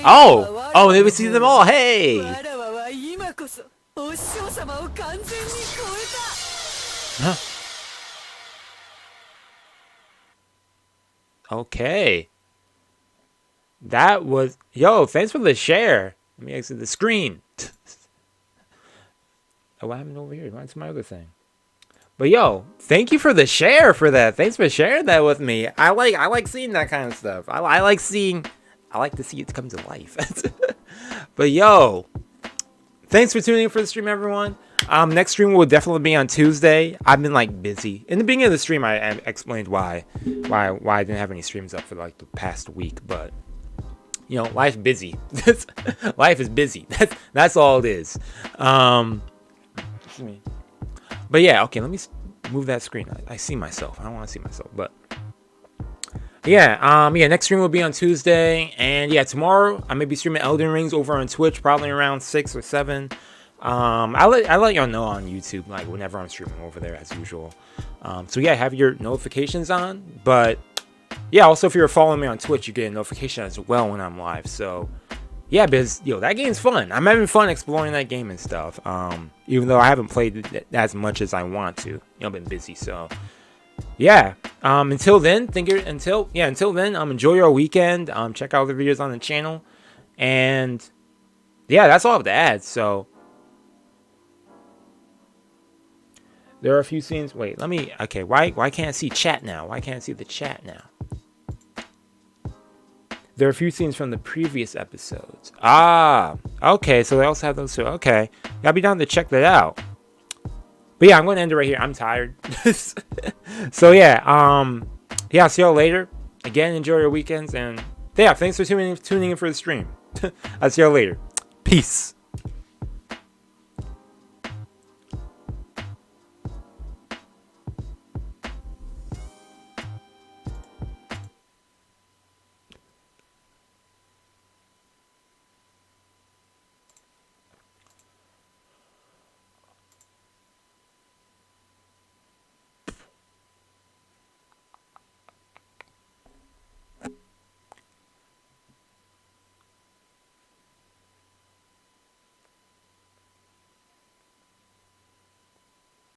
Oh, they would see them all. Hey. Huh. Okay. That was thanks for the share. Let me exit the screen. Oh, what happened over here? What's my other thing? But thank you for the share for that. Thanks for sharing that with me. I like seeing that kind of stuff. I like to see it come to life. But thanks for tuning in for the stream, everyone. Next stream will definitely be on Tuesday. I've been busy. In the beginning of the stream, I explained why I didn't have any streams up for the past week. But life's busy. Life is busy. That's all it is. Excuse me. But okay, let me move that screen. I see myself. I don't want to see myself, but next stream will be on Tuesday, and tomorrow I may be streaming Elden Rings over on Twitch, probably around 6 or 7. I let y'all know on YouTube whenever I'm streaming over there as usual. So have your notifications on, but also if you're following me on Twitch, you get a notification as well when I'm live. So because that game's fun. I'm having fun exploring that game and stuff. Even though I haven't played it as much as I want to. I've been busy. So until then, enjoy your weekend. Check out the videos on the channel, and that's all I have to add. So there are a few scenes. Wait, okay, why can't I see chat now? Why can't I see the chat now? There are a few scenes from the previous episodes. Okay, so they also have those too. Okay, gotta be down to check that out. But I'm going to end it right here. I'm tired. So see y'all later. Again, enjoy your weekends, and thanks for tuning in for the stream. I'll see y'all later. Peace.